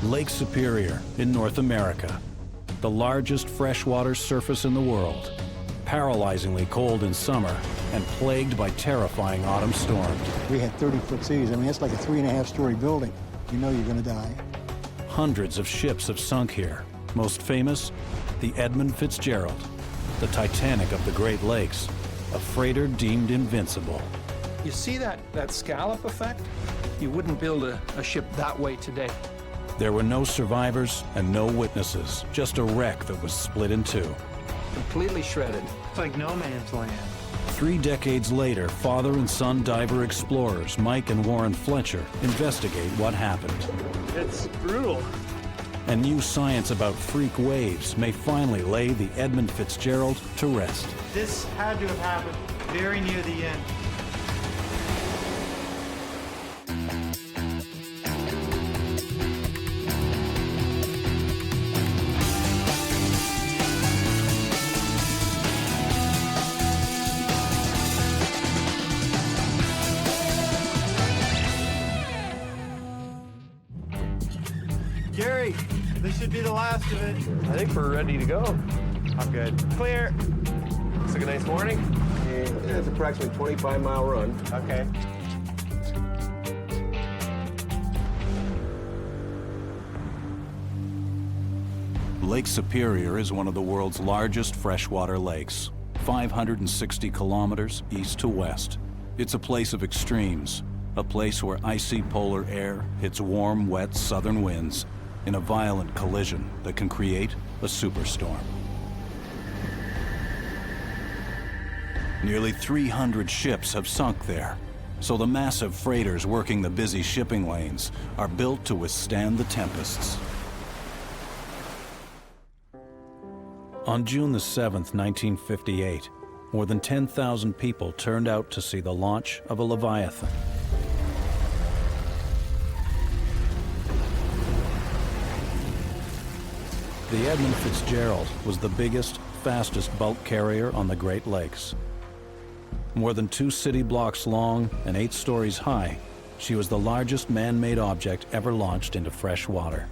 Lake Superior in North America, the largest freshwater surface in the world, paralyzingly cold in summer and plagued by terrifying autumn storms. We had 30-foot seas. I mean, it's like a 3.5-story building. You know you're going to die. Hundreds of ships have sunk here. Most famous, the Edmund Fitzgerald, the Titanic of the Great Lakes, a freighter deemed invincible. You see that scallop effect? You wouldn't build a ship that way today. There were no survivors and no witnesses, just a wreck that was split in two. Completely shredded. It's like no man's land. 3 decades later, father and son diver explorers Mike and Warren Fletcher investigate what happened. It's brutal. And new science about freak waves may finally lay the Edmund Fitzgerald to rest. This had to have happened very near the end. Gary, this should be the last of it. I think we're ready to go. I'm good. Clear. Looks like a nice morning. Yeah, it's approximately 25-mile run. Okay. Lake Superior is one of the world's largest freshwater lakes, 560 kilometers east to west. It's a place of extremes, a place where icy polar air hits warm, wet southern winds in a violent collision that can create a superstorm. Nearly 300 ships have sunk there, so the massive freighters working the busy shipping lanes are built to withstand the tempests. On June the 7th, 1958, more than 10,000 people turned out to see the launch of a Leviathan. The Edmund Fitzgerald was the biggest, fastest bulk carrier on the Great Lakes. More than 2 city blocks long and 8 stories high, she was the largest man-made object ever launched into fresh water.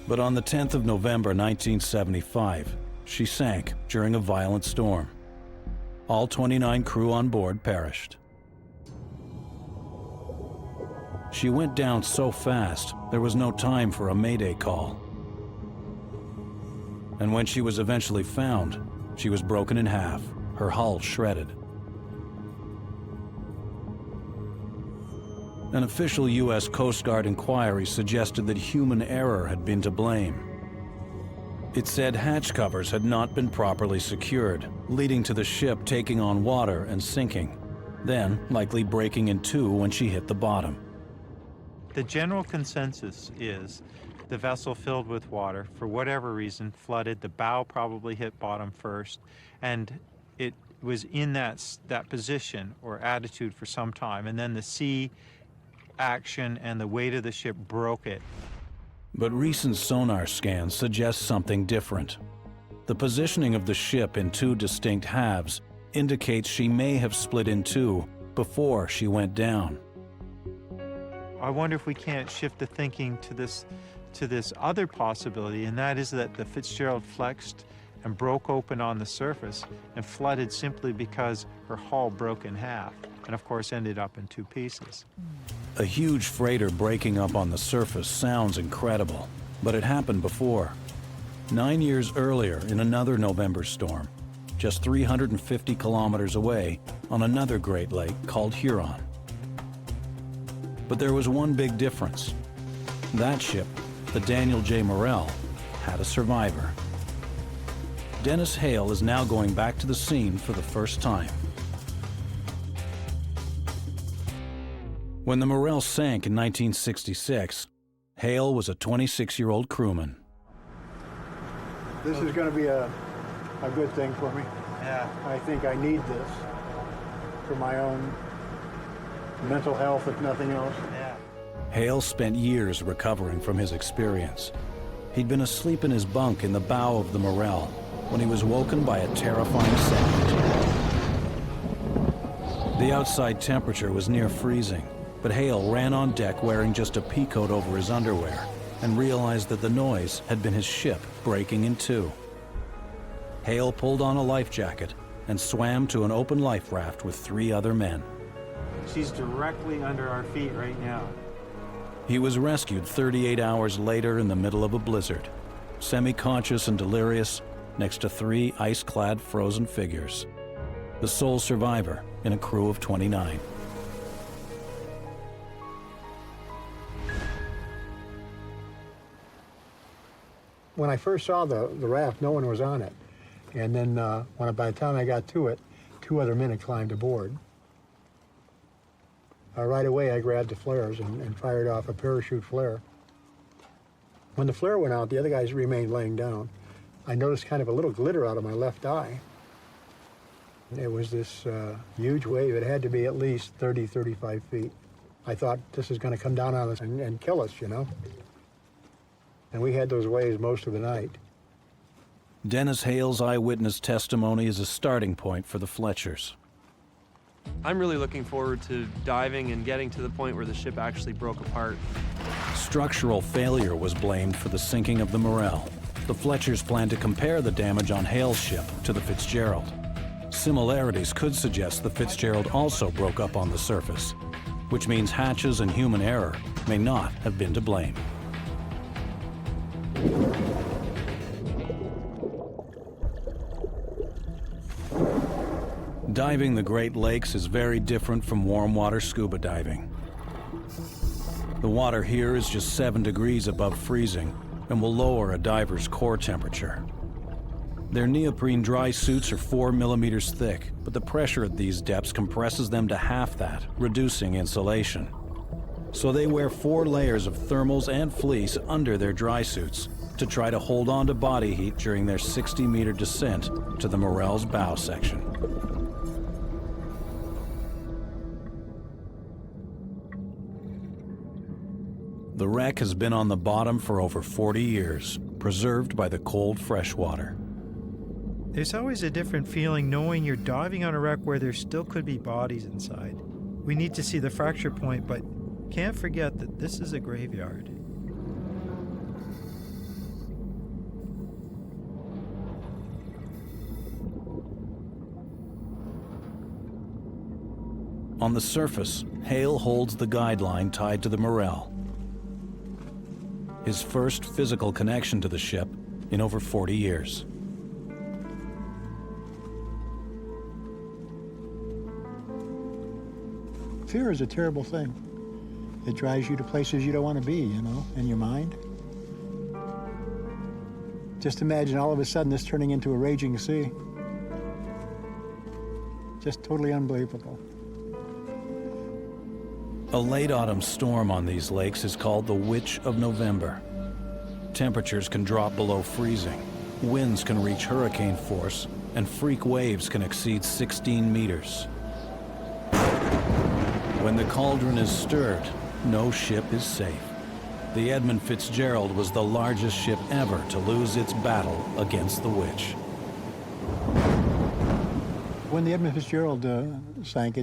But on the 10th of November 1975, she sank during a violent storm. All 29 crew on board perished. She went down so fast, there was no time for a mayday call. And when she was eventually found, she was broken in half, her hull shredded. An official U.S. Coast Guard inquiry suggested that human error had been to blame. It said hatch covers had not been properly secured, leading to the ship taking on water and sinking, then likely breaking in two when she hit the bottom. The general consensus is the vessel filled with water, for whatever reason, flooded. The bow probably hit bottom first, and it was in that position or attitude for some time, and then the sea action and the weight of the ship broke it. But recent sonar scans suggest something different. The positioning of the ship in 2 distinct halves indicates she may have split in 2 before she went down. I wonder if we can't shift the thinking to this other possibility, and that is that the Fitzgerald flexed and broke open on the surface and flooded simply because her hull broke in half, and of course ended up in 2 pieces. A huge freighter breaking up on the surface sounds incredible, but it happened before. 9 years earlier in another November storm, just 350 kilometers away on another Great Lake called Huron. But there was one big difference. That ship, the Daniel J. Morrell, had a survivor. Dennis Hale is now going back to the scene for the first time. When the Morrell sank in 1966, Hale was a 26-year-old crewman. This is going to be a good thing for me. Yeah. I think I need this for my own mental health, if nothing else. Yeah. Hale spent years recovering from his experience. He'd been asleep in his bunk in the bow of the Morrell when he was woken by a terrifying sound. The outside temperature was near freezing, but Hale ran on deck wearing just a pea coat over his underwear and realized that the noise had been his ship breaking in two. Hale pulled on a life jacket and swam to an open life raft with 3 other men. She's directly under our feet right now. He was rescued 38 hours later in the middle of a blizzard, semi-conscious and delirious, next to 3 ice-clad frozen figures. The sole survivor in a crew of 29. When I first saw the raft, no one was on it. And then by the time I got to it, 2 other men had climbed aboard. Right away, I grabbed the flares and fired off a parachute flare. When the flare went out, the other guys remained laying down. I noticed kind of a little glitter out of my left eye. It was this huge wave. It had to be at least 30, 35 feet. I thought this is going to come down on us and kill us, you know. And we had those waves most of the night. Dennis Hale's eyewitness testimony is a starting point for the Fletchers. I'm really looking forward to diving and getting to the point where the ship actually broke apart. Structural failure was blamed for the sinking of the Morel. The Fletchers planned to compare the damage on Hale's ship to the Fitzgerald. Similarities could suggest the Fitzgerald also broke up on the surface, which means hatches and human error may not have been to blame. Diving the Great Lakes is very different from warm water scuba diving. The water here is just 7 degrees above freezing and will lower a diver's core temperature. Their neoprene dry suits are 4 millimeters thick, but the pressure at these depths compresses them to half that, reducing insulation. So they wear 4 layers of thermals and fleece under their dry suits to try to hold on to body heat during their 60-meter descent to the Morel's bow section. The wreck has been on the bottom for over 40 years, preserved by the cold freshwater. There's always a different feeling knowing you're diving on a wreck where there still could be bodies inside. We need to see the fracture point, but can't forget that this is a graveyard. On the surface, Hale holds the guideline tied to the Morel. His first physical connection to the ship in over 40 years. Fear is a terrible thing. It drives you to places you don't want to be, you know, in your mind. Just imagine all of a sudden this turning into a raging sea. Just totally unbelievable. A late autumn storm on these lakes is called the Witch of November. Temperatures can drop below freezing, winds can reach hurricane force, and freak waves can exceed 16 meters. When the cauldron is stirred, no ship is safe. The Edmund Fitzgerald was the largest ship ever to lose its battle against the witch. When the Edmund Fitzgerald sank,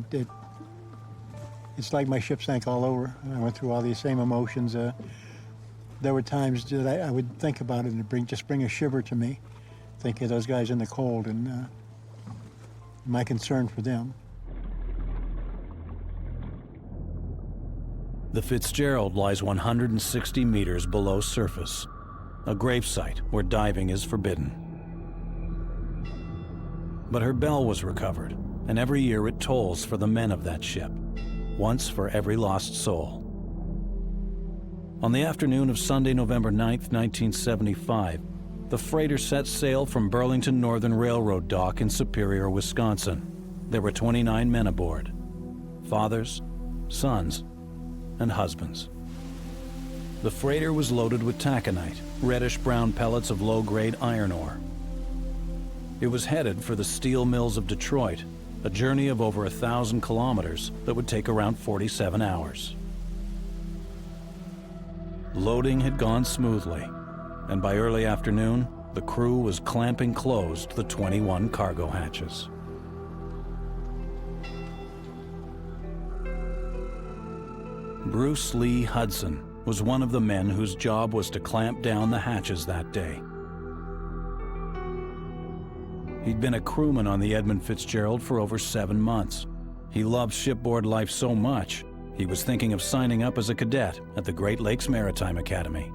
it's like my ship sank all over. I went through all these same emotions. There were times that I would think about it and it just bring a shiver to me, thinking of those guys in the cold and my concern for them. The Fitzgerald lies 160 meters below surface, a gravesite where diving is forbidden. But her bell was recovered, and every year it tolls for the men of that ship, once for every lost soul. On the afternoon of Sunday, November 9th, 1975, the freighter set sail from Burlington Northern Railroad dock in Superior, Wisconsin. There were 29 men aboard, fathers, sons, and husbands. The freighter was loaded with taconite, reddish-brown pellets of low-grade iron ore. It was headed for the steel mills of Detroit, a journey of over 1,000 kilometers that would take around 47 hours. Loading had gone smoothly, and by early afternoon, the crew was clamping closed the 21 cargo hatches. Bruce Lee Hudson was one of the men whose job was to clamp down the hatches that day. He'd been a crewman on the Edmund Fitzgerald for over 7 months. He loved shipboard life so much, he was thinking of signing up as a cadet at the Great Lakes Maritime Academy.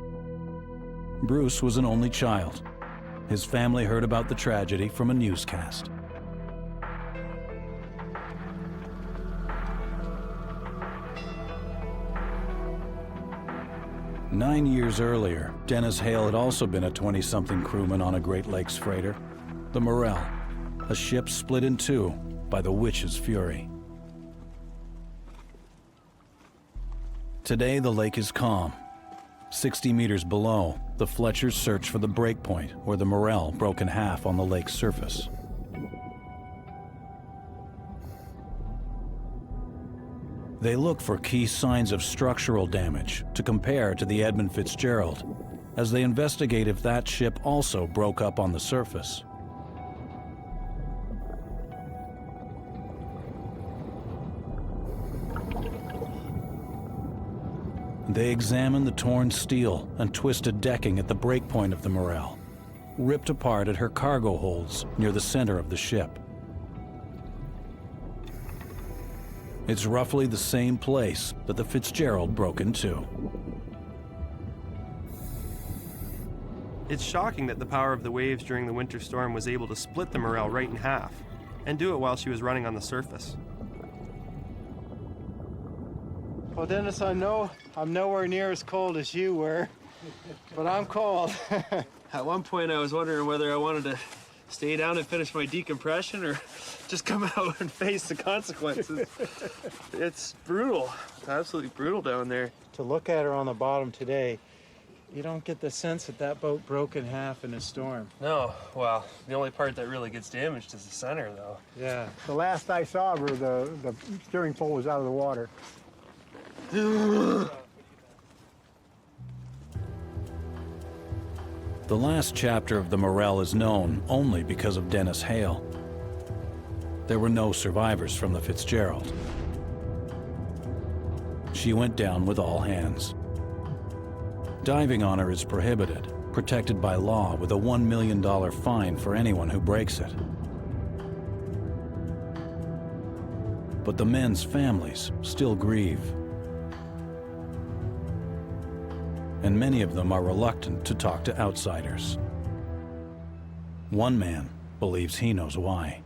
Bruce was an only child. His family heard about the tragedy from a newscast. Nine years earlier, Dennis Hale had also been a 20-something crewman on a Great Lakes freighter, the Morel, a ship split in two by the Witch's fury. Today, the lake is calm. 60 meters below, the Fletchers search for the breakpoint where the Morel broke in half on the lake's surface. They look for key signs of structural damage to compare to the Edmund Fitzgerald, as they investigate if that ship also broke up on the surface. They examine the torn steel and twisted decking at the breakpoint of the Morel, ripped apart at her cargo holds near the center of the ship. It's roughly the same place that the Fitzgerald broke into. It's shocking that the power of the waves during the winter storm was able to split the Morel right in half, and do it while she was running on the surface. Well, Dennis, I'm nowhere near as cold as you were, but I'm cold. At one point I was wondering whether I wanted to stay down and finish my decompression or just come out and face the consequences. It's brutal. It's absolutely brutal down there. To look at her on the bottom today, you don't get the sense that that boat broke in half in a storm. No, well, the only part that really gets damaged is the center, though. Yeah. The last I saw of her, the steering pole was out of the water. The last chapter of the Morel is known only because of Dennis Hale. There were no survivors from the Fitzgerald. She went down with all hands. Diving on her is prohibited, protected by law with a $1 million fine for anyone who breaks it. But the men's families still grieve. And many of them are reluctant to talk to outsiders. One man believes he knows why.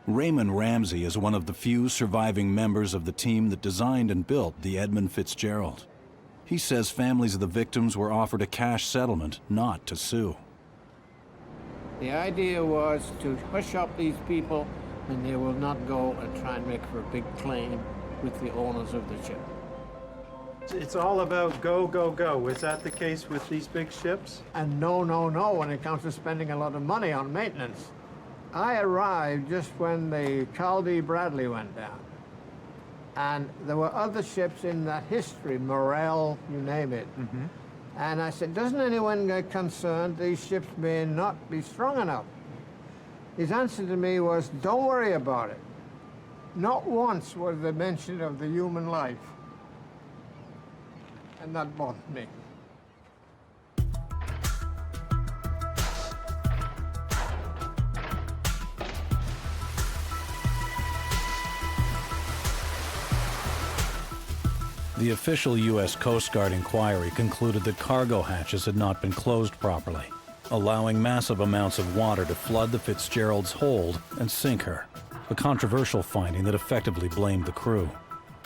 Raymond Ramsey is one of the few surviving members of the team that designed and built the Edmund Fitzgerald. He says families of the victims were offered a cash settlement, not to sue. The idea was to hush up these people, and they will not go and try and make for a big claim with the owners of the ship. It's all about go, go, go. Is that the case with these big ships? And no, no, no when it comes to spending a lot of money on maintenance. I arrived just when the Chaldee Bradley went down. And there were other ships in that history, Morel, you name it. Mm-hmm. And I said, doesn't anyone get concerned these ships may not be strong enough? His answer to me was, don't worry about it. Not once was there mention of the human life. And that bothered me. The official U.S. Coast Guard inquiry concluded that cargo hatches had not been closed properly, allowing massive amounts of water to flood the Fitzgerald's hold and sink her, a controversial finding that effectively blamed the crew.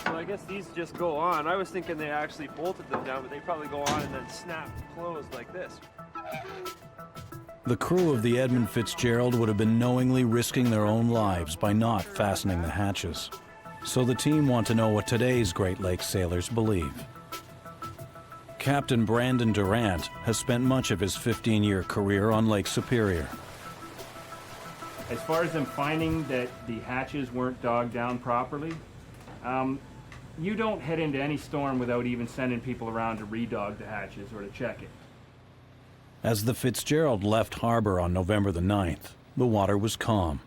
Well, I guess these just go on. I was thinking they actually bolted them down, but they probably go on and then snap closed like this. The crew of the Edmund Fitzgerald would have been knowingly risking their own lives by not fastening the hatches. So the team want to know what today's Great Lakes sailors believe. Captain Brandon Durant has spent much of his 15-year career on Lake Superior. As far as them finding that the hatches weren't dogged down properly, you don't head into any storm without even sending people around to redog the hatches or to check it. As the Fitzgerald left harbor on November the 9th, the water was calm.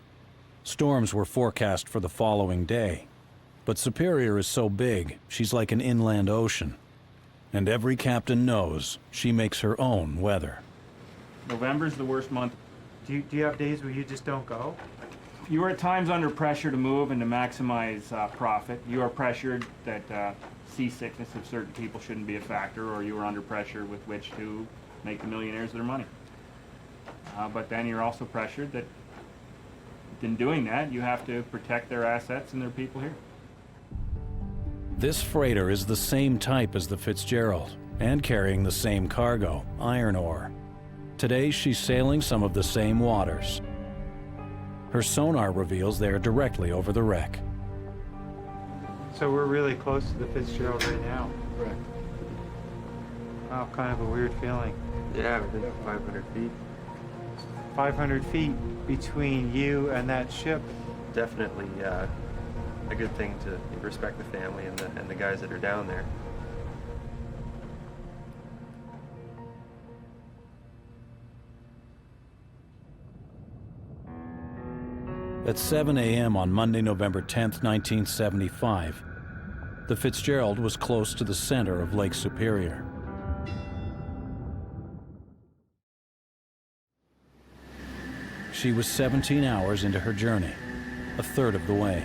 Storms were forecast for the following day, But Superior is so big, she's like an inland ocean. And every captain knows she makes her own weather. November's the worst month. Do you have days where you just don't go? You are at times under pressure to move and to maximize profit. You are pressured that seasickness of certain people shouldn't be a factor, or you are under pressure with which to make the millionaires their money. But then you're also pressured that in doing that, you have to protect their assets and their people here. This freighter is the same type as the Fitzgerald and carrying the same cargo, iron ore. Today, she's sailing some of the same waters. Her sonar reveals they are directly over the wreck. So we're really close to the Fitzgerald right now. Correct. Wow, kind of a weird feeling. Yeah, within 500 feet. 500 feet between you and that ship. Definitely a good thing to respect the family and the guys that are down there. At 7 a.m. on Monday, November 10th, 1975, the Fitzgerald was close to the center of Lake Superior. She was 17 hours into her journey, a third of the way.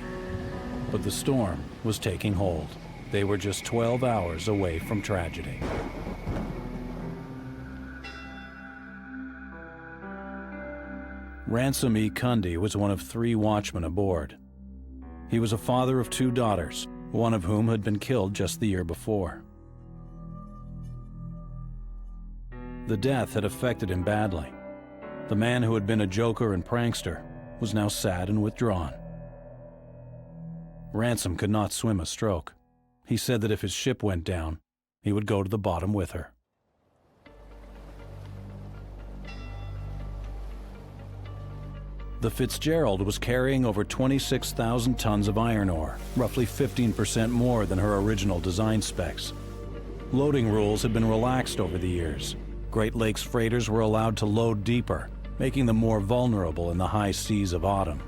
But the storm was taking hold. They were just 12 hours away from tragedy. Ransom E. Cundy was one of 3 watchmen aboard. He was a father of 2 daughters, one of whom had been killed just the year before. The death had affected him badly. The man who had been a joker and prankster was now sad and withdrawn. Ransom could not swim a stroke. He said that if his ship went down, he would go to the bottom with her. The Fitzgerald was carrying over 26,000 tons of iron ore, roughly 15% more than her original design specs. Loading rules had been relaxed over the years. Great Lakes freighters were allowed to load deeper, making them more vulnerable in the high seas of autumn.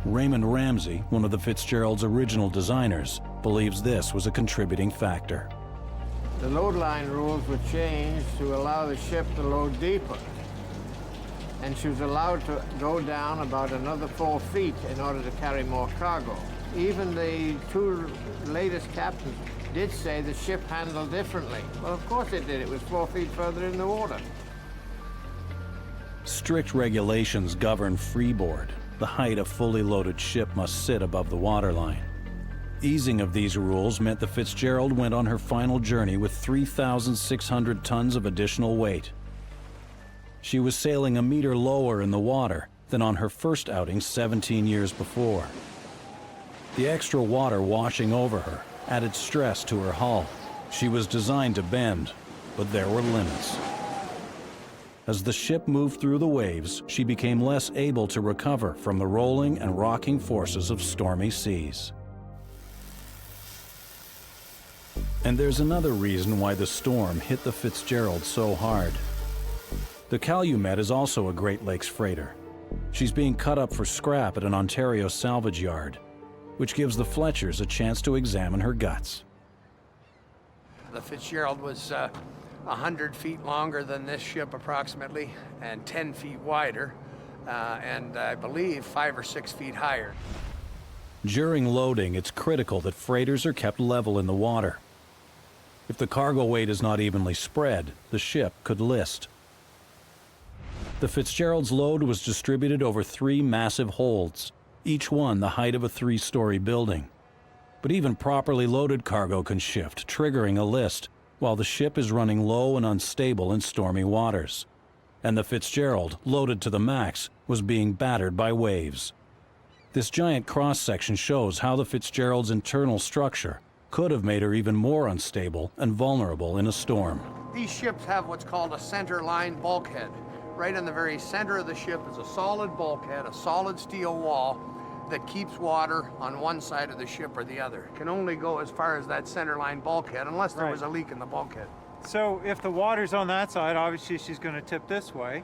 Raymond Ramsey, one of the Fitzgerald's original designers, believes this was a contributing factor. The load line rules were changed to allow the ship to load deeper. And she was allowed to go down about another 4 feet in order to carry more cargo. Even the 2 latest captains did say the ship handled differently. Well, of course it did. It was 4 feet further in the water. Strict regulations govern freeboard. The height a fully loaded ship must sit above the waterline. Easing of these rules meant the Fitzgerald went on her final journey with 3,600 tons of additional weight. She was sailing a meter lower in the water than on her first outing 17 years before. The extra water washing over her added stress to her hull. She was designed to bend, but there were limits. As the ship moved through the waves, she became less able to recover from the rolling and rocking forces of stormy seas. And there's another reason why the storm hit the Fitzgerald so hard. The Calumet is also a Great Lakes freighter. She's being cut up for scrap at an Ontario salvage yard, which gives the Fletchers a chance to examine her guts. The Fitzgerald was 100 feet longer than this ship approximately, and 10 feet wider, and I believe 5 or 6 feet higher. During loading, it's critical that freighters are kept level in the water. If the cargo weight is not evenly spread, the ship could list. The Fitzgerald's load was distributed over 3 massive holds, each one the height of a 3-story building. But even properly loaded cargo can shift, triggering a list, while the ship is running low and unstable in stormy waters. And the Fitzgerald, loaded to the max, was being battered by waves. This giant cross-section shows how the Fitzgerald's internal structure could have made her even more unstable and vulnerable in a storm. These ships have what's called a center line bulkhead. Right in the very center of the ship is a solid bulkhead, a solid steel wall that keeps water on one side of the ship or the other. It can only go as far as that center line bulkhead unless there was a leak in the bulkhead. So if the water's on that side, obviously she's going to tip this way.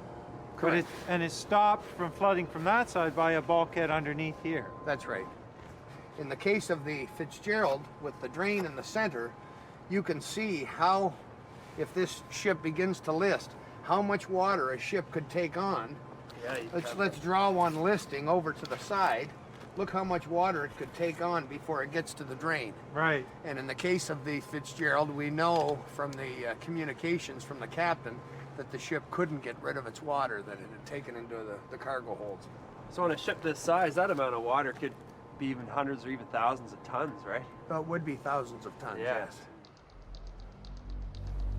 Correct. And it's stopped from flooding from that side by a bulkhead underneath here. That's right. In the case of the Fitzgerald, with the drain in the center, you can see how, if this ship begins to list, how much water a ship could take on. Yeah, Let's draw one listing over to the side. Look how much water it could take on before it gets to the drain. Right. And in the case of the Fitzgerald, we know from the communications from the captain that the ship couldn't get rid of its water that it had taken into the cargo holds. So on a ship this size, that amount of water could be even hundreds or even thousands of tons, right? It would be thousands of tons, Yeah. yes.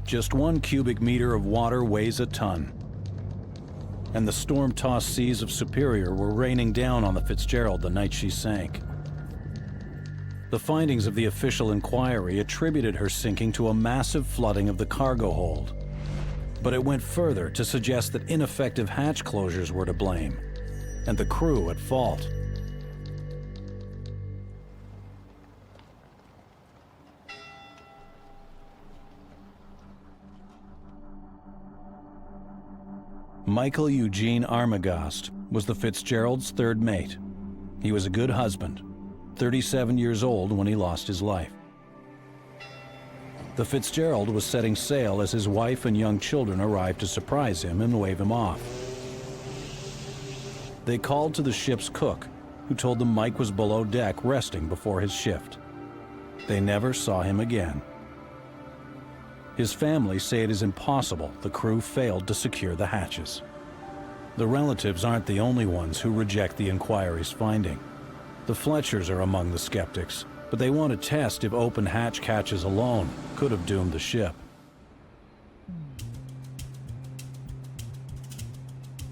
Just 1 cubic meter of water weighs a ton. And the storm-tossed seas of Superior were raining down on the Fitzgerald the night she sank. The findings of the official inquiry attributed her sinking to a massive flooding of the cargo hold. But it went further to suggest that ineffective hatch closures were to blame, and the crew at fault. Michael Eugene Armagast was the Fitzgerald's third mate. He was a good husband, 37 years old when he lost his life. The Fitzgerald was setting sail as his wife and young children arrived to surprise him and wave him off. They called to the ship's cook, who told them Mike was below deck resting before his shift. They never saw him again. His family say it is impossible the crew failed to secure the hatches. The relatives aren't the only ones who reject the inquiry's finding. The Fletchers are among the skeptics, but they want to test if open hatch catches alone could have doomed the ship.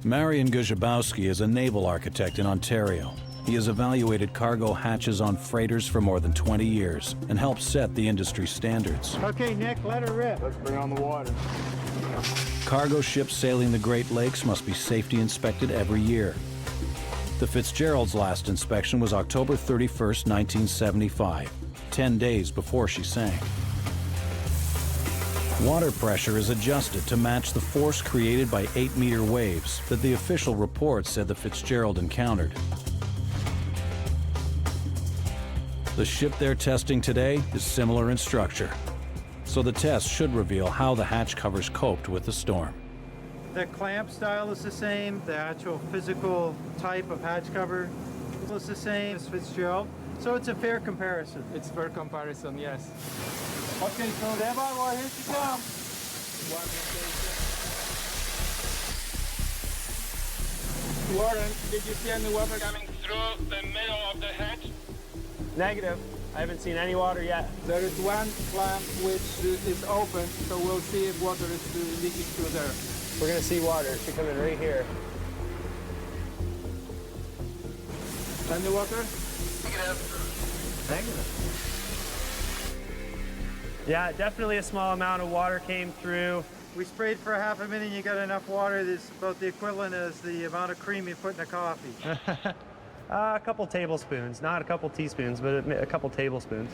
Marian Grzebowski is a naval architect in Ontario. He has evaluated cargo hatches on freighters for more than 20 years and helped set the industry standards. Okay, Nick, let her rip. Let's bring on the water. Cargo ships sailing the Great Lakes must be safety inspected every year. The Fitzgerald's last inspection was October 31st, 1975, 10 days before she sank. Water pressure is adjusted to match the force created by 8-meter waves that the official report said the Fitzgerald encountered. The ship they're testing today is similar in structure, so the test should reveal how the hatch covers coped with the storm. The clamp style is the same, the actual physical type of hatch cover is the same as Fitzgerald, so it's a fair comparison. It's fair comparison, yes. Okay, so stand by, well, here she comes. Warren, did you see any water coming through the middle of the hatch? Negative. I haven't seen any water yet. There is one clamp which is open, so we'll see if water is leaking through there. We're gonna see water. It should come in right here. Any water? Negative. Yeah, definitely a small amount of water came through. We sprayed for half a minute and you got enough water that's about the equivalent as the amount of cream you put in a coffee. A couple tablespoons, not a couple teaspoons, but a couple tablespoons.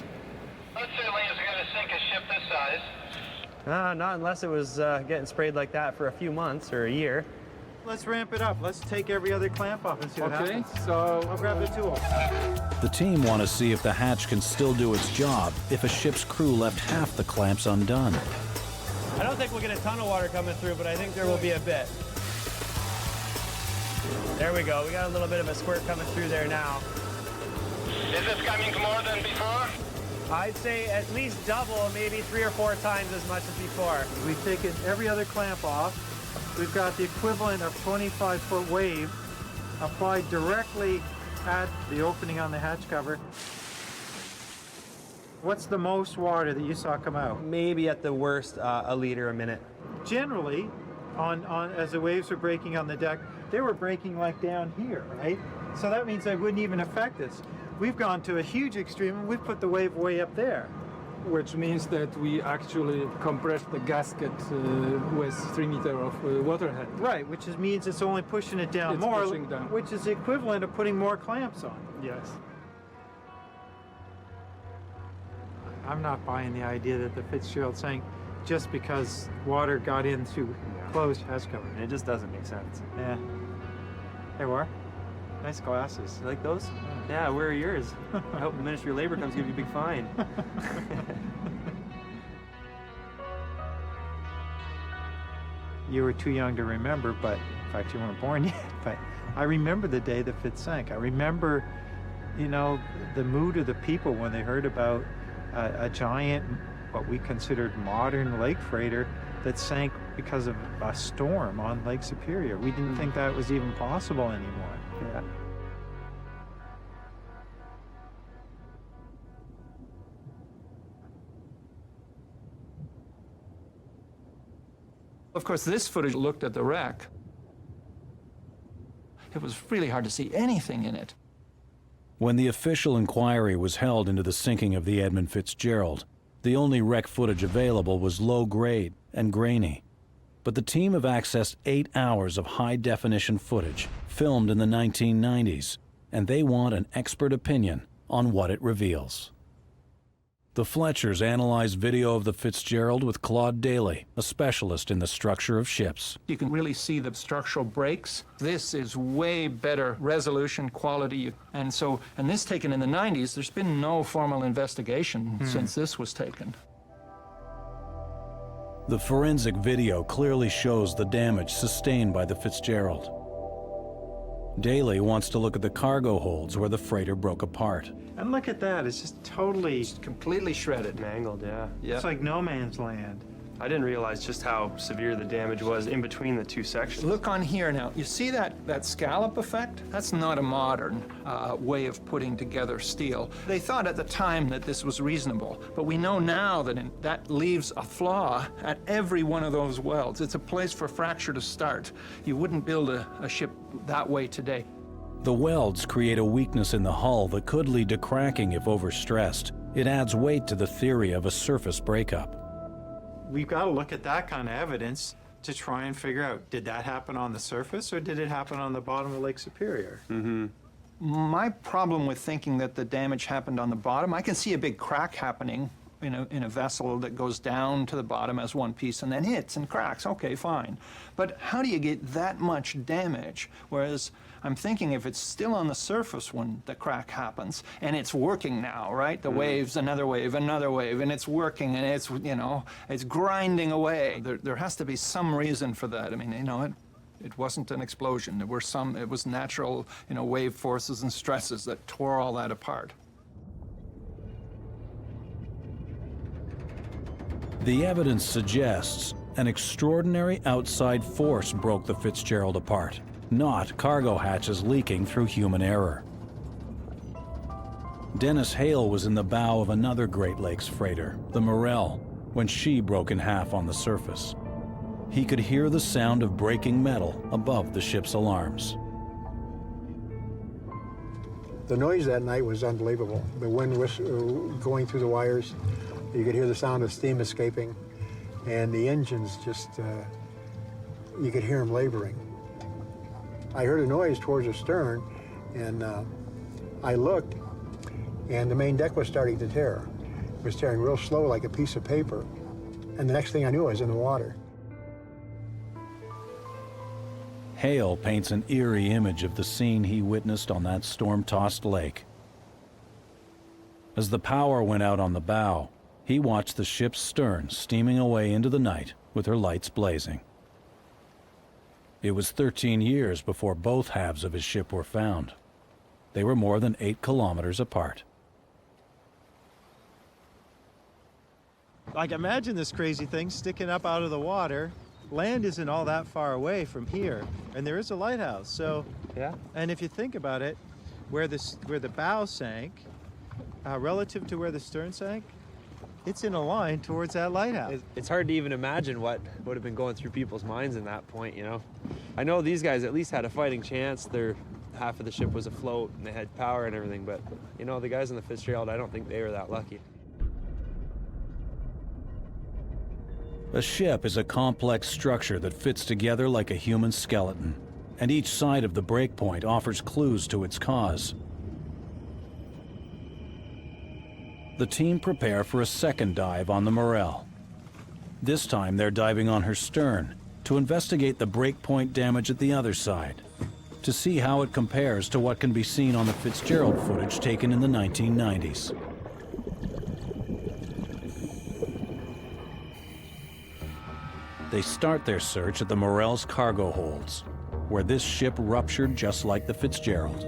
Let's say lanes are going to sink a ship this size. Not unless it was getting sprayed like that for a few months or a year. Let's ramp it up. Let's take every other clamp off and see what happens. So I'll grab the tool. The team want to see if the hatch can still do its job if a ship's crew left half the clamps undone. I don't think we'll get a ton of water coming through, but I think there will be a bit. There we go. We got a little bit of a squirt coming through there now. is it coming more than before? I'd say at least double, maybe 3 or 4 times as much as before. We've taken every other clamp off. We've got the equivalent of 25-foot wave applied directly at the opening on the hatch cover. What's the most water that you saw come out? Maybe at the worst, a liter a minute. Generally, as the waves were breaking on the deck, they were breaking like down here, right? So that means they wouldn't even affect us. We've gone to a huge extreme and we've put the wave way up there. Which means that we actually compressed the gasket with 3 meters of water head. Right, which means it's only pushing it down more, pushing down. which is the equivalent of putting more clamps on. Yes. I'm not buying the idea that the Fitzgerald sank just because water got in through closed hatch cover. It just doesn't make sense. Yeah. Hey, War? Nice glasses. You like those? Yeah, where are yours? I hope the Ministry of Labor comes give you a big fine. You were too young to remember, but in fact you weren't born yet, but I remember the day the Fitz sank. I remember, you know, the mood of the people when they heard about a giant, what we considered modern lake freighter that sank because of a storm on Lake Superior. We didn't think that was even possible anymore. Yeah. Of course, this footage looked at the wreck. It was really hard to see anything in it. When the official inquiry was held into the sinking of the Edmund Fitzgerald, the only wreck footage available was low grade and grainy. But the team have accessed 8 hours of high-definition footage filmed in the 1990s, and they want an expert opinion on what it reveals. The Fletchers analyzed video of the Fitzgerald with Claude Daly, a specialist in the structure of ships. You can really see the structural breaks. This is way better resolution quality. And this taken in the 90s, there's been no formal investigation since this was taken. The forensic video clearly shows the damage sustained by the Fitzgerald. Daly wants to look at the cargo holds where the freighter broke apart. And look at that, it's just totally... It's completely shredded. Mangled, yeah. It's like no man's land. I didn't realize just how severe the damage was in between the two sections. Look on here now. You see that scallop effect? That's not a modern way of putting together steel. They thought at the time that this was reasonable, but we know now that that leaves a flaw at every one of those welds. It's a place for fracture to start. You wouldn't build a ship that way today. The welds create a weakness in the hull that could lead to cracking if overstressed. It adds weight to the theory of a surface breakup. We've got to look at that kind of evidence to try and figure out, did that happen on the surface or did it happen on the bottom of Lake Superior? My problem with thinking that the damage happened on the bottom, I can see a big crack happening in a vessel that goes down to the bottom as one piece and then hits and cracks. Okay, fine. But how do you get that much damage? Whereas I'm thinking if it's still on the surface when the crack happens and it's working now, right? The waves, another wave, and it's working and it's, it's grinding away. There has to be some reason for that. I mean, it wasn't an explosion. It was natural, wave forces and stresses that tore all that apart. The evidence suggests an extraordinary outside force broke the Fitzgerald apart, not cargo hatches leaking through human error. Dennis Hale was in the bow of another Great Lakes freighter, the Morel, when she broke in half on the surface. He could hear the sound of breaking metal above the ship's alarms. The noise that night was unbelievable. The wind was going through the wires. You could hear the sound of steam escaping, and the engines just, you could hear them laboring. I heard a noise towards the stern, and I looked, and the main deck was starting to tear. It was tearing real slow like a piece of paper, and the next thing I knew I was in the water. Hale paints an eerie image of the scene he witnessed on that storm-tossed lake. As the power went out on the bow, he watched the ship's stern steaming away into the night with her lights blazing. It was 13 years before both halves of his ship were found. They were more than 8 kilometers apart. Like, imagine this crazy thing sticking up out of the water. Land isn't all that far away from here, and there is a lighthouse. So, yeah. And if you think about it, where the bow sank, relative to where the stern sank, it's in a line towards that lighthouse. It's hard to even imagine what would have been going through people's minds in that point, I know these guys at least had a fighting chance. Half of the ship was afloat and they had power and everything, but the guys in the Fitzgerald, I don't think they were that lucky. A ship is a complex structure that fits together like a human skeleton, and each side of the breakpoint offers clues to its cause. The team prepare for a second dive on the Morel. This time they're diving on her stern to investigate the breakpoint damage at the other side. to see how it compares to what can be seen on the Fitzgerald footage taken in the 1990s. They start their search at the Morell's cargo holds, where this ship ruptured just like the Fitzgerald.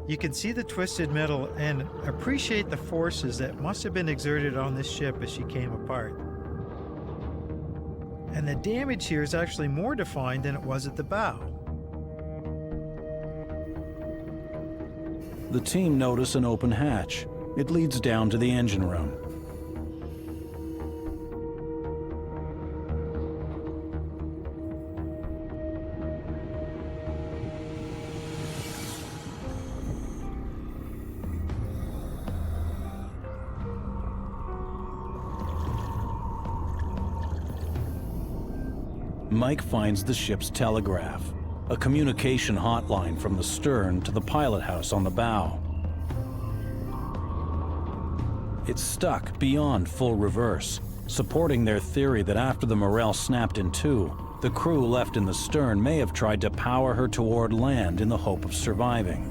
You can see the twisted metal and appreciate the forces that must have been exerted on this ship as she came apart. And the damage here is actually more defined than it was at the bow. The team notice an open hatch. It leads down to the engine room. Mike finds the ship's telegraph, a communication hotline from the stern to the pilot house on the bow. It's stuck beyond full reverse, supporting their theory that after the Morell snapped in two, the crew left in the stern may have tried to power her toward land in the hope of surviving.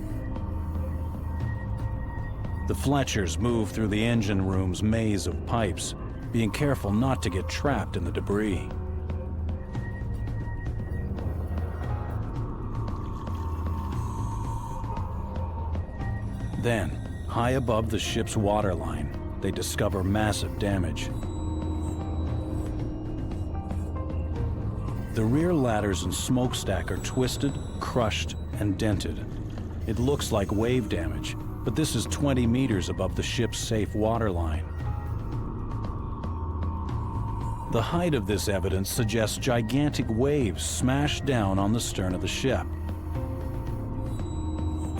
The Fletchers move through the engine room's maze of pipes, being careful not to get trapped in the debris. Then, high above the ship's waterline, they discover massive damage. The rear ladders and smokestack are twisted, crushed, and dented. It looks like wave damage, but this is 20 meters above the ship's safe waterline. The height of this evidence suggests gigantic waves smashed down on the stern of the ship.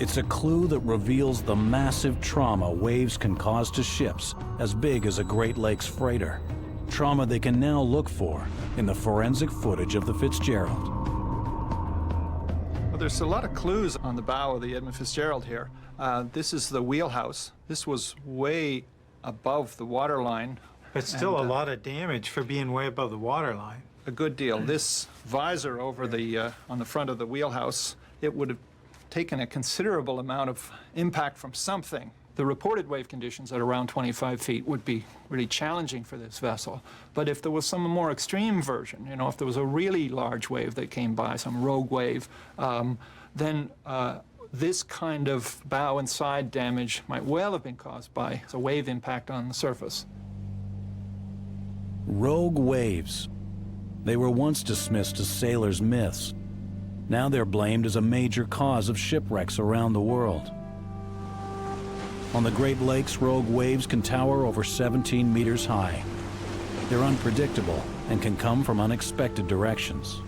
It's a clue that reveals the massive trauma waves can cause to ships as big as a Great Lakes freighter. Trauma they can now look for in the forensic footage of the Fitzgerald. Well, there's a lot of clues on the bow of the Edmund Fitzgerald here. This is the wheelhouse. This was way above the waterline. But still a lot of damage for being way above the waterline. A good deal. This visor over the on the front of the wheelhouse, it would have taken a considerable amount of impact from something. The reported wave conditions at around 25 feet would be really challenging for this vessel. But if there was some more extreme version, you know, if there was a really large wave that came by, some rogue wave, then this kind of bow and side damage might well have been caused by a wave impact on the surface. Rogue waves. They were once dismissed as sailors' myths. Now they're blamed as a major cause of shipwrecks around the world. On the Great Lakes, rogue waves can tower over 17 meters high. They're unpredictable and can come from unexpected directions.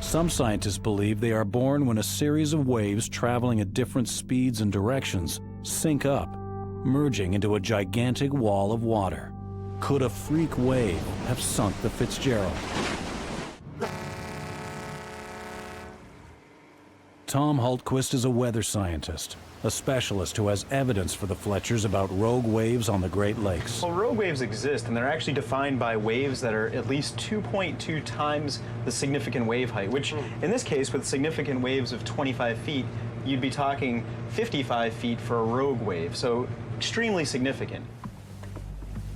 Some scientists believe they are born when a series of waves traveling at different speeds and directions sync up, merging into a gigantic wall of water. Could a freak wave have sunk the Fitzgerald? Tom Hultquist is a weather scientist, a specialist who has evidence for the Fletchers about rogue waves on the Great Lakes. Well, rogue waves exist, and they're actually defined by waves that are at least 2.2 times the significant wave height, which in this case, with significant waves of 25 feet, you'd be talking 55 feet for a rogue wave, so extremely significant.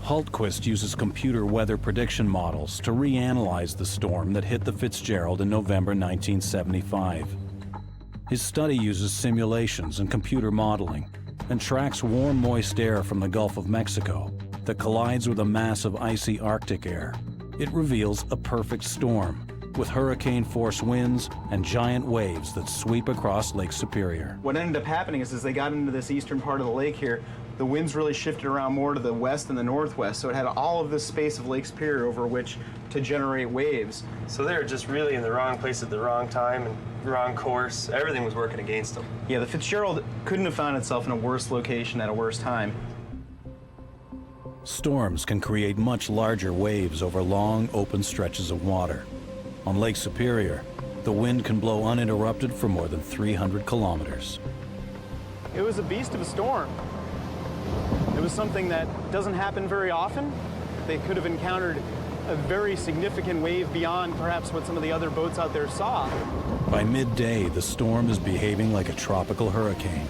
Hultquist uses computer weather prediction models to reanalyze the storm that hit the Fitzgerald in November 1975. His study uses simulations and computer modeling and tracks warm, moist air from the Gulf of Mexico that collides with a mass of icy Arctic air. It reveals a perfect storm with hurricane-force winds and giant waves that sweep across Lake Superior. What ended up happening is as they got into this eastern part of the lake here, the winds really shifted around more to the west and the northwest, so it had all of this space of Lake Superior over which to generate waves. So they were just really in the wrong place at the wrong time and wrong course. Everything was working against them. Yeah, the Fitzgerald couldn't have found itself in a worse location at a worse time. Storms can create much larger waves over long, open stretches of water. On Lake Superior, the wind can blow uninterrupted for more than 300 kilometers. It was a beast of a storm. It was something that doesn't happen very often. They could have encountered a very significant wave beyond perhaps what some of the other boats out there saw. By midday, the storm is behaving like a tropical hurricane.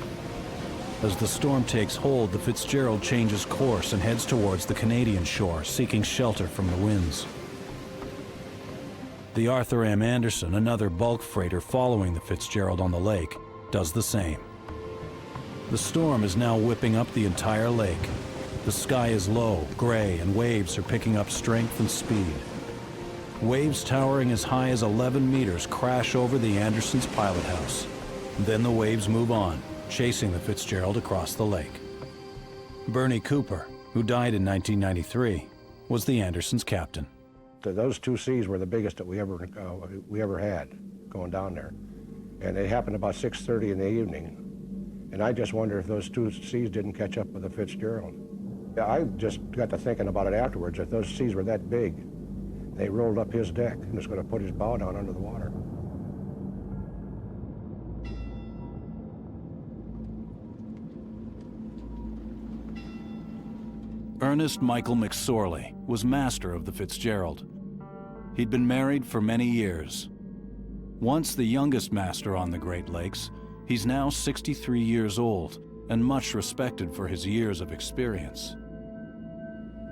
As the storm takes hold, the Fitzgerald changes course and heads towards the Canadian shore, seeking shelter from the winds. The Arthur M. Anderson, another bulk freighter following the Fitzgerald on the lake, does the same. The storm is now whipping up the entire lake. The sky is low, gray, and waves are picking up strength and speed. Waves towering as high as 11 meters crash over the Anderson's pilot house. Then the waves move on, chasing the Fitzgerald across the lake. Bernie Cooper, who died in 1993, was the Anderson's captain. Those two seas were the biggest that we ever had going down there. And it happened about 6:30 in the evening. And I just wonder if those two seas didn't catch up with the Fitzgerald. I just got to thinking about it afterwards. If those seas were that big, they rolled up his deck and was going to put his bow down under the water. Ernest Michael McSorley was master of the Fitzgerald. He'd been married for many years. Once the youngest master on the Great Lakes, he's now 63 years old and much respected for his years of experience.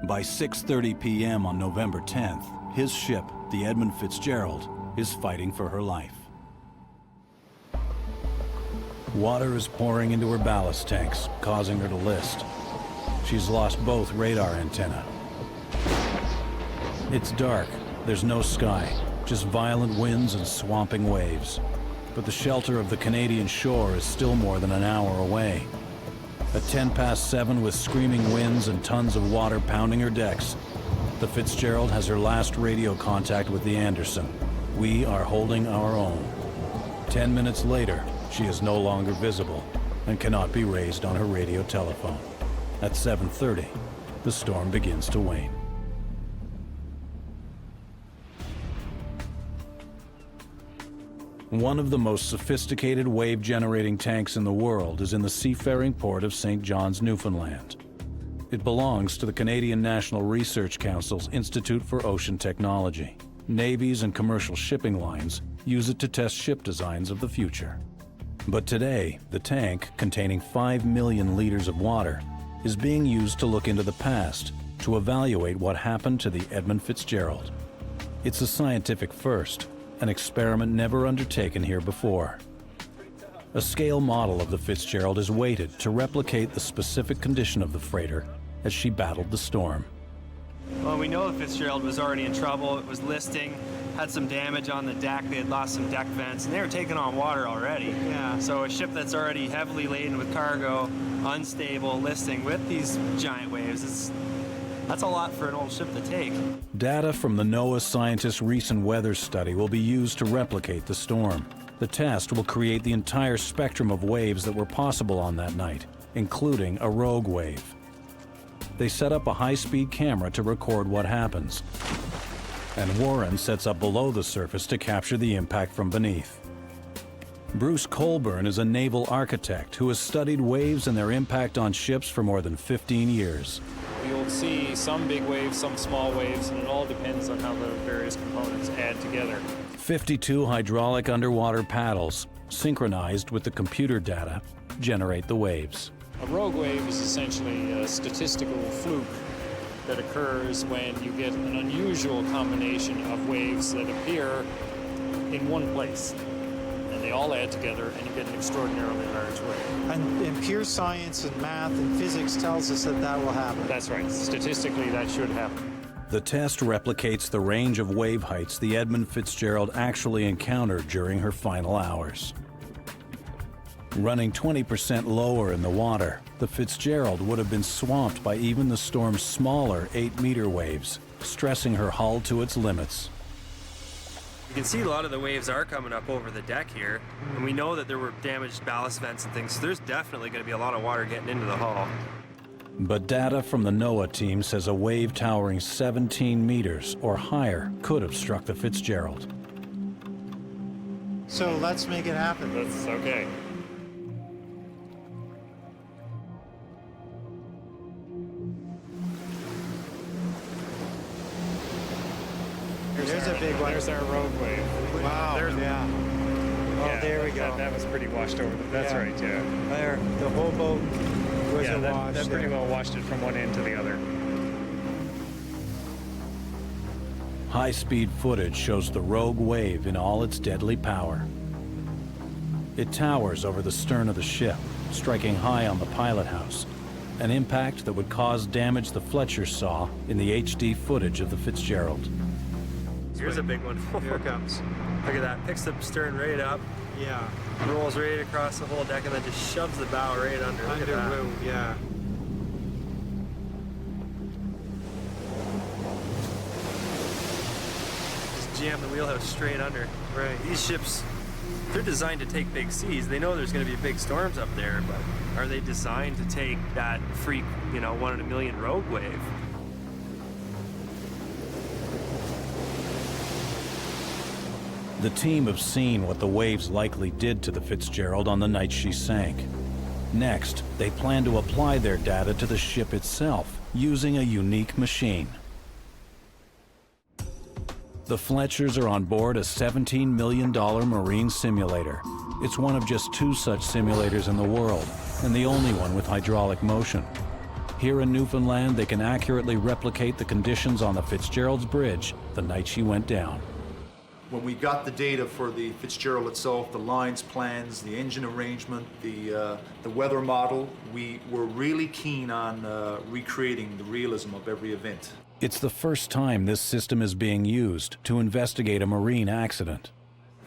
By 6:30 p.m. on November 10th, his ship, the Edmund Fitzgerald, is fighting for her life. Water is pouring into her ballast tanks, causing her to list. She's lost both radar antennae. It's dark, there's no sky, just violent winds and swamping waves. But the shelter of the Canadian shore is still more than an hour away. At 7:10 with screaming winds and tons of water pounding her decks, the Fitzgerald has her last radio contact with the Anderson. We are holding our own. 10 minutes later, she is no longer visible and cannot be raised on her radio telephone. At 7:30, the storm begins to wane. One of the most sophisticated wave-generating tanks in the world is in the seafaring port of St. John's, Newfoundland. It belongs to the Canadian National Research Council's Institute for Ocean Technology. Navies and commercial shipping lines use it to test ship designs of the future. But today, the tank, containing 5 million liters of water, is being used to look into the past, to evaluate what happened to the Edmund Fitzgerald. It's a scientific first, an experiment never undertaken here before. A scale model of the Fitzgerald is weighted to replicate the specific condition of the freighter as she battled the storm. Well, we know the Fitzgerald was already in trouble. It was listing, had some damage on the deck. They had lost some deck vents, and they were taking on water already. Yeah. So a ship that's already heavily laden with cargo, unstable, listing with these giant waves, that's a lot for an old ship to take. Data from the NOAA scientists' recent weather study will be used to replicate the storm. The test will create the entire spectrum of waves that were possible on that night, including a rogue wave. They set up a high-speed camera to record what happens, and Warren sets up below the surface to capture the impact from beneath. Bruce Colburn is a naval architect who has studied waves and their impact on ships for more than 15 years. You'll see some big waves, some small waves, and it all depends on how the various components add together. 52 hydraulic underwater paddles, synchronized with the computer data, generate the waves. A rogue wave is essentially a statistical fluke that occurs when you get an unusual combination of waves that appear in one place. And they all add together, and you get an extraordinarily large wave. And pure science and math and physics tells us that that will happen. That's right. Statistically, that should happen. The test replicates the range of wave heights the Edmund Fitzgerald actually encountered during her final hours. Running 20% lower in the water, the Fitzgerald would have been swamped by even the storm's smaller 8-meter waves, stressing her hull to its limits. You can see a lot of the waves are coming up over the deck here, and we know that there were damaged ballast vents and things, so there's definitely going to be a lot of water getting into the hull. But data from the NOAA team says a wave towering 17 meters or higher could have struck the Fitzgerald. So let's make it happen. That's okay. big one. There's our rogue wave. Wow, yeah. Oh, Yeah, there we go. That was pretty washed over. That's Yeah. right, yeah. There, the whole boat was Yeah, awash that pretty there. well washed it from one end to the other. High-speed footage shows the rogue wave in all its deadly power. It towers over the stern of the ship, striking high on the pilot house, an impact that would cause damage the Fletcher saw in the HD footage of the Fitzgerald. Here's a big one. Here it comes. Look at that. Picks the stern right up, Yeah. rolls right across the whole deck, and then just shoves the bow right under. Look at that. Woo, yeah. Just jam the wheelhouse straight under. Right. These ships, they're designed to take big seas. They know there's going to be big storms up there, but are they designed to take that freak, 1 in a million rogue wave? The team have seen what the waves likely did to the Fitzgerald on the night she sank. Next, they plan to apply their data to the ship itself, using a unique machine. The Fletchers are on board a $17 million marine simulator. It's one of just 2 such simulators in the world, and the only one with hydraulic motion. Here in Newfoundland, they can accurately replicate the conditions on the Fitzgerald's bridge the night she went down. When we got the data for the Fitzgerald itself, the lines, plans, the engine arrangement, the weather model, we were really keen on recreating the realism of every event. It's the first time this system is being used to investigate a marine accident.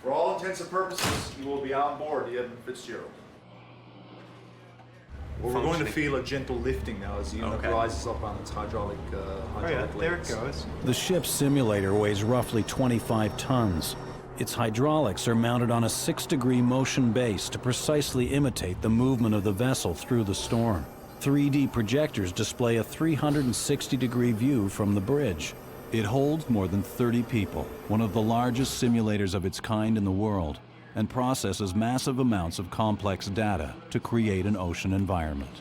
For all intents and purposes, you will be on board the Edmund Fitzgerald. Well, we're going to feel a gentle lifting now as the unit rises up on its hydraulic There it legs. goes. The ship's simulator weighs roughly 25 tons. Its hydraulics are mounted on a 6-degree motion base to precisely imitate the movement of the vessel through the storm. 3D projectors display a 360-degree view from the bridge. It holds more than 30 people, one of the largest simulators of its kind in the world, and processes massive amounts of complex data to create an ocean environment.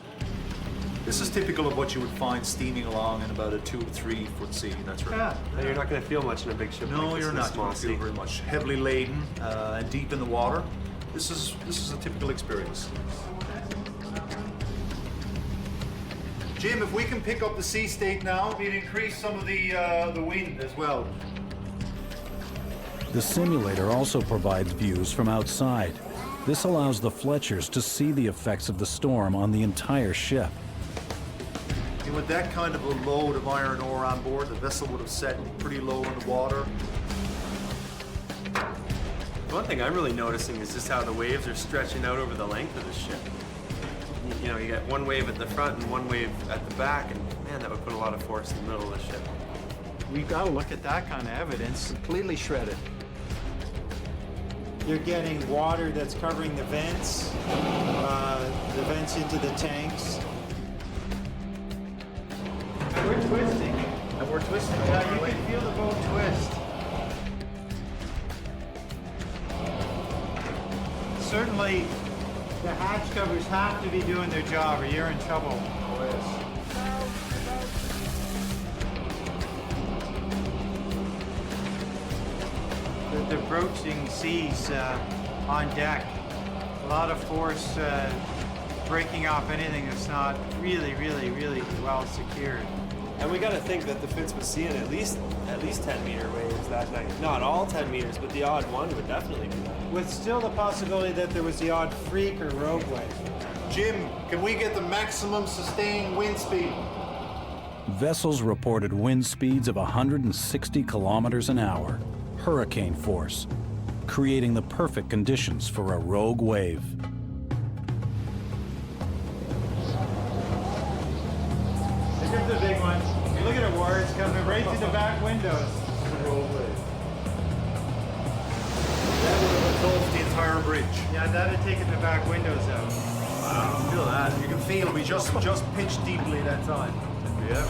This is typical of what you would find steaming along in about a 2 to 3 foot sea. That's right. Yeah. And you're not going to feel much in a big ship. No, like this you're in a not small going to feel sea. very much. Heavily laden and deep in the water. This is a typical experience. Jim, if we can pick up the sea state now, we'd increase some of the wind as well. The simulator also provides views from outside. This allows the Fletchers to see the effects of the storm on the entire ship. And with that kind of a load of iron ore on board, the vessel would have set pretty low in the water. One thing I'm really noticing is just how the waves are stretching out over the length of the ship. You got one wave at the front and one wave at the back, and man, that would put a lot of force in the middle of the ship. We've got to look at that kind of evidence. Completely shredded. You're getting water that's covering the vents into the tanks. And we're twisting. And we're twisting. Yeah, you can feel the boat twist. Certainly, the hatch covers have to be doing their job or you're in trouble. Oh, yes. The broaching seas on deck. A lot of force breaking off anything that's not really well secured. And we got to think that the Fitz was seeing at least 10-meter waves that night. Not all 10 meters, but the odd one would definitely be that. With still the possibility that there was the odd freak or rogue wave. Jim, can we get the maximum sustained wind speed? Vessels reported wind speeds of 160 kilometers an hour, hurricane force, creating the perfect conditions for a rogue wave. Here comes the big one. You look at it, Ward, it's coming right through the back windows. That would have engulfed the entire bridge. Yeah, that'd have taken the back windows out. Wow, feel that. You can feel we just pitched deeply that time. Yeah.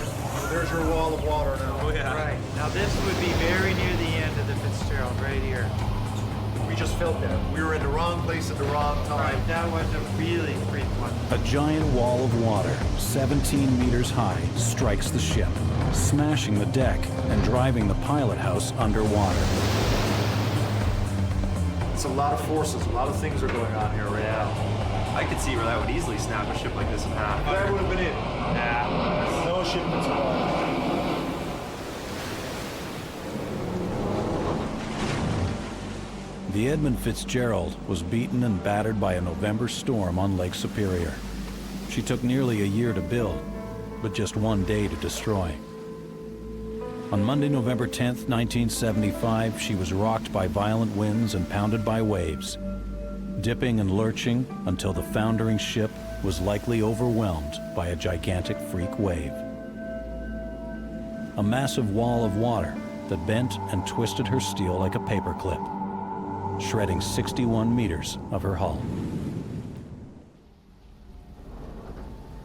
There's your wall of water now. Oh yeah. Right. Now this would be very near the end of the Fitzgerald, right here. We just felt that. We were in the wrong place at the wrong time. Right, that was a really freak one. A giant wall of water, 17 meters high, strikes the ship, smashing the deck and driving the pilot house underwater. It's a lot of forces, a lot of things are going on here right now. I could see where that would easily snap a ship like this in half. That would have been it. Yeah. No ship would survive. The Edmund Fitzgerald was beaten and battered by a November storm on Lake Superior. She took nearly a year to build, but just 1 day to destroy. On Monday, November 10th, 1975, she was rocked by violent winds and pounded by waves, dipping and lurching until the foundering ship was likely overwhelmed by a gigantic freak wave. A massive wall of water that bent and twisted her steel like a paperclip, shredding 61 meters of her hull.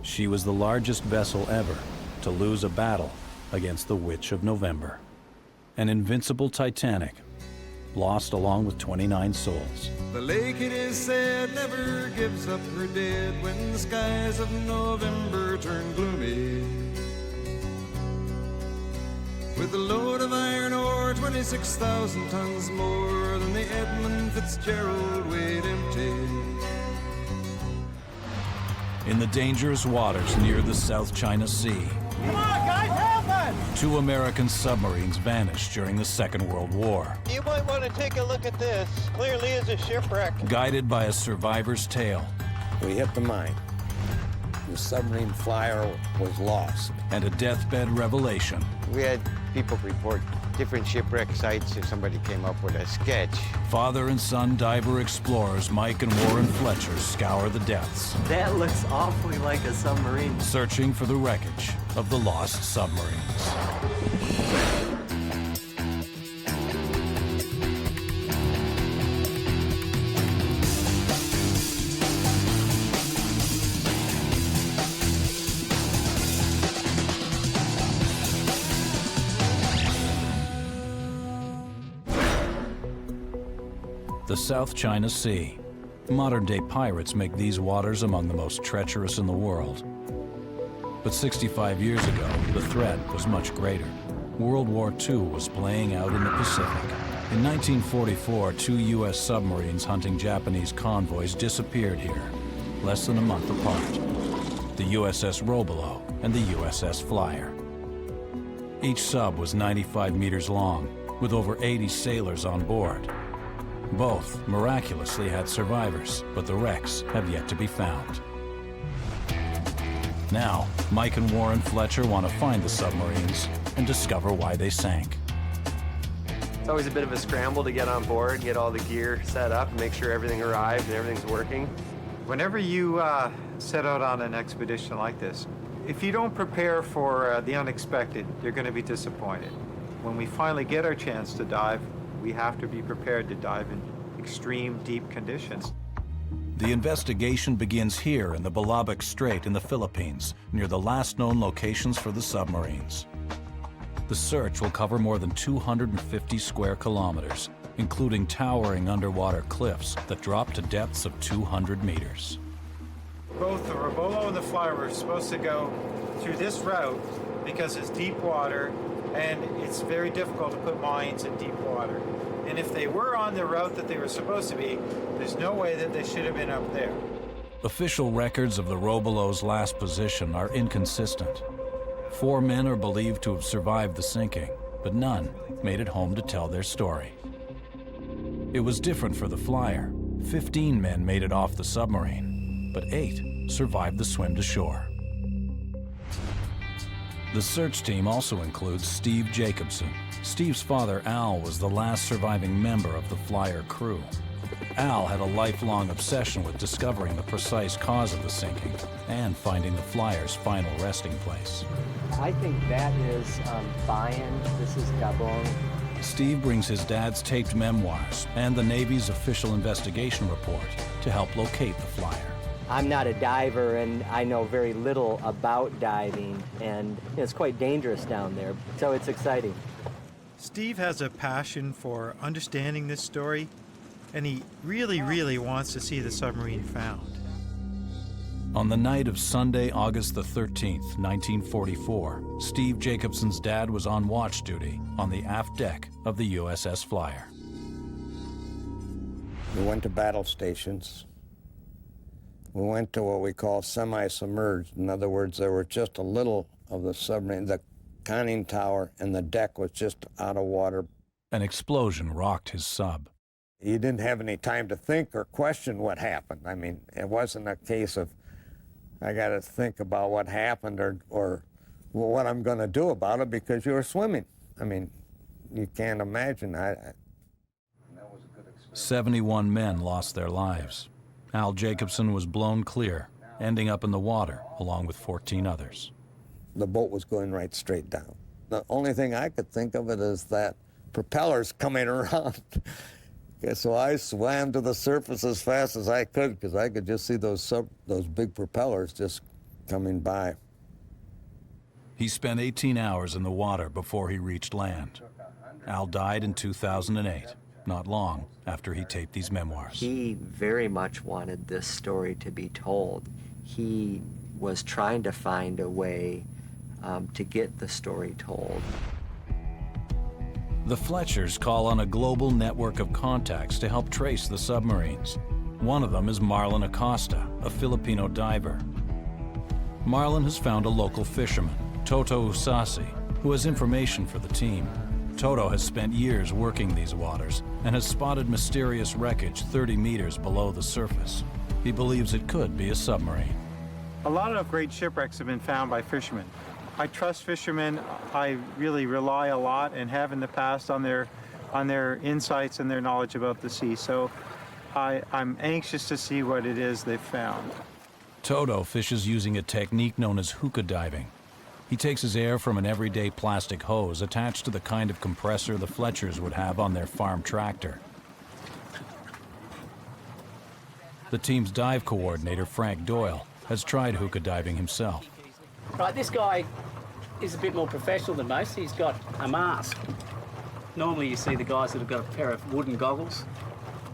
She was the largest vessel ever to lose a battle against the Witch of November. An invincible Titanic, lost along with 29 souls. The lake, it is said, never gives up her dead when the skies of November turn gloomy. With a load of iron ore, 26,000 tons more than the Edmund Fitzgerald weighed empty. In the dangerous waters near the South China Sea, Come on, guys, help us! 2 American submarines vanished during the Second World War. You might want to take a look at this. Clearly is a shipwreck. Guided by a survivor's tale. We hit the mine. The submarine Flyer was lost. And a deathbed revelation. We had people report different shipwreck sites if somebody came up with a sketch. Father and son diver explorers Mike and Warren Fletcher scour the depths. That looks awfully like a submarine. Searching for the wreckage of the lost submarines. The South China Sea. Modern-day pirates make these waters among the most treacherous in the world. But 65 years ago, the threat was much greater. World War II was playing out in the Pacific. In 1944, 2 U.S. submarines hunting Japanese convoys disappeared here, less than a month apart. The USS Robolo and the USS Flyer. Each sub was 95 meters long, with over 80 sailors on board. Both miraculously had survivors, but the wrecks have yet to be found. Now, Mike and Warren Fletcher want to find the submarines and discover why they sank. It's always a bit of a scramble to get on board, get all the gear set up, and make sure everything arrived and everything's working. Whenever you set out on an expedition like this, if you don't prepare for the unexpected, you're going to be disappointed. When we finally get our chance to dive, we have to be prepared to dive in extreme deep conditions. The investigation begins here in the Balabac Strait in the Philippines, near the last known locations for the submarines. The search will cover more than 250 square kilometers, including towering underwater cliffs that drop to depths of 200 meters. Both the Robolo and the Flyer were supposed to go through this route because it's deep water and it's very difficult to put mines in deep water. And if they were on the route that they were supposed to be, there's no way that they should have been up there. Official records of the Robolo's last position are inconsistent. 4 men are believed to have survived the sinking, but none made it home to tell their story. It was different for the Flyer. 15 men made it off the submarine, but 8 survived the swim to shore. The search team also includes Steve Jacobson. Steve's father, Al, was the last surviving member of the Flyer crew. Al had a lifelong obsession with discovering the precise cause of the sinking and finding the Flyer's final resting place. I think that is Bayan. This is Gabon. Steve brings his dad's taped memoirs and the Navy's official investigation report to help locate the Flyer. I'm not a diver, and I know very little about diving, and it's quite dangerous down there, so it's exciting. Steve has a passion for understanding this story, and he really, really wants to see the submarine found. On the night of Sunday, August the 13th, 1944, Steve Jacobson's dad was on watch duty on the aft deck of the USS Flyer. We went to battle stations. We went to what we call semi-submerged. In other words, there were just a little of the submarine. The conning tower and the deck was just out of water. An explosion rocked his sub. You didn't have any time to think or question what happened. I mean, it wasn't a case of, I got to think about what happened or what I'm going to do about it, because you were swimming. I mean, you can't imagine. 71 men lost their lives. Al Jacobson was blown clear, ending up in the water along with 14 others. The boat was going right straight down. The only thing I could think of it is that propellers coming around. Okay, so I swam to the surface as fast as I could, because I could just see those big propellers just coming by. He spent 18 hours in the water before he reached land. Al died in 2008, not long after he taped these memoirs. He very much wanted this story to be told. He was trying to find a way to get the story told. The Fletchers call on a global network of contacts to help trace the submarines. One of them is Marlon Acosta, a Filipino diver. Marlon has found a local fisherman, Toto Usasi, who has information for the team. Toto has spent years working these waters and has spotted mysterious wreckage 30 meters below the surface. He believes it could be a submarine. A lot of great shipwrecks have been found by fishermen. I trust fishermen. I really rely a lot and have in the past on their insights and their knowledge about the sea. So I'm anxious to see what it is they've found. Toto fishes using a technique known as hookah diving. He takes his air from an everyday plastic hose attached to the kind of compressor the Fletchers would have on their farm tractor. The team's dive coordinator, Frank Doyle, has tried hookah diving himself. Right, this guy is a bit more professional than most. He's got a mask. Normally you see the guys that have got a pair of wooden goggles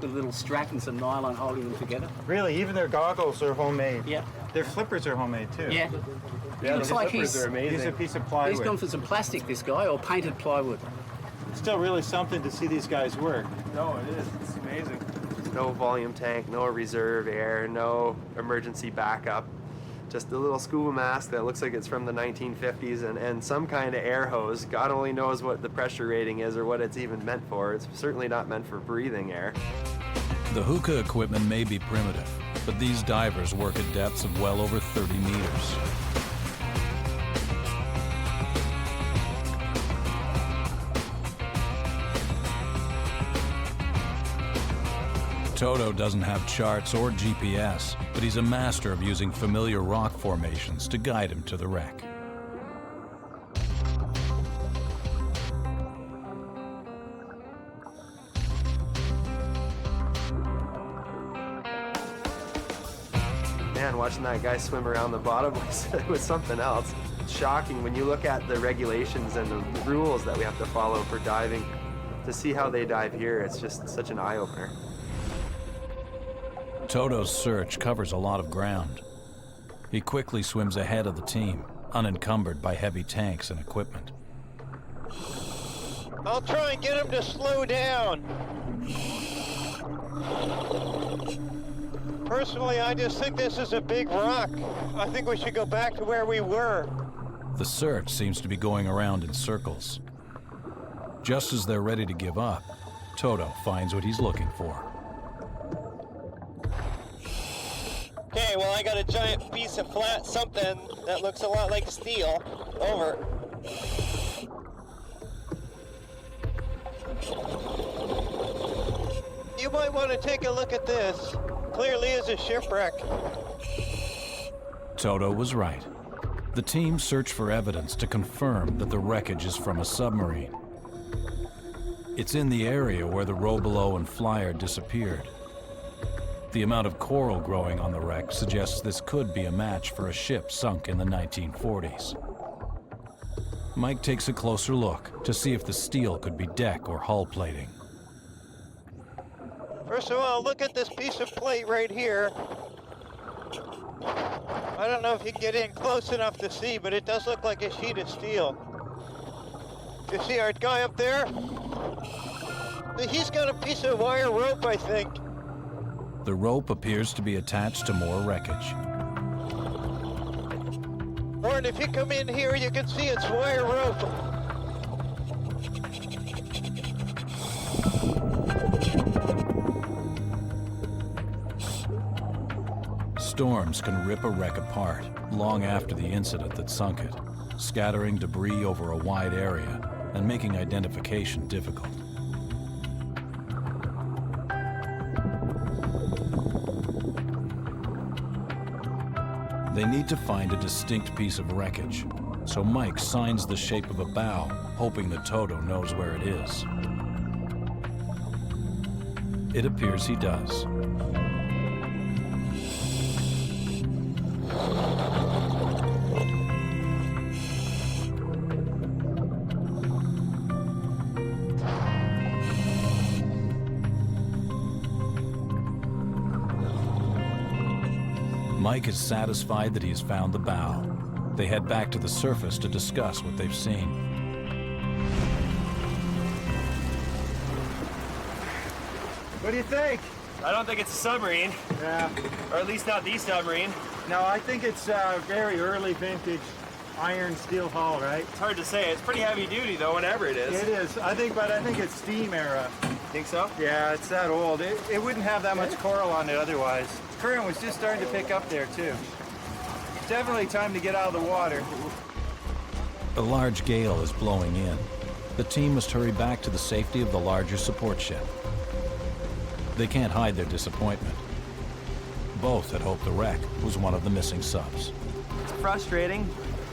with a little strap and some nylon holding them together. Really, even their goggles are homemade. Yep. Their flippers are homemade too. Yeah. Yeah, looks the like flippers are amazing. He's a piece of plywood. He's gone for some plastic, this guy, or painted plywood. It's still really something to see these guys work. No, it is. It's amazing. No volume tank, no reserve air, no emergency backup. Just a little scuba mask that looks like it's from the 1950s and some kind of air hose. God only knows what the pressure rating is or what it's even meant for. It's certainly not meant for breathing air. The hookah equipment may be primitive, but these divers work at depths of well over 30 meters. Toto doesn't have charts or GPS, but he's a master of using familiar rock formations to guide him to the wreck. Man, watching that guy swim around the bottom was something else. It's shocking when you look at the regulations and the rules that we have to follow for diving. To see how they dive here, it's just such an eye-opener. Toto's search covers a lot of ground. He quickly swims ahead of the team, unencumbered by heavy tanks and equipment. I'll try and get him to slow down. Personally, I just think this is a big rock. I think we should go back to where we were. The search seems to be going around in circles. Just as they're ready to give up, Toto finds what he's looking for. Okay, well, I got a giant piece of flat something that looks a lot like steel. Over. You might want to take a look at this. Clearly is a shipwreck. Toto was right. The team searched for evidence to confirm that the wreckage is from a submarine. It's in the area where the Robolo and Flyer disappeared. The amount of coral growing on the wreck suggests this could be a match for a ship sunk in the 1940s. Mike takes a closer look to see if the steel could be deck or hull plating. First of all, look at this piece of plate right here. I don't know if you can get in close enough to see, but it does look like a sheet of steel. You see our guy up there? He's got a piece of wire rope, I think. The rope appears to be attached to more wreckage. Warren, if you come in here, you can see it's wire rope. Storms can rip a wreck apart long after the incident that sunk it, scattering debris over a wide area and making identification difficult. They need to find a distinct piece of wreckage, so Mike signs the shape of a bow, hoping that Toto knows where it is. It appears he does. Mike is satisfied that he has found the bow. They head back to the surface to discuss what they've seen. What do you think? I don't think it's a submarine. Yeah. Or at least not the submarine. No, I think it's very early vintage iron steel hull, right? It's hard to say. It's pretty heavy duty though, whatever it is. It is. I think it's steam era. Think so? Yeah, it's that old. It wouldn't have that much coral on it otherwise. Current was just starting to pick up there too. Definitely time to get out of the water. A large gale is blowing in. The team must hurry back to the safety of the larger support ship. They can't hide their disappointment. Both had hoped the wreck was one of the missing subs. It's frustrating.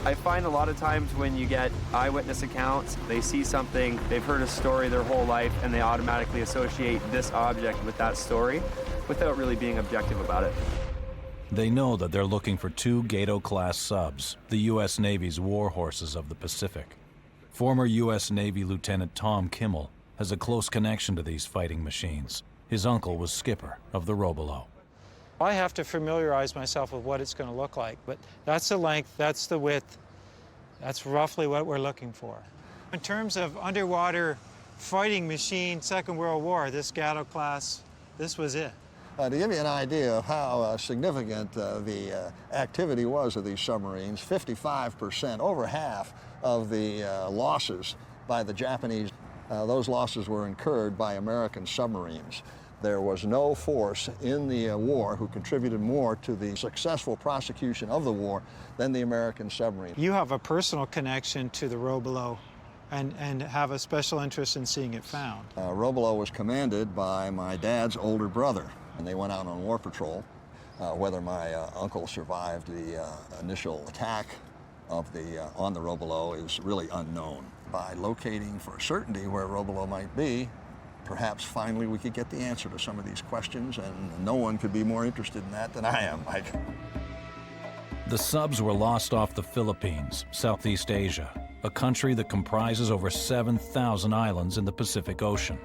I find a lot of times when you get eyewitness accounts, they see something, they've heard a story their whole life, and they automatically associate this object with that story without really being objective about it. They know that they're looking for two Gato-class subs, the U.S. Navy's war horses of the Pacific. Former U.S. Navy Lieutenant Tom Kimmel has a close connection to these fighting machines. His uncle was skipper of the Robolo. I have to familiarize myself with what it's going to look like, but that's the length, that's the width, that's roughly what we're looking for. In terms of underwater fighting machine, Second World War, this Gato class, this was it. To give you an idea of how significant the activity was of these submarines, 55%, over half of the losses by the Japanese, those losses were incurred by American submarines. There was no force in the war who contributed more to the successful prosecution of the war than the American submarine. You have a personal connection to the Robolo and have a special interest in seeing it found. Robolo was commanded by my dad's older brother, and they went out on war patrol. Whether my uncle survived the initial attack of on the Robolo is really unknown. By locating for certainty where Robolo might be, perhaps finally we could get the answer to some of these questions, and no one could be more interested in that than I am, Mike. The subs were lost off the Philippines, Southeast Asia, a country that comprises over 7,000 islands in the Pacific Ocean.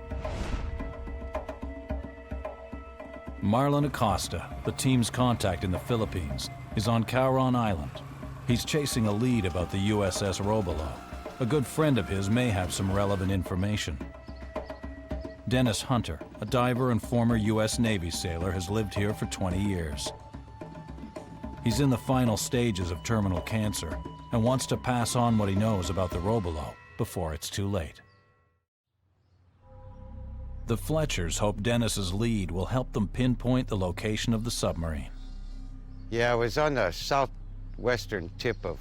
Marlon Acosta, the team's contact in the Philippines, is on Cauron Island. He's chasing a lead about the USS Robolo. A good friend of his may have some relevant information. Dennis Hunter, a diver and former U.S. Navy sailor, has lived here for 20 years. He's in the final stages of terminal cancer and wants to pass on what he knows about the Robolo before it's too late. The Fletchers hope Dennis's lead will help them pinpoint the location of the submarine. Yeah, I was on the southwestern tip of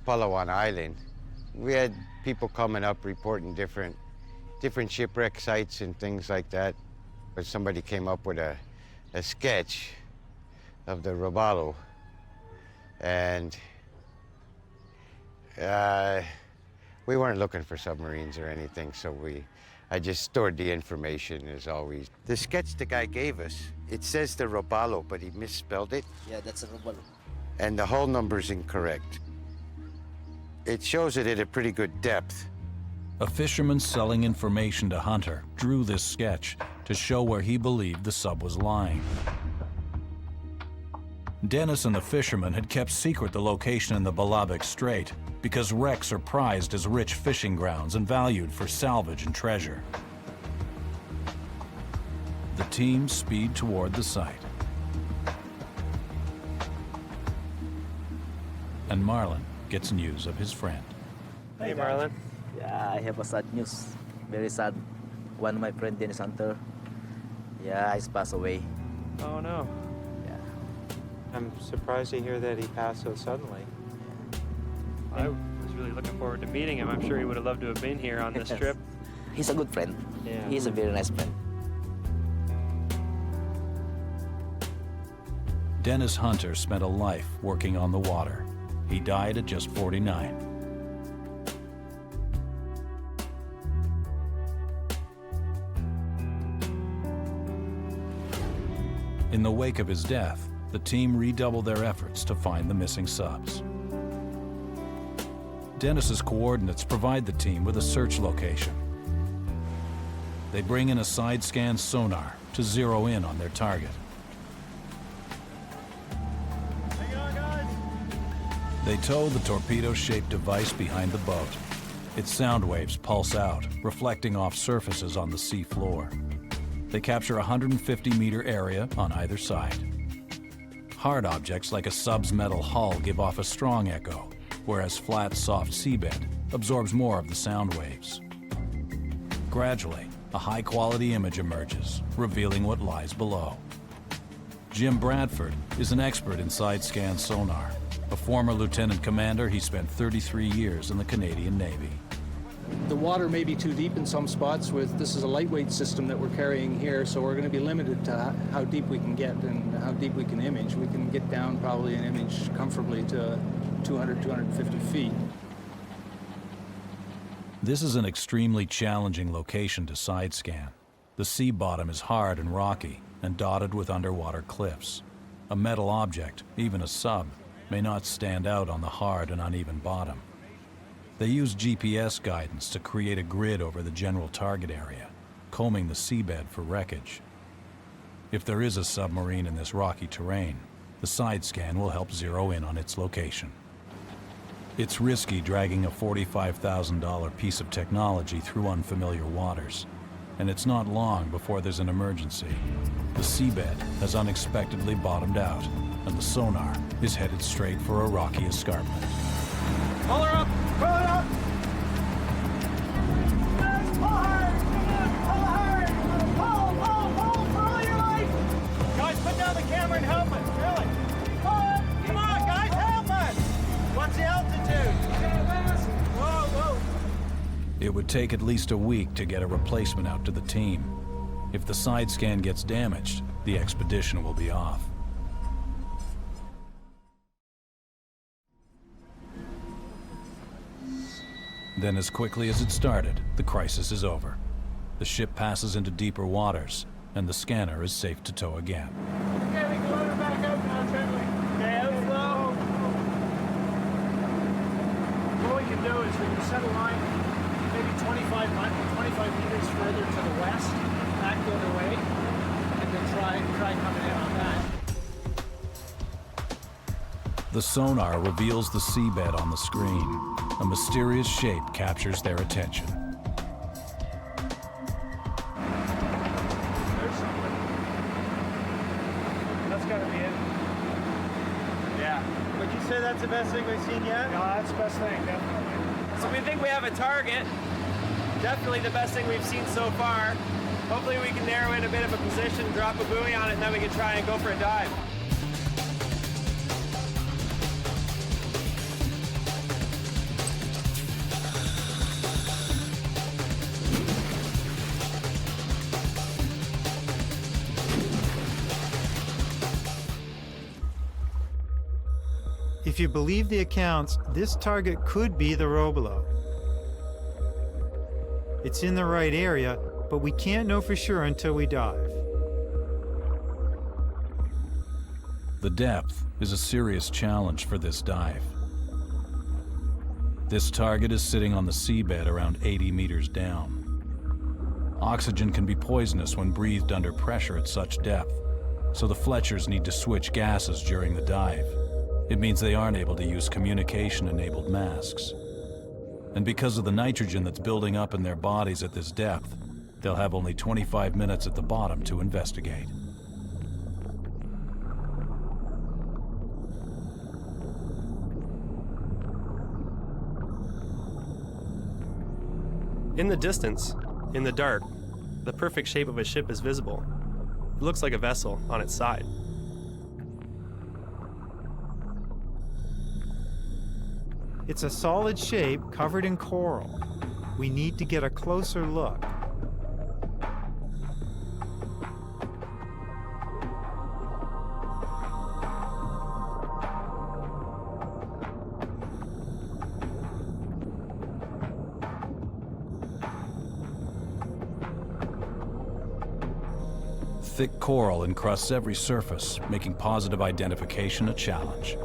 Palawan Island. We had people coming up reporting different shipwreck sites and things like that. But somebody came up with a sketch of the Robalo, and we weren't looking for submarines or anything, so I just stored the information as always. The sketch the guy gave us, it says the Robalo, but he misspelled it. Yeah, that's a Robalo. And the hull number's incorrect. It shows it at a pretty good depth, A fisherman selling information to Hunter drew this sketch to show where he believed the sub was lying. Dennis and the fisherman had kept secret the location in the Balabik Strait because wrecks are prized as rich fishing grounds and valued for salvage and treasure. The team speed toward the site. And Marlon gets news of his friend. Hey, Marlon. Yeah, I have a sad news. Very sad. One of my friend, Dennis Hunter, he's passed away. Oh, no. Yeah. I'm surprised to hear that he passed so suddenly. I was really looking forward to meeting him. I'm sure he would have loved to have been here on this trip. He's a good friend. Yeah. He's a very nice friend. Dennis Hunter spent a life working on the water. He died at just 49. In the wake of his death, the team redoubled their efforts to find the missing subs. Dennis's coordinates provide the team with a search location. They bring in a side-scan sonar to zero in on their target. They tow the torpedo-shaped device behind the boat. Its sound waves pulse out, reflecting off surfaces on the sea floor. They capture a 150-meter area on either side. Hard objects like a sub's metal hull give off a strong echo, whereas flat, soft seabed absorbs more of the sound waves. Gradually, a high-quality image emerges, revealing what lies below. Jim Bradford is an expert in side-scan sonar. A former lieutenant commander, he spent 33 years in the Canadian Navy. The water may be too deep in some spots. This is a lightweight system that we're carrying here, so we're going to be limited to how deep we can get and how deep we can image. We can get down probably an image comfortably to 200, 250 feet. This is an extremely challenging location to side-scan. The sea bottom is hard and rocky and dotted with underwater cliffs. A metal object, even a sub, may not stand out on the hard and uneven bottom. They use GPS guidance to create a grid over the general target area, combing the seabed for wreckage. If there is a submarine in this rocky terrain, the side scan will help zero in on its location. It's risky dragging a $45,000 piece of technology through unfamiliar waters, and it's not long before there's an emergency. The seabed has unexpectedly bottomed out, and the sonar is headed straight for a rocky escarpment. Pull her up! Pull it up! Guys, pull hard! Pull hard! Pull for all your life! Guys, put down the camera and help us, really! Pull it! Come on, guys, help us! What's the altitude? Whoa, whoa! It would take at least a week to get a replacement out to the team. If the side scan gets damaged, the expedition will be off. Then, as quickly as it started, the crisis is over. The ship passes into deeper waters, and the scanner is safe to tow again. Okay, we can load her back up now, gently. Okay, out slow. What we can do is we can set a line maybe 25 meters further to the west, back the other way, and then try coming in on that. The sonar reveals the seabed on the screen. A mysterious shape captures their attention. There's something. That's got to be it. Yeah. Would you say that's the best thing we've seen yet? No, that's the best thing, definitely. So we think we have a target. Definitely the best thing we've seen so far. Hopefully we can narrow in a bit of a position, drop a buoy on it, and then we can try and go for a dive. If you believe the accounts, this target could be the Robolo. It's in the right area, but we can't know for sure until we dive. The depth is a serious challenge for this dive. This target is sitting on the seabed around 80 meters down. Oxygen can be poisonous when breathed under pressure at such depth, so the Fletchers need to switch gases during the dive. It means they aren't able to use communication-enabled masks. And because of the nitrogen that's building up in their bodies at this depth, they'll have only 25 minutes at the bottom to investigate. In the distance, in the dark, the perfect shape of a ship is visible. It looks like a vessel on its side. It's a solid shape covered in coral. We need to get a closer look. Thick coral encrusts every surface, making positive identification a challenge.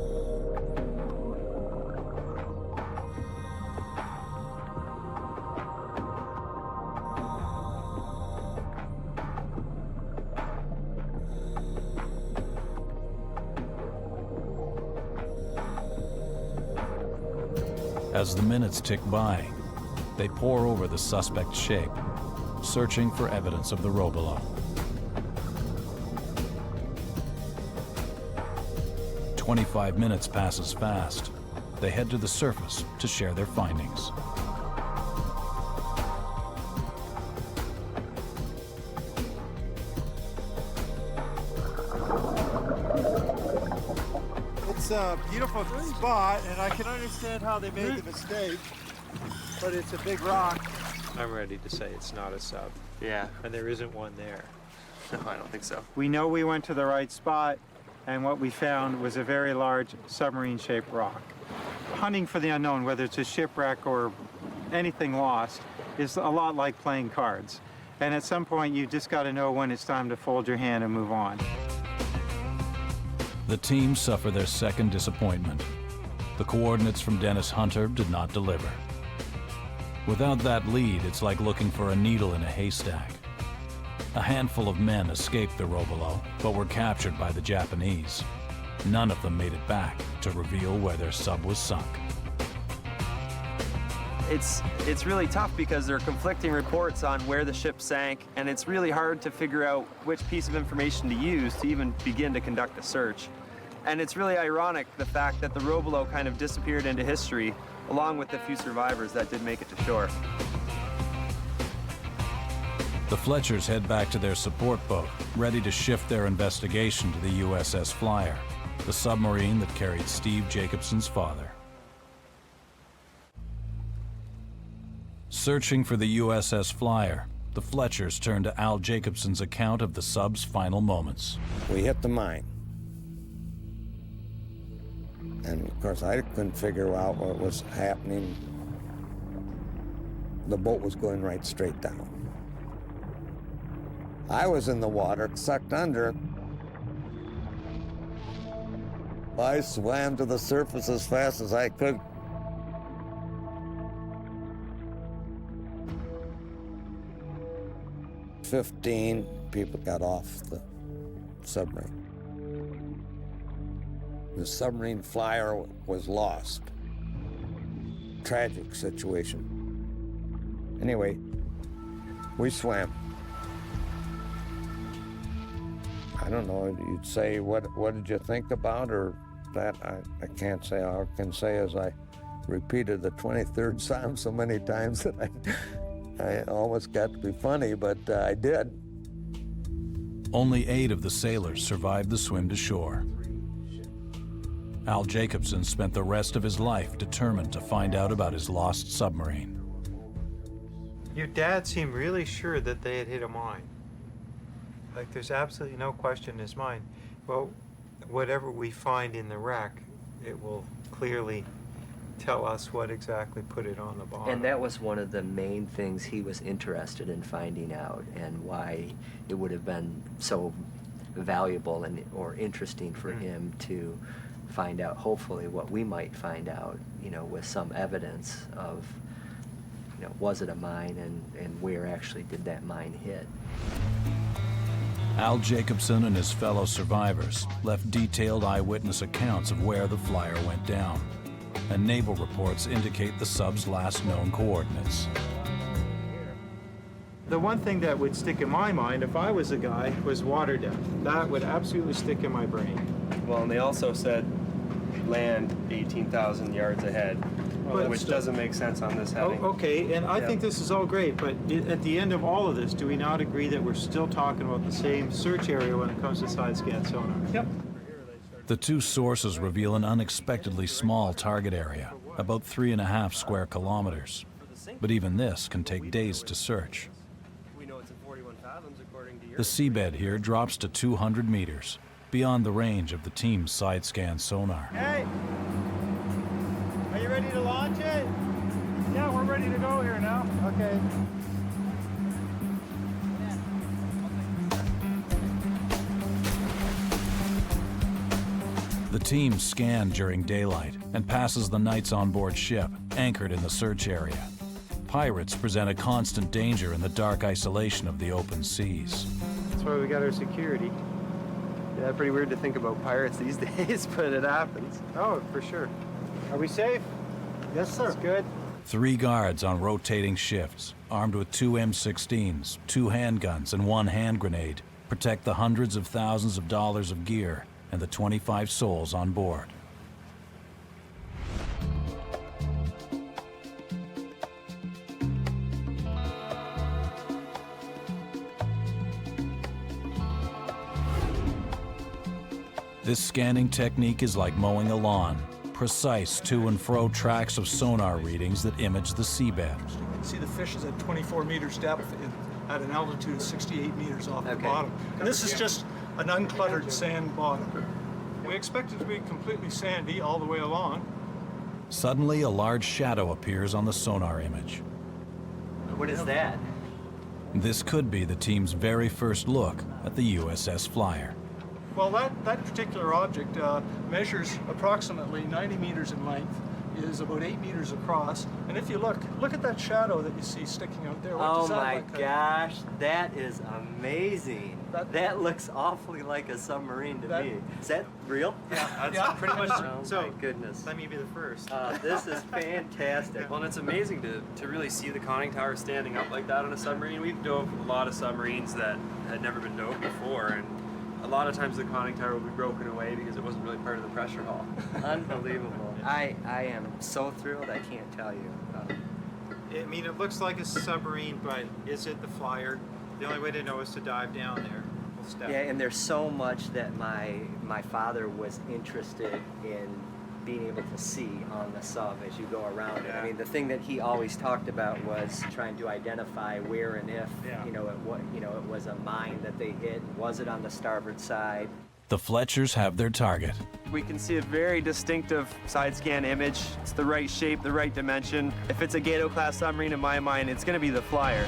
As the minutes tick by, they pore over the suspect shape, searching for evidence of the Robolo. 25 minutes passes fast. They head to the surface to share their findings. It's a beautiful spot, and I can understand how they made the mistake, but it's a big rock. I'm ready to say it's not a sub. Yeah. And there isn't one there. No, I don't think so. We know we went to the right spot, and what we found was a very large submarine-shaped rock. Hunting for the unknown, whether it's a shipwreck or anything lost, is a lot like playing cards. And at some point, you just got to know when it's time to fold your hand and move on. The team suffer their second disappointment. The coordinates from Dennis Hunter did not deliver. Without that lead, it's like looking for a needle in a haystack. A handful of men escaped the Robolo, but were captured by the Japanese. None of them made it back to reveal where their sub was sunk. It's really tough because there are conflicting reports on where the ship sank, and it's really hard to figure out which piece of information to use to even begin to conduct a search. And it's really ironic, the fact that the Robolo kind of disappeared into history, along with the few survivors that did make it to shore. The Fletchers head back to their support boat, ready to shift their investigation to the USS Flyer, the submarine that carried Steve Jacobson's father. Searching for the USS Flyer, the Fletchers turn to Al Jacobson's account of the sub's final moments. We hit the mine. And of course, I couldn't figure out what was happening. The boat was going right straight down. I was in the water, sucked under. I swam to the surface as fast as I could. "15 people got off the submarine. The submarine Flyer was lost. Tragic situation. Anyway, we swam. I don't know, you'd say, what did you think about, or that? I can't say. All I can say is I repeated the 23rd Psalm so many times that I almost got to be funny, but I did. Only 8 of the sailors survived the swim to shore. Al Jacobson spent the rest of his life determined to find out about his lost submarine. Your dad seemed really sure that they had hit a mine. Like, there's absolutely no question in his mind. Well, whatever we find in the wreck, it will clearly tell us what exactly put it on the bottom. And that was one of the main things he was interested in finding out, and why it would have been so valuable and or interesting for him to find out, hopefully, what we might find out, with some evidence of, was it a mine, and where actually did that mine hit. Al Jacobson and his fellow survivors left detailed eyewitness accounts of where the Flyer went down, and naval reports indicate the sub's last known coordinates. The one thing that would stick in my mind if I was a guy was water depth. That would absolutely stick in my brain. Well, and they also said land 18,000 yards ahead, which doesn't make sense on this heading. Okay, and I think this is all great, but at the end of all of this, do we not agree that we're still talking about the same search area when it comes to side-scan sonar? Yep. The two sources reveal an unexpectedly small target area, about 3.5 square kilometers. But even this can take days to search. We know it's at 41 fathoms according to your... The seabed here drops to 200 meters, beyond the range of the team's side-scan sonar. Hey! Are you ready to launch it? Yeah, we're ready to go here now. Okay. The team scanned during daylight and passes the nights on board ship, anchored in the search area. Pirates present a constant danger in the dark isolation of the open seas. That's why we got our security. Yeah, pretty weird to think about pirates these days, but it happens. Oh, for sure. Are we safe? Yes, sir. That's good. 3 guards on rotating shifts, armed with 2 M16s, 2 handguns, and 1 hand grenade, protect the hundreds of thousands of dollars of gear and the 25 souls on board. This scanning technique is like mowing a lawn. Precise to and fro tracks of sonar readings that image the seabed. You can see the fish is at 24 meters depth at an altitude of 68 meters off the bottom. And this is just an uncluttered sand bottom. We expect it to be completely sandy all the way along. Suddenly, a large shadow appears on the sonar image. What is that? This could be the team's very first look at the USS Flyer. Well, that particular object measures approximately 90 meters in length, is about 8 meters across, and if you look at that shadow that you see sticking out there. Oh my gosh, that is amazing. That looks awfully like a submarine to me. Is that real? Yeah, that's pretty much. Oh my goodness. Let me be the first. This is fantastic. Well, and it's amazing to really see the conning tower standing up like that on a submarine. We've dove a lot of submarines that had never been dove before, and a lot of times the conning tower will be broken away because it wasn't really part of the pressure hull. Unbelievable. I am so thrilled, I can't tell you. I mean, it looks like a submarine, but is it the Flyer? The only way to know is to dive down there. We'll step. Yeah, and there's so much that my father was interested in being able to see on the sub as you go around it. I mean, the thing that he always talked about was trying to identify where and if it was a mine that they hit. Was it on the starboard side? The Fletchers have their target. We can see a very distinctive side scan image. It's the right shape, the right dimension. If it's a Gato-class submarine, in my mind, it's going to be the Flyer.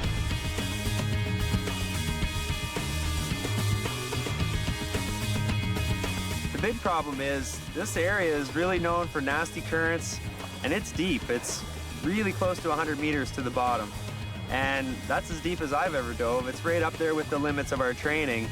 The big problem is this area is really known for nasty currents, and it's deep. It's really close to 100 meters to the bottom, and that's as deep as I've ever dove. It's right up there with the limits of our training.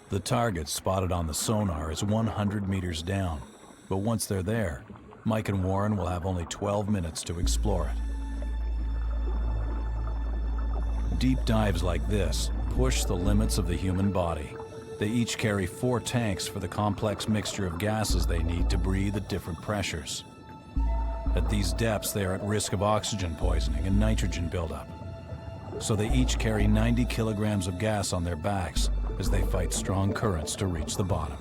The target spotted on the sonar is 100 meters down, but once they're there, Mike and Warren will have only 12 minutes to explore it. Deep dives like this push the limits of the human body. They each carry 4 tanks for the complex mixture of gases they need to breathe at different pressures. At these depths, they are at risk of oxygen poisoning and nitrogen buildup. So they each carry 90 kilograms of gas on their backs as they fight strong currents to reach the bottom.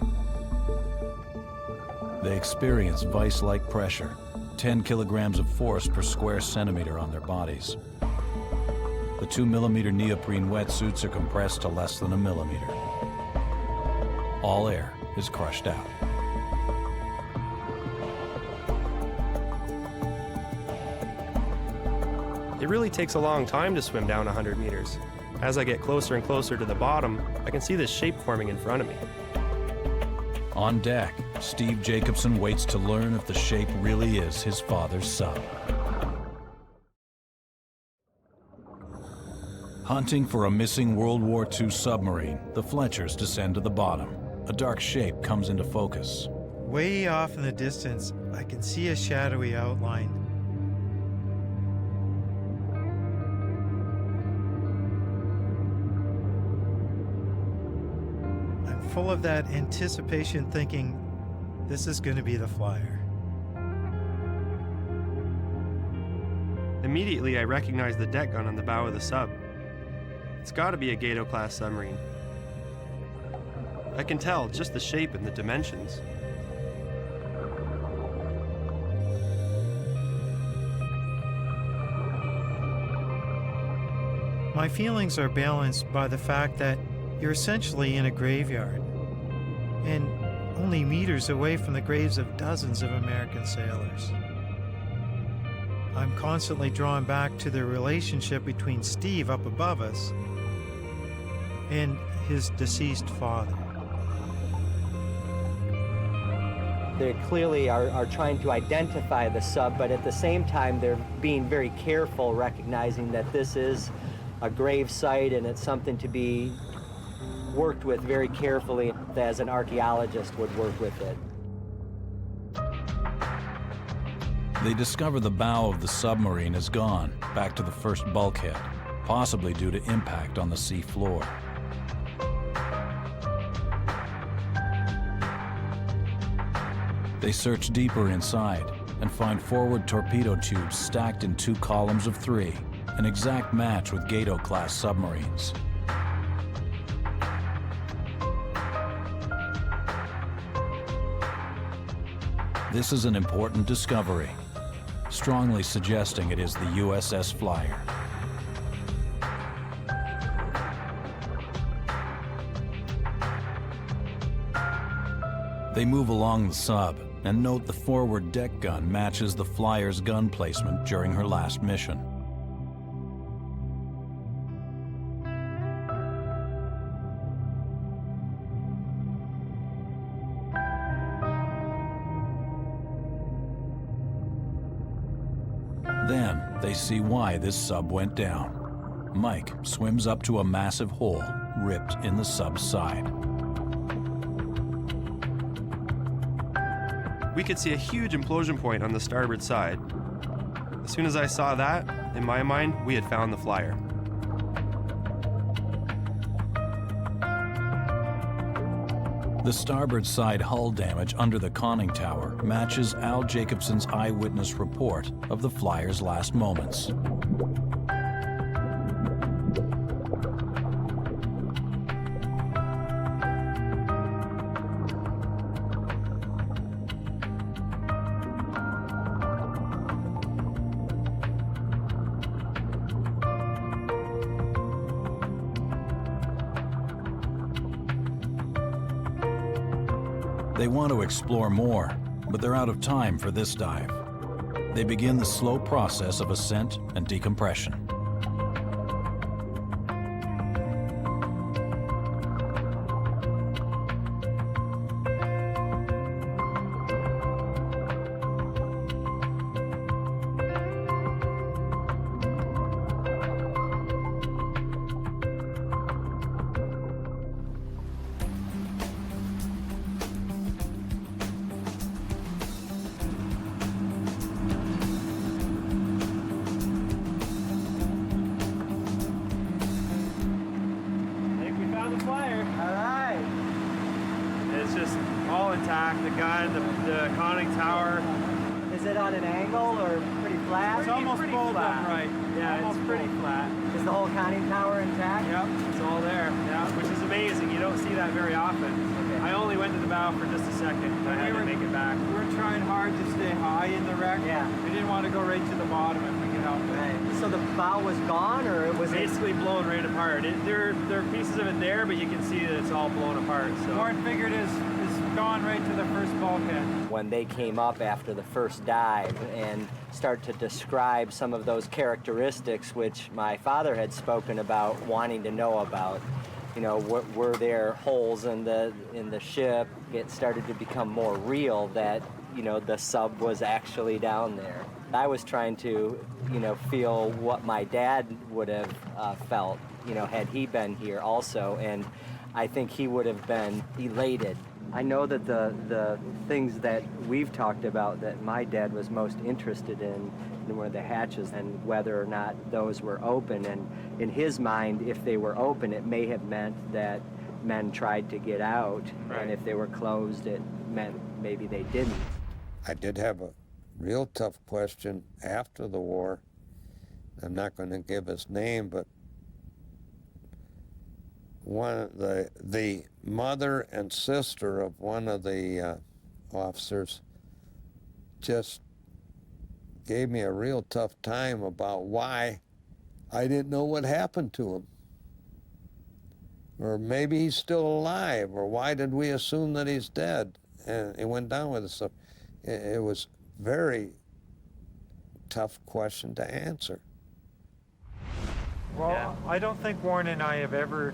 They experience vice-like pressure, 10 kilograms of force per square centimeter on their bodies. The 2-millimeter neoprene wetsuits are compressed to less than a millimeter. all air is crushed out. It really takes a long time to swim down 100 meters. As I get closer and closer to the bottom, I can see this shape forming in front of me. On deck, Steve Jacobson waits to learn if the shape really is his father's sub. Hunting for a missing World War II submarine, the Fletchers descend to the bottom. A dark shape comes into focus. Way off in the distance, I can see a shadowy outline. I'm full of that anticipation, thinking, this is going to be the Flyer. Immediately, I recognize the deck gun on the bow of the sub. It's got to be a Gato-class submarine. I can tell just the shape and the dimensions. My feelings are balanced by the fact that you're essentially in a graveyard and only meters away from the graves of dozens of American sailors. I'm constantly drawn back to the relationship between Steve up above us and his deceased father. They clearly are trying to identify the sub, but at the same time they're being very careful, recognizing that this is a grave site and it's something to be worked with very carefully as an archaeologist would work with it. They discover the bow of the submarine is gone, back to the first bulkhead, possibly due to impact on the sea floor. They search deeper inside and find forward torpedo tubes stacked in 2 columns of 3, an exact match with Gato-class submarines. This is an important discovery, strongly suggesting it is the USS Flyer. They move along the sub and note the forward deck gun matches the Flyer's gun placement during her last mission. Then they see why this sub went down. Mike swims up to a massive hole ripped in the sub's side. We could see a huge implosion point on the starboard side. As soon as I saw that, in my mind, we had found the Flyer. The starboard side hull damage under the conning tower matches Al Jacobson's eyewitness report of the Flyer's last moments. They want to explore more, but they're out of time for this dive. They begin the slow process of ascent and decompression. The gun, the conning tower. Is it on an angle or pretty flat? It's almost pulled up right. Yeah, almost it's pretty flat. Is the whole conning tower intact? Yep, it's all there. Yeah, which is amazing. You don't see that very often. Okay. I only went to the bow for just a second. I had to make it back. We were trying hard to stay high in the wreck. Yeah. We didn't want to go right to the bottom if we could out there. Right. So the bow was gone, or it was basically blown right apart. There are pieces of it there, but you can see that it's all blown apart. So Warren figured is gone right to the first bulkhead. When they came up after the first dive and start to describe some of those characteristics which my father had spoken about wanting to know about, you know, were there holes in the ship? It started to become more real that, you know, the sub was actually down there. I was trying to, you know, feel what my dad would have felt, you know, had he been here also, and I think he would have been elated. I know that the things that we've talked about that my dad was most interested in were the hatches and whether or not those were open. And in his mind, if they were open, it may have meant that men tried to get out. Right. And if they were closed, it meant maybe they didn't. I did have a real tough question after the war. I'm not going to give his name, but one of the mother and sister of one of the officers just gave me a real tough time about why I didn't know what happened to him. Or maybe he's still alive, or why did we assume that he's dead? And it went down with it. So it was very tough question to answer. Well, yeah. I don't think Warren and I have ever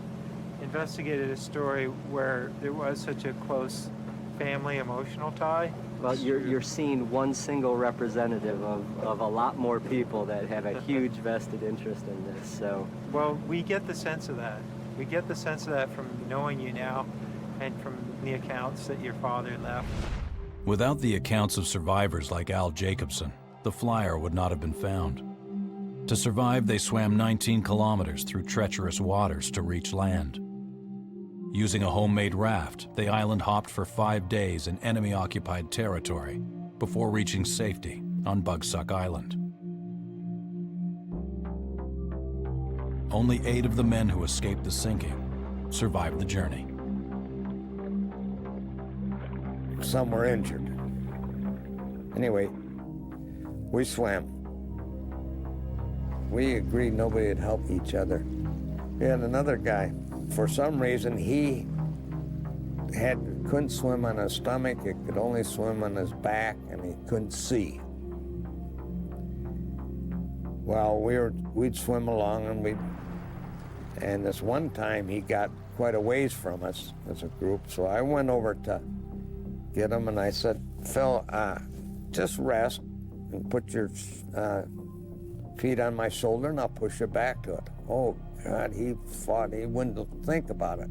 investigated a story where there was such a close family emotional tie. Well, you're seeing one single representative of a lot more people that have a huge vested interest in this, so. Well, we get the sense of that. We get the sense of that from knowing you now and from the accounts that your father left. Without the accounts of survivors like Al Jacobson, the Flyer would not have been found. To survive, they swam 19 kilometers through treacherous waters to reach land. Using a homemade raft, they island hopped for 5 days in enemy-occupied territory before reaching safety on Bugsuck Island. Only 8 of the men who escaped the sinking survived the journey. Some were injured. Anyway, we swam. We agreed nobody would help each other. We had another guy. For some reason, he couldn't swim on his stomach. He could only swim on his back, and he couldn't see. Well, we'd swim along, and this one time he got quite a ways from us as a group. So I went over to get him, and I said, "Phil, just rest and put your feet on my shoulder, and I'll push you back to it." Oh, God, he fought. He wouldn't think about it.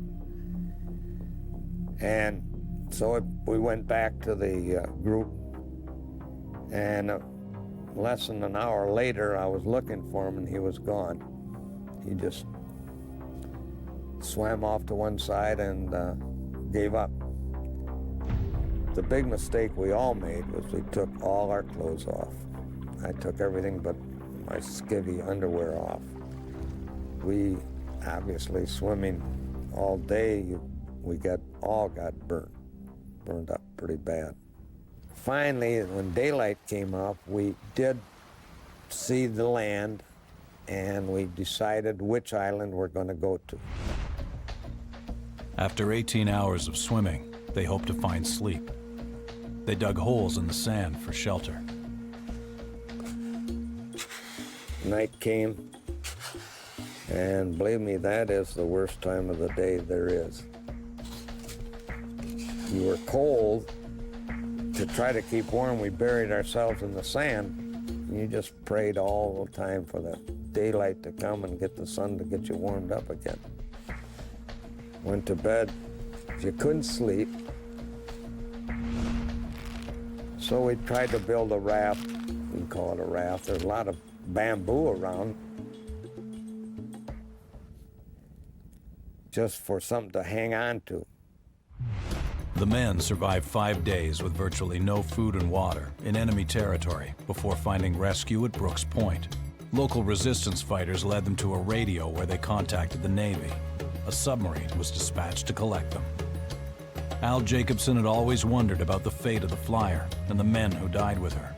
And so we went back to the group, and less than an hour later, I was looking for him, and he was gone. He just swam off to one side and gave up. The big mistake we all made was we took all our clothes off. I took everything but my skivvy underwear off. We obviously swimming all day, we all got burned up pretty bad. Finally, when daylight came up, we did see the land, and we decided which island we're going to go to. After 18 hours of swimming, they hoped to find sleep. They dug holes in the sand for shelter. Night came, and believe me, that is the worst time of the day there is. We were cold. To try to keep warm, we buried ourselves in the sand. And you just prayed all the time for the daylight to come and get the sun to get you warmed up again. Went to bed. You couldn't sleep. So we tried to build a raft. We can call it a raft. There's a lot of bamboo around. Just for something to hang on to. The men survived 5 days with virtually no food and water in enemy territory before finding rescue at Brooks Point. Local resistance fighters led them to a radio where they contacted the Navy. A submarine was dispatched to collect them. Al Jacobson had always wondered about the fate of the Flyer and the men who died with her.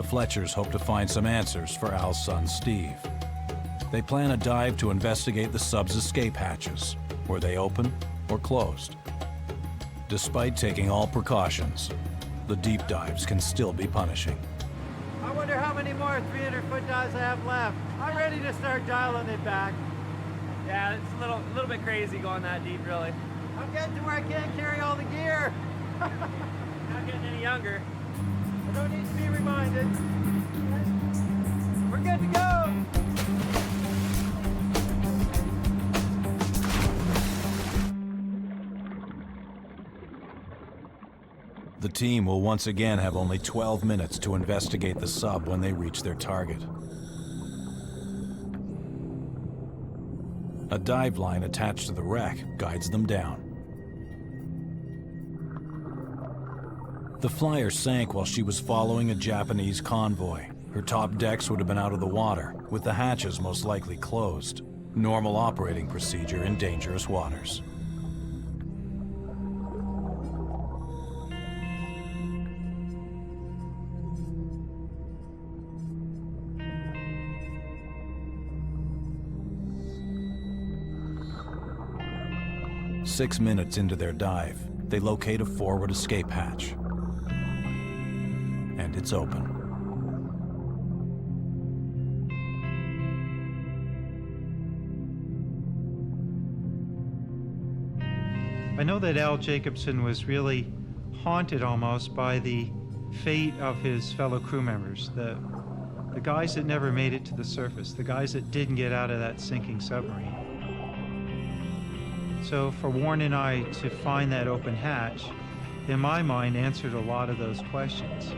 The Fletchers hope to find some answers for Al's son, Steve. They plan a dive to investigate the sub's escape hatches. Were they open or closed? Despite taking all precautions, the deep dives can still be punishing. I wonder how many more 300-foot dives I have left. I'm ready to start dialing it back. Yeah, it's a little bit crazy going that deep, really. I'm getting to where I can't carry all the gear. Not getting any younger. I don't need to be reminded. We're good to go. The team will once again have only 12 minutes to investigate the sub when they reach their target. A dive line attached to the wreck guides them down. The Flyer sank while she was following a Japanese convoy. Her top decks would have been out of the water, with the hatches most likely closed. Normal operating procedure in dangerous waters. Six minutes into their dive, they locate a forward escape hatch. And it's open. I know that Al Jacobson was really haunted almost by the fate of his fellow crew members, the guys that never made it to the surface, the guys that didn't get out of that sinking submarine. So for Warren and I to find that open hatch, in my mind, answered a lot of those questions.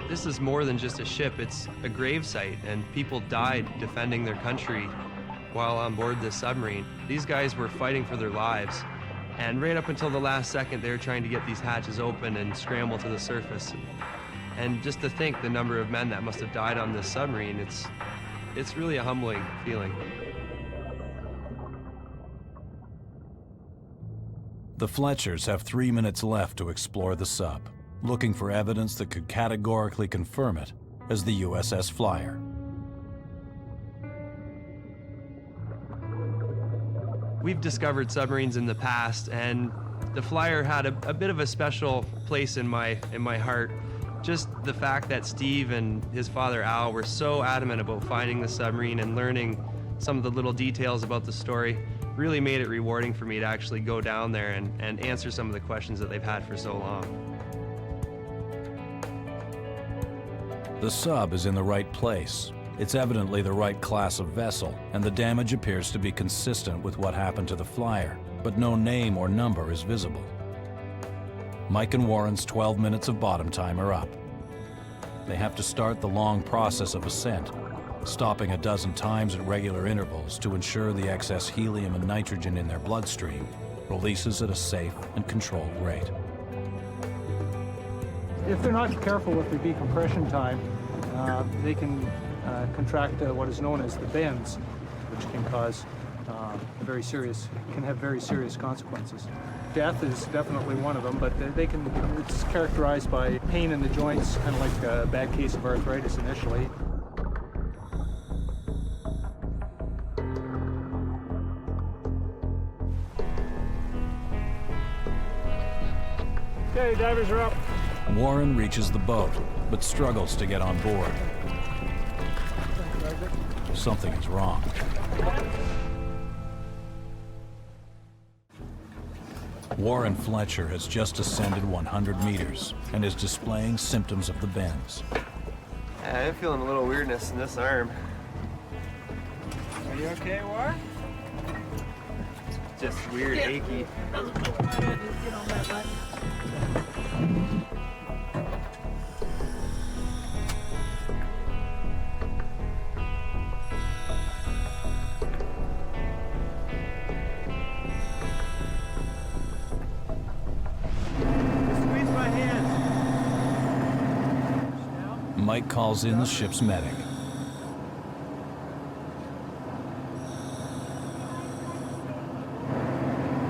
This is more than just a ship, it's a grave site, and people died defending their country while on board this submarine. These guys were fighting for their lives, and right up until the last second, they were trying to get these hatches open and scramble to the surface. And just to think the number of men that must have died on this submarine, it's really a humbling feeling. The Fletchers have 3 minutes left to explore the sub, looking for evidence that could categorically confirm it as the USS Flyer. We've discovered submarines in the past, and the Flyer had a bit of a special place in my heart. Just the fact that Steve and his father Al were so adamant about finding the submarine and learning some of the little details about the story really made it rewarding for me to actually go down there and answer some of the questions that they've had for so long. The sub is in the right place. It's evidently the right class of vessel, and the damage appears to be consistent with what happened to the Flyer, but no name or number is visible. Mike and Warren's 12 minutes of bottom time are up. They have to start the long process of ascent, stopping a dozen times at regular intervals to ensure the excess helium and nitrogen in their bloodstream releases at a safe and controlled rate. If they're not careful with their decompression time, they can contract what is known as the bends, which can cause have very serious consequences. Death is definitely one of them, but it's characterized by pain in the joints, kind of like a bad case of arthritis initially. Okay, divers are up. Warren reaches the boat, but struggles to get on board. Something is wrong. Warren Fletcher has just ascended 100 meters and is displaying symptoms of the bends. Yeah, I'm feeling a little weirdness in this arm. Are you okay, Warren? Just weird, achy. Mike calls in the ship's medic.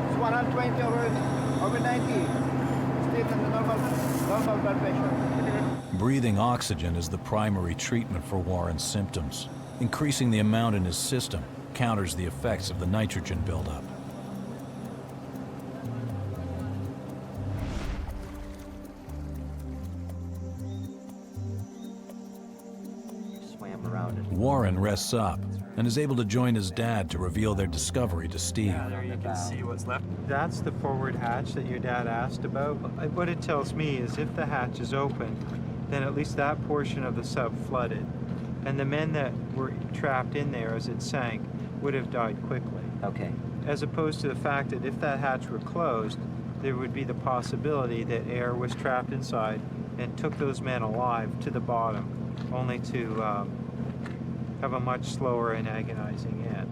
It's 100 120 over 90. Still in the normal blood pressure. Breathing oxygen is the primary treatment for Warren's symptoms. Increasing the amount in his system counters the effects of the nitrogen buildup. Swam around it. Warren rests up and is able to join his dad to reveal their discovery to Steve. Yeah, there you can see what's left. That's the forward hatch that your dad asked about. What it tells me is if the hatch is open, then at least that portion of the sub flooded. And the men that were trapped in there as it sank would have died quickly. Okay. As opposed to the fact that if that hatch were closed, there would be the possibility that air was trapped inside and took those men alive to the bottom, only to have a much slower and agonizing end.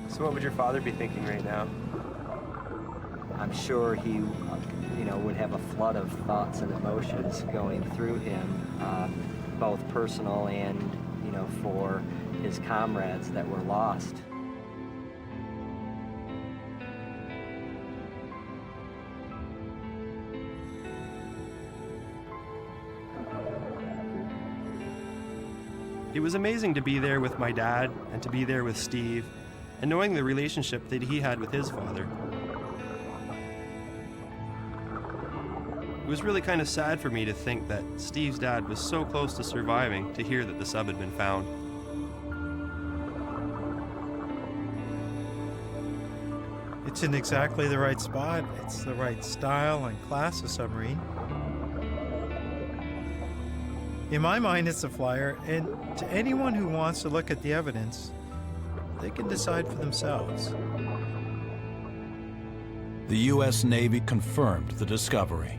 So what would your father be thinking right now? I'm sure he, would have a flood of thoughts and emotions going through him, both personal and, for his comrades that were lost. It was amazing to be there with my dad and to be there with Steve, and knowing the relationship that he had with his father. It was really kind of sad for me to think that Steve's dad was so close to surviving to hear that the sub had been found. It's in exactly the right spot. It's the right style and class of submarine. In my mind, it's a Flyer, and to anyone who wants to look at the evidence, they can decide for themselves. The U.S. Navy confirmed the discovery.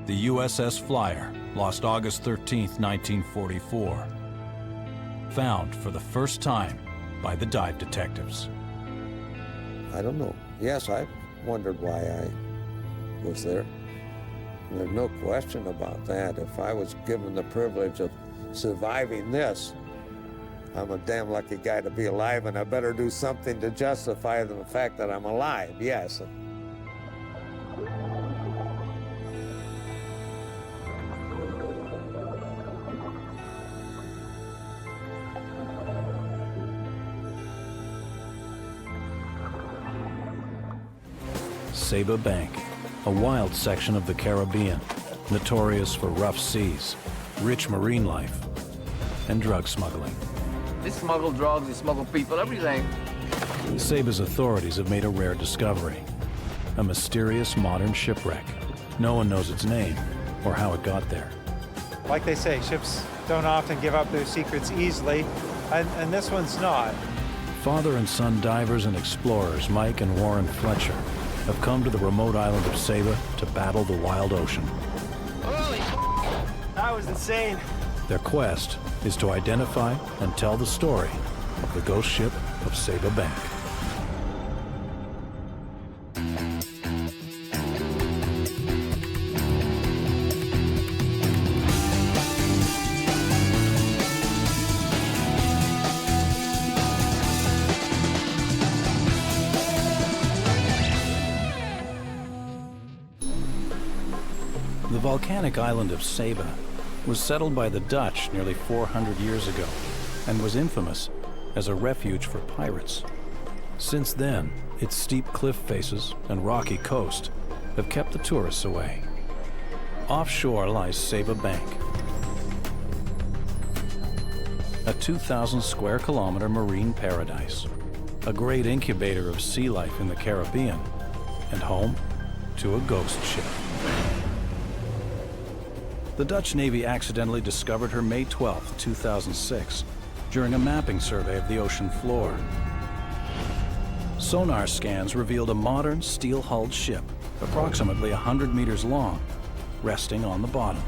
The USS Flyer, lost August 13, 1944. Found for the first time by the dive detectives. I don't know. Yes, I wondered why I was there. There's no question about that. If I was given the privilege of surviving this, I'm a damn lucky guy to be alive, and I better do something to justify the fact that I'm alive, yes. Saba Bank, a wild section of the Caribbean, notorious for rough seas, rich marine life, and drug smuggling. They smuggle drugs, they smuggle people, everything. Saba's authorities have made a rare discovery, a mysterious modern shipwreck. No one knows its name or how it got there. Like they say, ships don't often give up their secrets easily, and this one's not. Father and son divers and explorers Mike and Warren Fletcher have come to the remote island of Saba to battle the wild ocean. Holy that was insane. Their quest is to identify and tell the story of the ghost ship of Saba Bank. The volcanic island of Saba was settled by the Dutch nearly 400 years ago and was infamous as a refuge for pirates. Since then, its steep cliff faces and rocky coast have kept the tourists away. Offshore lies Saba Bank, a 2,000 square kilometer marine paradise, a great incubator of sea life in the Caribbean, and home to a ghost ship. The Dutch Navy accidentally discovered her May 12, 2006, during a mapping survey of the ocean floor. Sonar scans revealed a modern steel-hulled ship, approximately 100 meters long, resting on the bottom.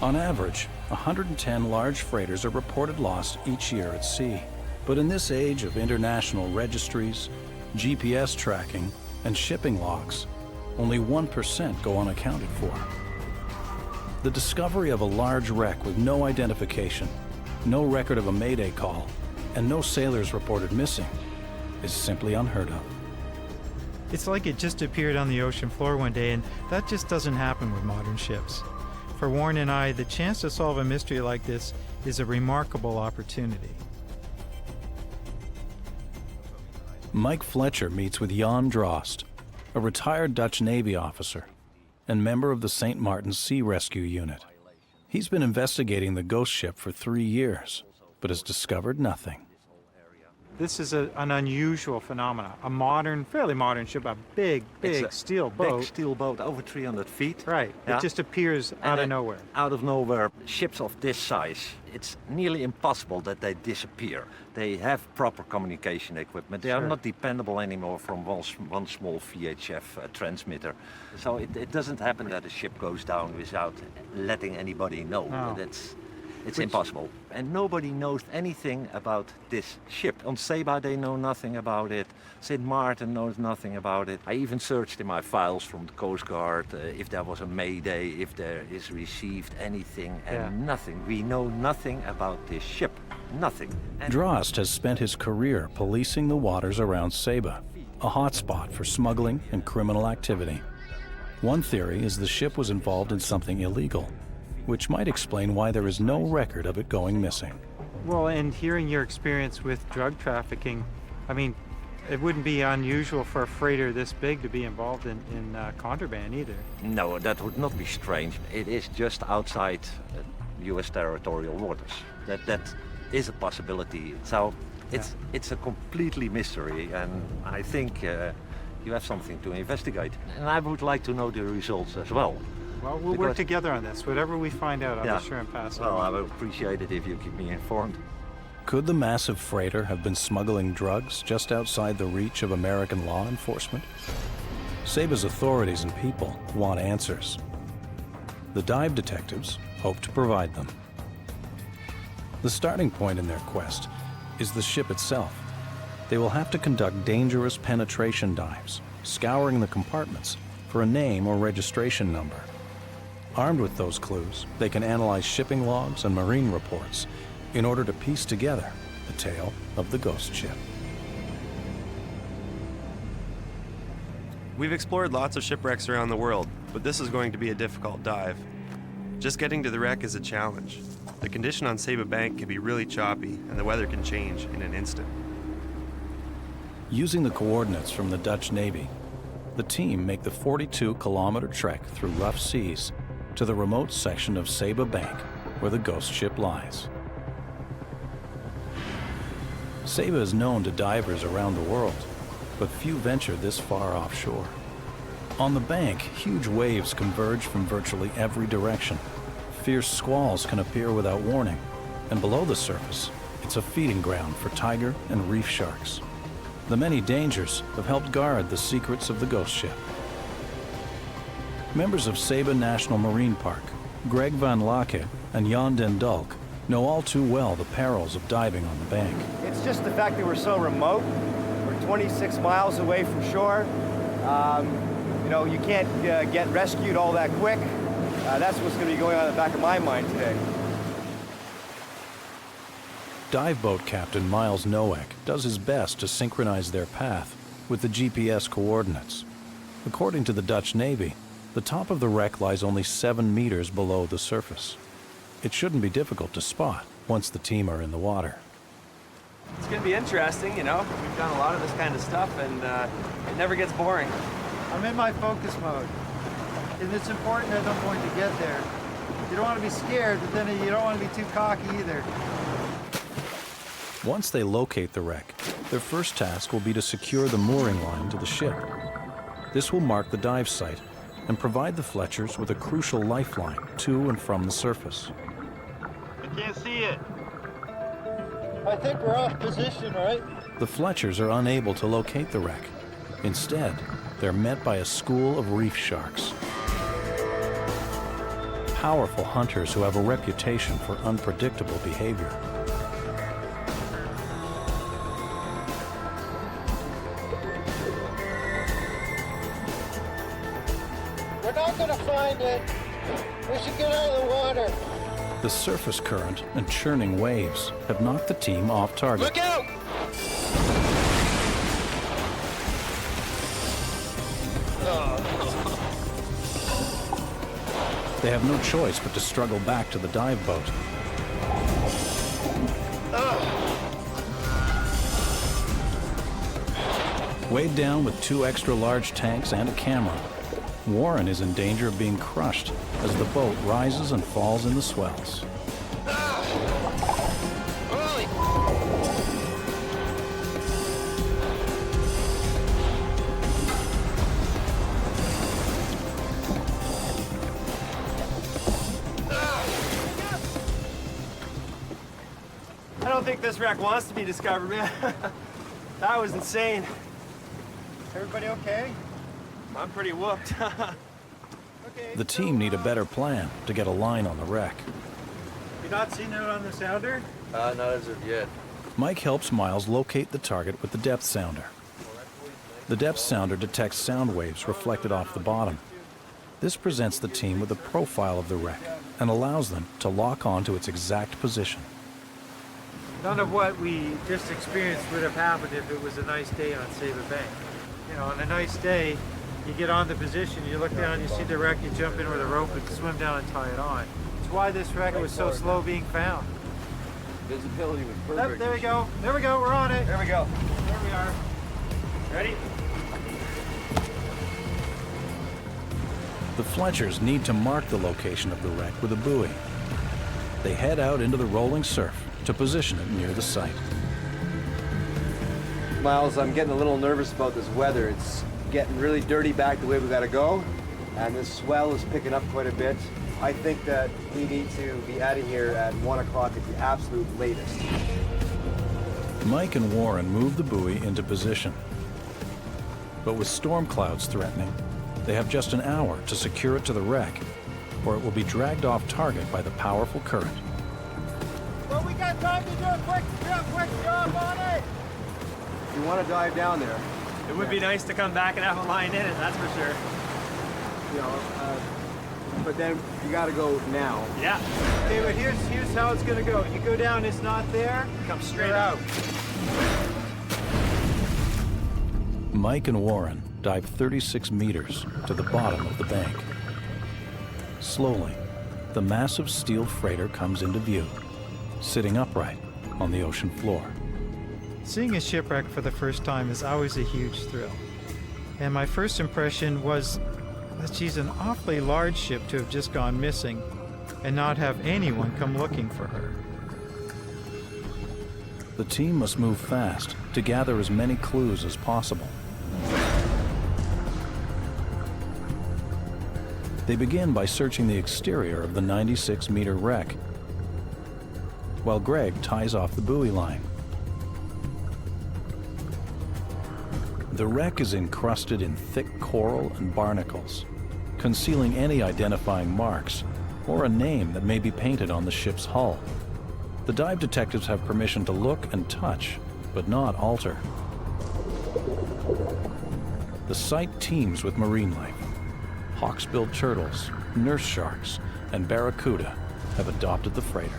On average, 110 large freighters are reported lost each year at sea. But in this age of international registries, GPS tracking, And shipping logs, only 1% go unaccounted for. The discovery of a large wreck with no identification, no record of a mayday call, and no sailors reported missing is simply unheard of. It's like it just appeared on the ocean floor one day, and that just doesn't happen with modern ships. For Warren and I, the chance to solve a mystery like this is a remarkable opportunity. Mike Fletcher meets with Jan Drost, a retired Dutch Navy officer and member of the St. Martin's Sea Rescue Unit. He's been investigating the ghost ship for 3 years, but has discovered nothing. This is an unusual phenomenon. A modern, fairly modern ship, a big steel boat. Big steel boat, over 300 feet. Right. Yeah. It just appears out of nowhere. Out of nowhere. Ships of this size, it's nearly impossible that they disappear. They have proper communication equipment. They are not dependable anymore from one small VHF transmitter. So it doesn't happen that a ship goes down without letting anybody know. No. It's impossible. And nobody knows anything about this ship. On Saba they know nothing about it. St. Martin knows nothing about it. I even searched in my files from the Coast Guard if there was a mayday, if there is received anything, and nothing. We know nothing about this ship. Nothing. Drost has spent his career policing the waters around Saba, a hotspot for smuggling and criminal activity. One theory is the ship was involved in something illegal, which might explain why there is no record of it going missing. Well, and hearing your experience with drug trafficking, I mean, it wouldn't be unusual for a freighter this big to be involved in contraband either. No, that would not be strange. It is just outside U.S. territorial waters. That is a possibility. So it's a completely mystery, and I think you have something to investigate. And I would like to know the results as well. Well, we'll work together on this. Whatever we find out, I'll be sure and pass it on. Well, I would appreciate it if you keep me informed. Could the massive freighter have been smuggling drugs just outside the reach of American law enforcement? Saba's authorities and people want answers. The dive detectives hope to provide them. The starting point in their quest is the ship itself. They will have to conduct dangerous penetration dives, scouring the compartments for a name or registration number. Armed with those clues, they can analyze shipping logs and marine reports in order to piece together the tale of the ghost ship. We've explored lots of shipwrecks around the world, but this is going to be a difficult dive. Just getting to the wreck is a challenge. The condition on Saba Bank can be really choppy, and the weather can change in an instant. Using the coordinates from the Dutch Navy, the team make the 42-kilometer trek through rough seas to the remote section of Saba Bank where the ghost ship lies. Saba is known to divers around the world, but few venture this far offshore. On the bank, huge waves converge from virtually every direction. Fierce squalls can appear without warning, and below the surface, it's a feeding ground for tiger and reef sharks. The many dangers have helped guard the secrets of the ghost ship. Members of Saba National Marine Park, Greg van Laake and Jan den Dulk, know all too well the perils of diving on the bank. It's just the fact that we're so remote. We're 26 miles away from shore. You know, you can't get rescued all that quick. That's what's going to be going on in the back of my mind today. Dive boat captain Miles Nowak does his best to synchronize their path with the GPS coordinates. According to the Dutch Navy, the top of the wreck lies only 7 meters below the surface. It shouldn't be difficult to spot once the team are in the water. It's going to be interesting, you know. We've done a lot of this kind of stuff, and it never gets boring. I'm in my focus mode, and it's important that I'm going to get there. You don't want to be scared, but then you don't want to be too cocky either. Once they locate the wreck, their first task will be to secure the mooring line to the ship. This will mark the dive site and provide the Fletchers with a crucial lifeline to and from the surface. I can't see it. I think we're off position, right? The Fletchers are unable to locate the wreck. Instead, they're met by a school of reef sharks. Powerful hunters who have a reputation for unpredictable behavior. not gonna find it. We should get out of the water. The surface current and churning waves have knocked the team off target. Look out! They have no choice but to struggle back to the dive boat. Weighed down with 2 extra large tanks and a camera, Warren is in danger of being crushed as the boat rises and falls in the swells. I don't think this wreck wants to be discovered, man. That was insane. Everybody okay? I'm pretty whooped. The team need a better plan to get a line on the wreck. You not seen it on the sounder? Not as of yet. Mike helps Miles locate the target with the depth sounder. The depth sounder detects sound waves reflected off the bottom. This presents the team with a profile of the wreck and allows them to lock on to its exact position. None of what we just experienced would have happened if it was a nice day on Saba Bank. You know, on a nice day, you get on the position, you look down, you see the wreck, you jump in with a rope and swim down and tie it on. It's why this wreck was so slow being found. Visibility was perfect. There we go, we're on it. There we go. There we are. Ready? The Fletchers need to mark the location of the wreck with a buoy. They head out into the rolling surf to position it near the site. Miles, I'm getting a little nervous about this weather. It's getting really dirty back the way we gotta go, and this swell is picking up quite a bit. I think that we need to be out of here at 1 o'clock at the absolute latest. Mike and Warren move the buoy into position. But with storm clouds threatening, they have just an hour to secure it to the wreck, or it will be dragged off target by the powerful current. Well, we got time to do a quick job on it. You want to dive down there? It would be nice to come back and have a line in it, that's for sure. You know, but then you got to go now. Yeah. Okay, but here's how it's gonna go. You go down, it's not there, come straight out. Mike and Warren dive 36 meters to the bottom of the bank. Slowly, the massive steel freighter comes into view, sitting upright on the ocean floor. Seeing a shipwreck for the first time is always a huge thrill. And my first impression was that she's an awfully large ship to have just gone missing and not have anyone come looking for her. The team must move fast to gather as many clues as possible. They begin by searching the exterior of the 96-meter wreck, while Greg ties off the buoy line. The wreck is encrusted in thick coral and barnacles, concealing any identifying marks or a name that may be painted on the ship's hull. The dive detectives have permission to look and touch, but not alter. The site teems with marine life. Hawksbill turtles, nurse sharks, and barracuda have adopted the freighter.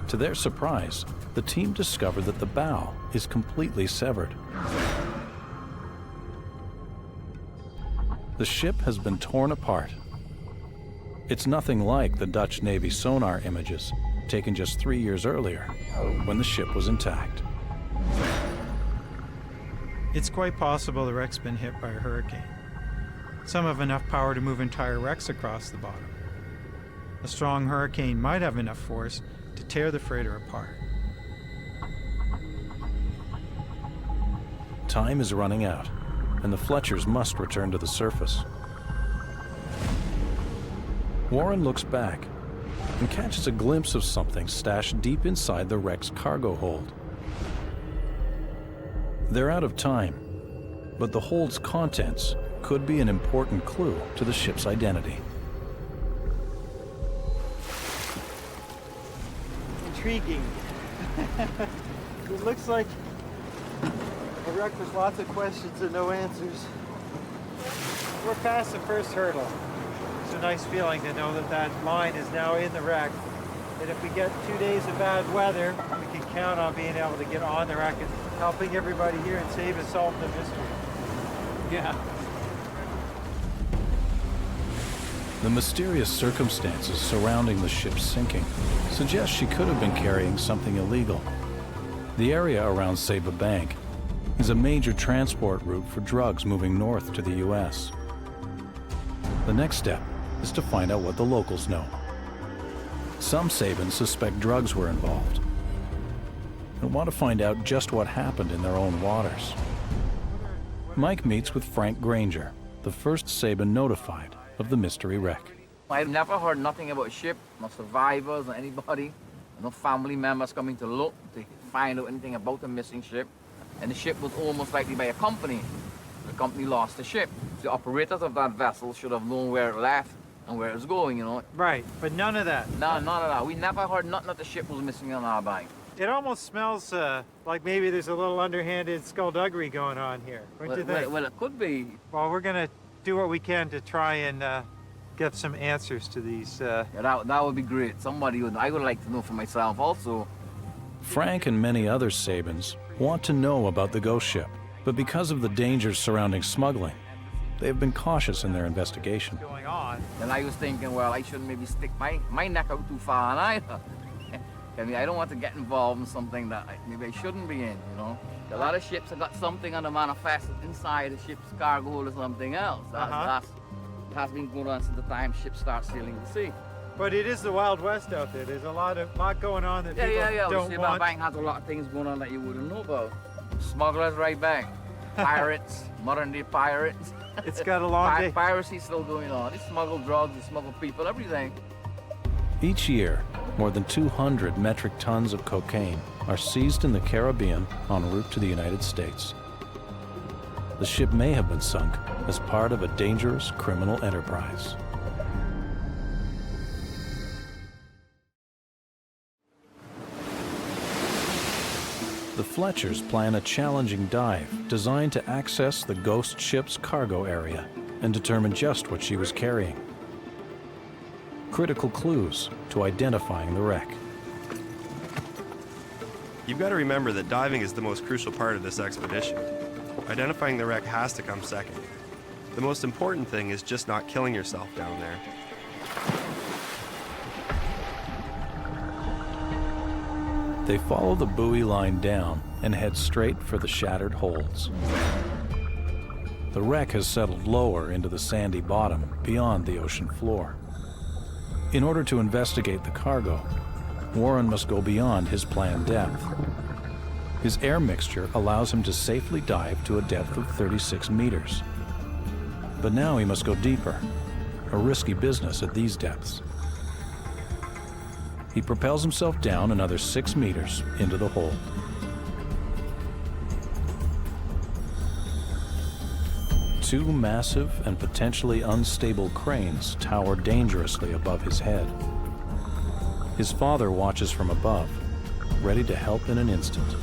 To their surprise, the team discovered that the bow is completely severed. The ship has been torn apart. It's nothing like the Dutch Navy sonar images taken just 3 years earlier, when the ship was intact. It's quite possible the wreck's been hit by a hurricane. Some have enough power to move entire wrecks across the bottom. A strong hurricane might have enough force to tear the freighter apart. Time is running out, and the Fletchers must return to the surface. Warren looks back and catches a glimpse of something stashed deep inside the wreck's cargo hold. They're out of time, but the hold's contents could be an important clue to the ship's identity. Intriguing. It looks like a wreck with lots of questions and no answers. we're past the first hurdle. It's a nice feeling to know that that line is now in the wreck. And if we get 2 days of bad weather, we can count on being able to get on the wreck and helping everybody here and save us solve the mystery. Yeah. The mysterious circumstances surrounding the ship's sinking suggest she could have been carrying something illegal. The area around Saba Bank is a major transport route for drugs moving north to the U.S. The next step is to find out what the locals know. Some Sabans suspect drugs were involved and want to find out just what happened in their own waters. Mike meets with Frank Granger, the first Saban notified of the mystery wreck. I've never heard nothing about a ship, no survivors or anybody, no family members coming to look to find out anything about the missing ship. And the ship was almost likely by a company. The company lost the ship. The operators of that vessel should have known where it left and where it's going, you know. Right, but none of that. No, none of that. We never heard nothing that the ship was missing on our bank. It almost smells like maybe there's a little underhanded skullduggery going on here. What do you think? Well, it could be. Well, we're going to do what we can to try and get some answers to these. Yeah, that would be great. I would like to know for myself also. Frank and many other Sabans want to know about the ghost ship, but because of the dangers surrounding smuggling, they have been cautious in their investigation. Going on. And I was thinking, well, I shouldn't maybe stick my neck out too far either. I mean, I don't want to get involved in something that maybe I shouldn't be in, you know. A lot of ships have got something on the manifest inside the ship's cargo hold or something else. That has been going on since the time ships start sailing the sea. But it is the Wild West out there. There's a lot going on that people don't Saba want. Bank has a lot of things going on that you wouldn't know about. Smugglers right back. Pirates, modern day pirates. It's got a long day. Piracy still going on. They smuggle drugs, they smuggle people, everything. Each year, more than 200 metric tons of cocaine are seized in the Caribbean en route to the United States. The ship may have been sunk as part of a dangerous criminal enterprise. The Fletchers plan a challenging dive designed to access the ghost ship's cargo area and determine just what she was carrying. Critical clues to identifying the wreck. You've got to remember that diving is the most crucial part of this expedition. Identifying the wreck has to come second. The most important thing is just not killing yourself down there. They follow the buoy line down and head straight for the shattered holds. The wreck has settled lower into the sandy bottom beyond the ocean floor. In order to investigate the cargo, Warren must go beyond his planned depth. His air mixture allows him to safely dive to a depth of 36 meters. But now he must go deeper, a risky business at these depths. He propels himself down another 6 meters into the hold. Two massive and potentially unstable cranes tower dangerously above his head. His father watches from above, ready to help in an instant.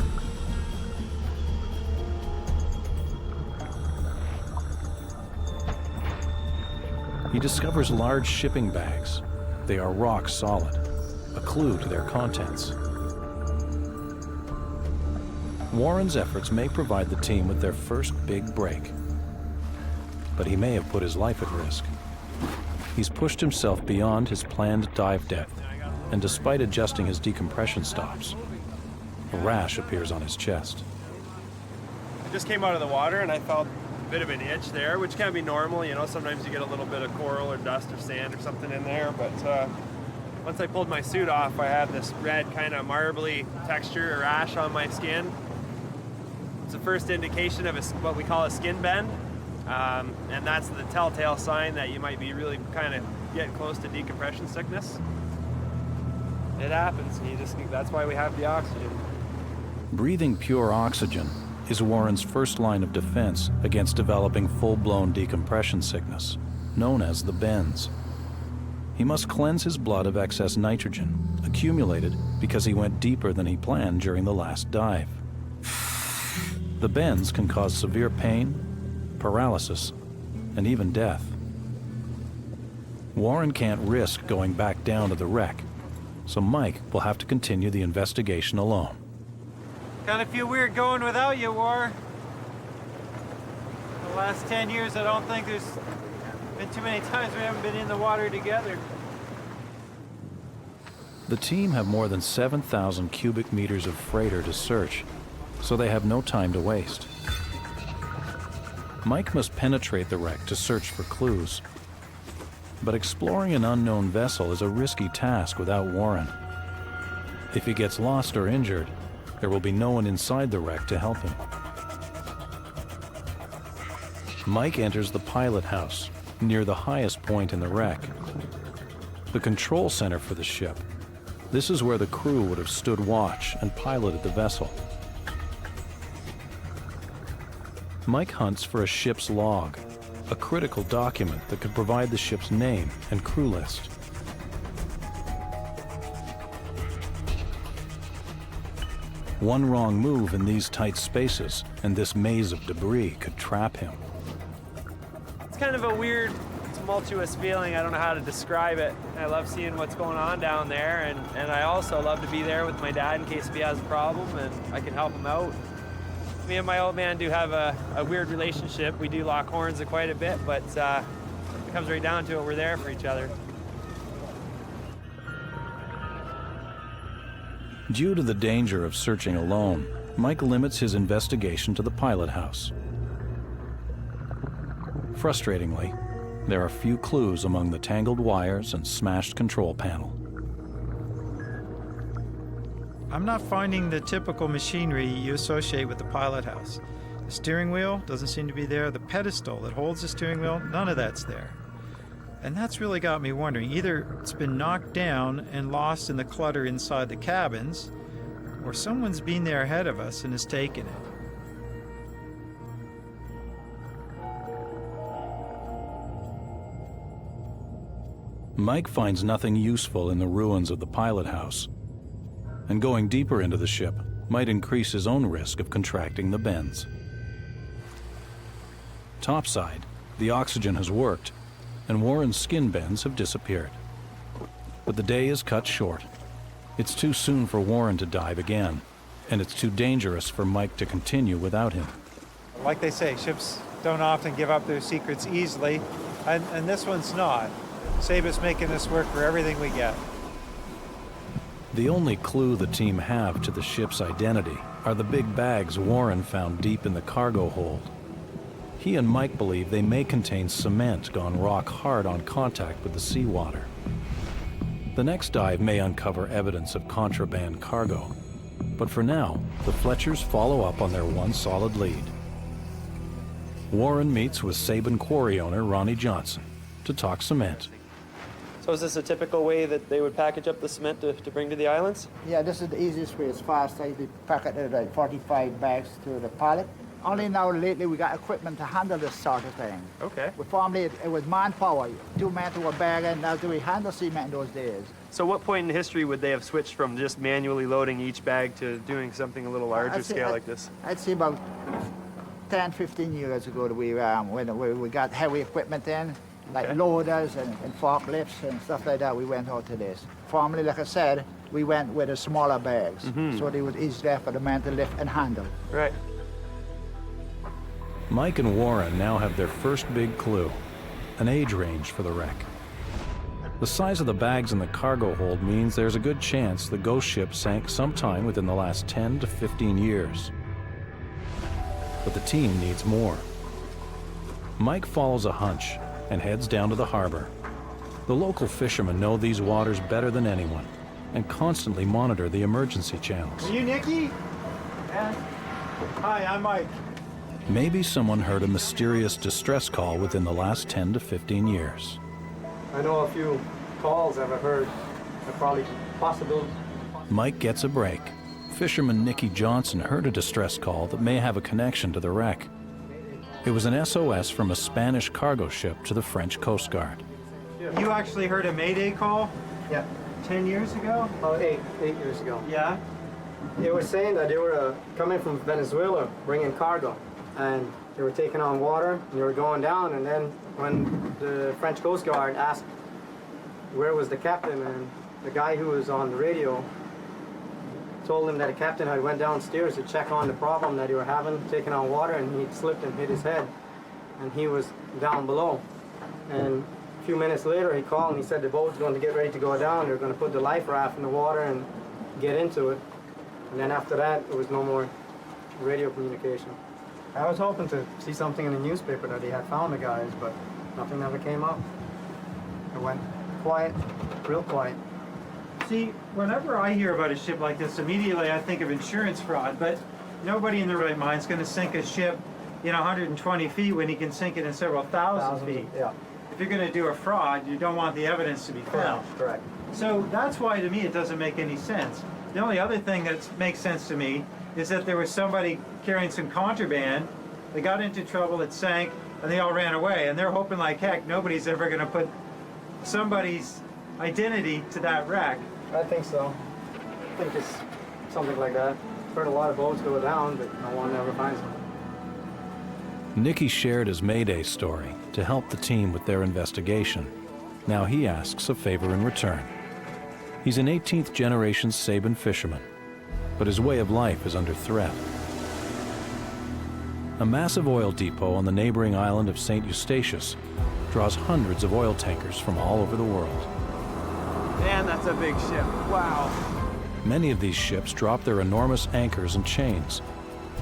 He discovers large shipping bags. They are rock solid, a clue to their contents. Warren's efforts may provide the team with their first big break, but he may have put his life at risk. He's pushed himself beyond his planned dive depth, and despite adjusting his decompression stops, a rash appears on his chest. I just came out of the water and I felt a bit of an itch there, which can be normal, you know, sometimes you get a little bit of coral or dust or sand or something in there, but once I pulled my suit off, I had this red kind of marbly texture or rash on my skin. It's the first indication of what we call a skin bend, and that's the telltale sign that you might be really kind of getting close to decompression sickness. It happens, and that's why we have the oxygen. Breathing pure oxygen is Warren's first line of defense against developing full-blown decompression sickness, known as the bends. He must cleanse his blood of excess nitrogen, accumulated because he went deeper than he planned during the last dive. The bends can cause severe pain, paralysis, and even death. Warren can't risk going back down to the wreck, so Mike will have to continue the investigation alone. Kind of feel weird going without you, War. The last 10 years, I don't think there's been too many times we haven't been in the water together. The team have more than 7,000 cubic meters of freighter to search, so they have no time to waste. Mike must penetrate the wreck to search for clues. But exploring an unknown vessel is a risky task without Warren. If he gets lost or injured, there will be no one inside the wreck to help him. Mike enters the pilot house, near the highest point in the wreck. The control center for the ship. This is where the crew would have stood watch and piloted the vessel. Mike hunts for a ship's log, a critical document that could provide the ship's name and crew list. One wrong move in these tight spaces, and this maze of debris could trap him. It's kind of a weird, tumultuous feeling. I don't know how to describe it. I love seeing what's going on down there, and I also love to be there with my dad in case if he has a problem and I can help him out. Me and my old man do have a weird relationship. We do lock horns quite a bit, but it comes right down to it, we're there for each other. Due to the danger of searching alone, Mike limits his investigation to the pilot house. Frustratingly, there are few clues among the tangled wires and smashed control panel. I'm not finding the typical machinery you associate with the pilot house. The steering wheel doesn't seem to be there. The pedestal that holds the steering wheel, none of that's there. And that's really got me wondering. Either it's been knocked down and lost in the clutter inside the cabins, or someone's been there ahead of us and has taken it. Mike finds nothing useful in the ruins of the pilot house, and going deeper into the ship might increase his own risk of contracting the bends. Topside, the oxygen has worked, and Warren's skin bends have disappeared. But the day is cut short. It's too soon for Warren to dive again, and it's too dangerous for Mike to continue without him. Like they say, ships don't often give up their secrets easily, and this one's not. Saba's making us work for everything we get. The only clue the team have to the ship's identity are the big bags Warren found deep in the cargo hold. He and Mike believe they may contain cement gone rock hard on contact with the seawater. The next dive may uncover evidence of contraband cargo, but for now, the Fletchers follow up on their one solid lead. Warren meets with Sabin quarry owner Ronnie Johnson to talk cement. So is this a typical way that they would package up the cement to bring to the islands? Yeah, this is the easiest way. It's fast. They pack it like 45 bags to the pallet. Only now lately we got equipment to handle this sort of thing. Okay. Formerly it was manpower. 2 men to a bag, and that's the way we handle cement in those days. So what point in history would they have switched from just manually loading each bag to doing something a little larger scale like this? I'd say about 10, 15 years ago that when we got heavy equipment in, like loaders and forklifts and stuff like that, we went out to this. Formerly, like I said, we went with the smaller bags, so they would easier for the men to lift and handle. Right. Mike and Warren now have their first big clue, an age range for the wreck. The size of the bags in the cargo hold means there's a good chance the ghost ship sank sometime within the last 10 to 15 years. But the team needs more. Mike follows a hunch and heads down to the harbor. The local fishermen know these waters better than anyone and constantly monitor the emergency channels. Are you Nikki? Yeah. Hi, I'm Mike. Maybe someone heard a mysterious distress call within the last 10 to 15 years. I know a few calls I've heard are probably possible. Mike gets a break. Fisherman Nicky Johnson heard a distress call that may have a connection to the wreck. It was an SOS from a Spanish cargo ship to the French Coast Guard. You actually heard a Mayday call? Yeah. 10 years ago? About eight years ago. Yeah? They were saying that they were coming from Venezuela, bringing cargo. and they were taking on water, and they were going down, and then when the French Coast Guard asked where was the captain, and the guy who was on the radio told him that a captain had went downstairs to check on the problem that he were having, taking on water, and he slipped and hit his head, and he was down below. And a few minutes later, he called and he said the boat's going to get ready to go down. They're going to put the life raft in the water and get into it. And then after that, there was no more radio communication. I was hoping to see something in the newspaper that he had found the guys, but nothing ever came up. It went quiet, real quiet. See, whenever I hear about a ship like this, immediately I think of insurance fraud, but nobody in their right mind is going to sink a ship, 120 feet when he can sink it in several thousand feet. Yeah. If you're going to do a fraud, you don't want the evidence to be found. Yeah, correct. So that's why, to me, it doesn't make any sense. The only other thing that makes sense to me is that there was somebody carrying some contraband, they got into trouble, it sank, and they all ran away, and they're hoping like heck nobody's ever going to put somebody's identity to that wreck. I think so. I think it's something like that. I've heard a lot of boats go down, but no one ever finds them. Nicky shared his Mayday story to help the team with their investigation. Now he asks a favor in return. He's an 18th generation Saban fisherman, but his way of life is under threat. A massive oil depot on the neighboring island of St. Eustatius draws hundreds of oil tankers from all over the world. Man, that's a big ship. Wow. Many of these ships drop their enormous anchors and chains,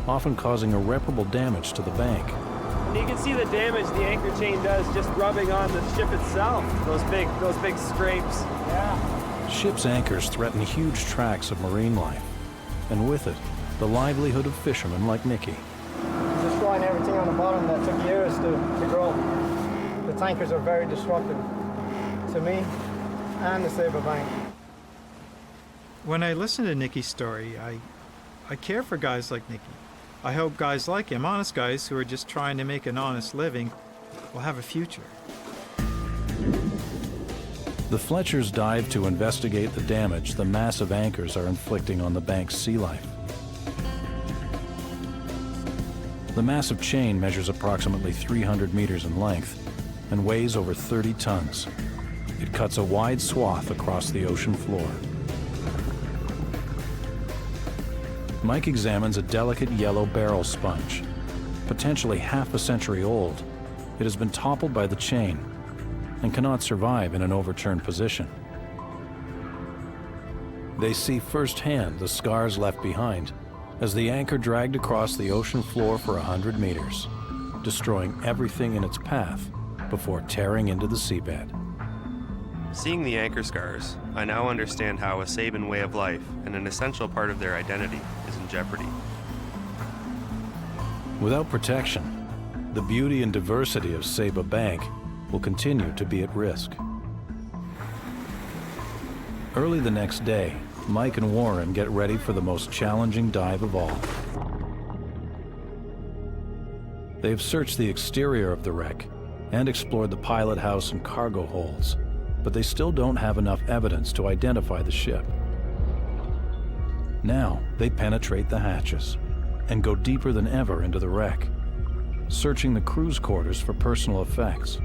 often causing irreparable damage to the bank. And you can see the damage the anchor chain does just rubbing on the ship itself. Those big scrapes. Yeah. Ships' anchors threaten huge tracts of marine life, and with it, the livelihood of fishermen like Nicky. Destroying everything on the bottom that took years to grow. The tankers are very destructive to me and the Saba Bank. When I listen to Nicky's story, I care for guys like Nicky. I hope guys like him, honest guys who are just trying to make an honest living, will have a future. The Fletchers dive to investigate the damage the massive anchors are inflicting on the bank's sea life. The massive chain measures approximately 300 meters in length and weighs over 30 tons. It cuts a wide swath across the ocean floor. Mike examines a delicate yellow barrel sponge. Potentially half a century old, it has been toppled by the chain and cannot survive in an overturned position. They see firsthand the scars left behind as the anchor dragged across the ocean floor for 100 meters, destroying everything in its path before tearing into the seabed. Seeing the anchor scars, I now understand how a Saban way of life and an essential part of their identity is in jeopardy. Without protection, the beauty and diversity of Saba Bank will continue to be at risk. Early the next day, Mike and Warren get ready for the most challenging dive of all. They have searched the exterior of the wreck and explored the pilot house and cargo holds, but they still don't have enough evidence to identify the ship. Now, they penetrate the hatches and go deeper than ever into the wreck, searching the crew's quarters for personal effects,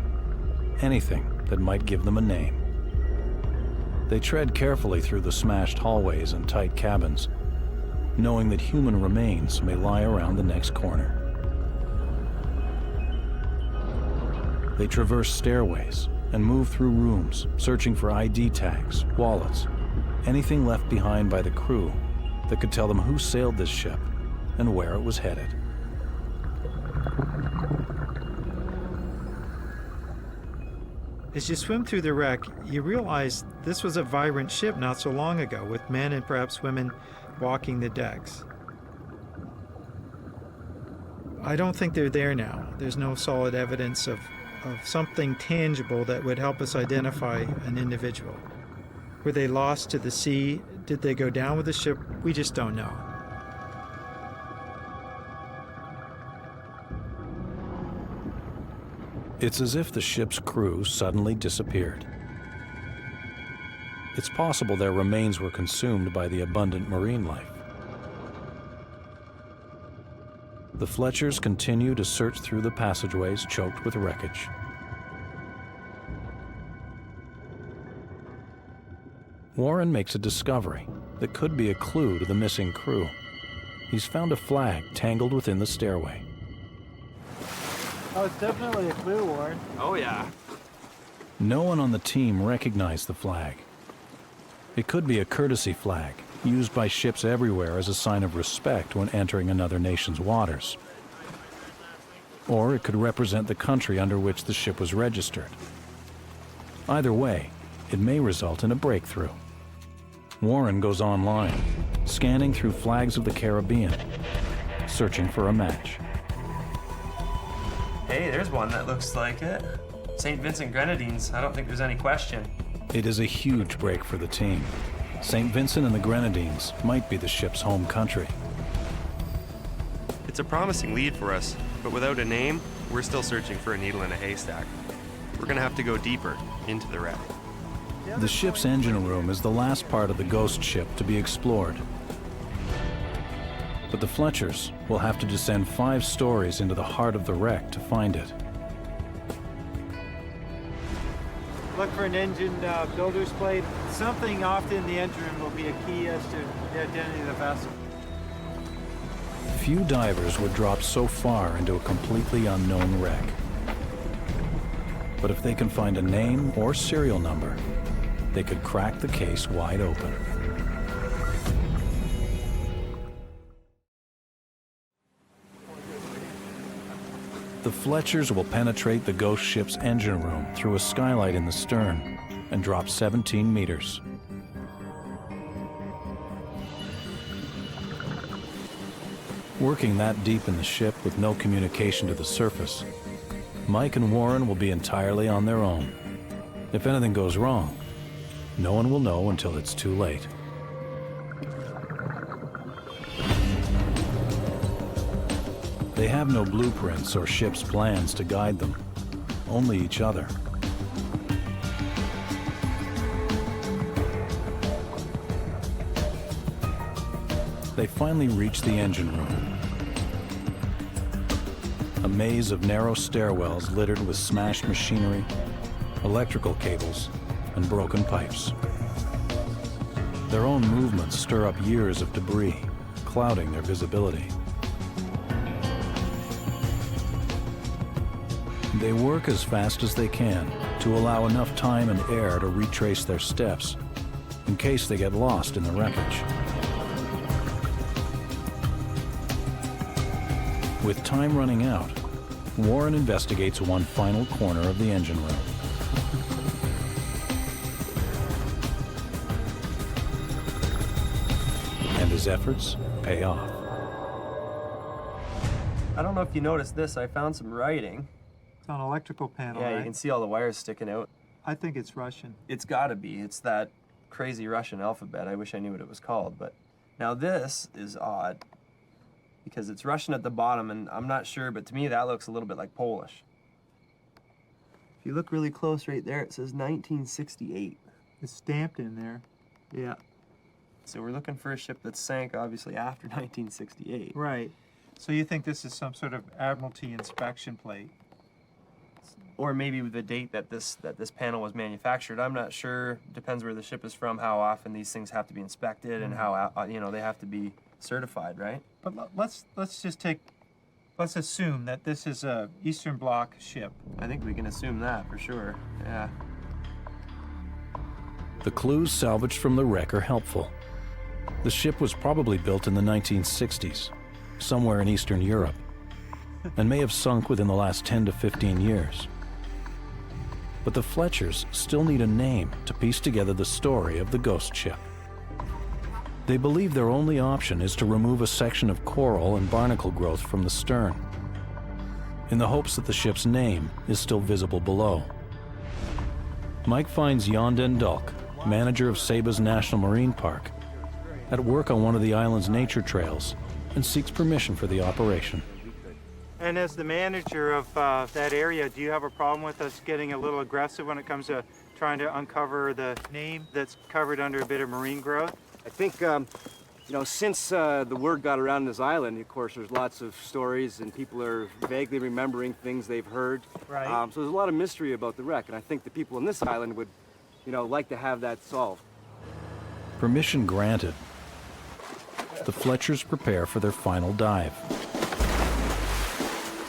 anything that might give them a name. They tread carefully through the smashed hallways and tight cabins, knowing that human remains may lie around the next corner. They traverse stairways and move through rooms, searching for ID tags, wallets, anything left behind by the crew that could tell them who sailed this ship and where it was headed. As you swim through the wreck, you realize this was a vibrant ship not so long ago, with men and perhaps women walking the decks. I don't think they're there now. There's no solid evidence of something tangible that would help us identify an individual. Were they lost to the sea? Did they go down with the ship? We just don't know. It's as if the ship's crew suddenly disappeared. It's possible their remains were consumed by the abundant marine life. The Fletchers continue to search through the passageways choked with wreckage. Warren makes a discovery that could be a clue to the missing crew. He's found a flag tangled within the stairway. Oh, it's definitely a clue, Warren. Oh, yeah. No one on the team recognized the flag. It could be a courtesy flag, used by ships everywhere as a sign of respect when entering another nation's waters. Or it could represent the country under which the ship was registered. Either way, it may result in a breakthrough. Warren goes online, scanning through flags of the Caribbean, searching for a match. Hey, there's one that looks like it. St. Vincent Grenadines. I don't think there's any question. It is a huge break for the team. St. Vincent and the Grenadines might be the ship's home country. It's a promising lead for us, but without a name, we're still searching for a needle in a haystack. We're gonna have to go deeper into the wreck. The ship's engine room is the last part of the ghost ship to be explored. But the Fletchers will have to descend 5 stories into the heart of the wreck to find it. Look for an engine builder's plate. Something off in the engine room will be a key as to the identity of the vessel. Few divers would drop so far into a completely unknown wreck. But if they can find a name or serial number, they could crack the case wide open. The Fletchers will penetrate the ghost ship's engine room through a skylight in the stern and drop 17 meters. Working that deep in the ship with no communication to the surface, Mike and Warren will be entirely on their own. If anything goes wrong, no one will know until it's too late. They have no blueprints or ship's plans to guide them, only each other. They finally reach the engine room. A maze of narrow stairwells littered with smashed machinery, electrical cables, and broken pipes. Their own movements stir up years of debris, clouding their visibility. They work as fast as they can to allow enough time and air to retrace their steps in case they get lost in the wreckage. With time running out, Warren investigates one final corner of the engine room. And his efforts pay off. I don't know if you noticed this. I found some writing. It's on an electrical panel, Yeah, right? you can see all the wires sticking out. I think it's Russian. It's gotta be. It's that crazy Russian alphabet. I wish I knew what it was called. But now this is odd because it's Russian at the bottom, and I'm not sure, but to me that looks a little bit like Polish. If you look really close right there, it says 1968. It's stamped in there. Yeah. So we're looking for a ship that sank, obviously, after 1968. Right. So you think this is some sort of Admiralty inspection plate? Or maybe the date that this panel was manufactured. I'm not sure. Depends where the ship is from, how often these things have to be inspected, and how they have to be certified, right? But let's assume that this is a Eastern Bloc ship. I think we can assume that for sure. Yeah. The clues salvaged from the wreck are helpful. The ship was probably built in the 1960s, somewhere in Eastern Europe, and may have sunk within the last 10 to 15 years. But the Fletchers still need a name to piece together the story of the ghost ship. They believe their only option is to remove a section of coral and barnacle growth from the stern, in the hopes that the ship's name is still visible below. Mike finds Jan den Dulk, manager of Saba's National Marine Park, at work on one of the island's nature trails and seeks permission for the operation. And as the manager of that area, do you have a problem with us getting a little aggressive when it comes to trying to uncover the name that's covered under a bit of marine growth? I think You know, since the word got around this island, of course, there's lots of stories and people are vaguely remembering things they've heard. Right. So there's a lot of mystery about the wreck, and I think the people on this island would, you know, like to have that solved. Permission granted. The Fletchers prepare for their final dive.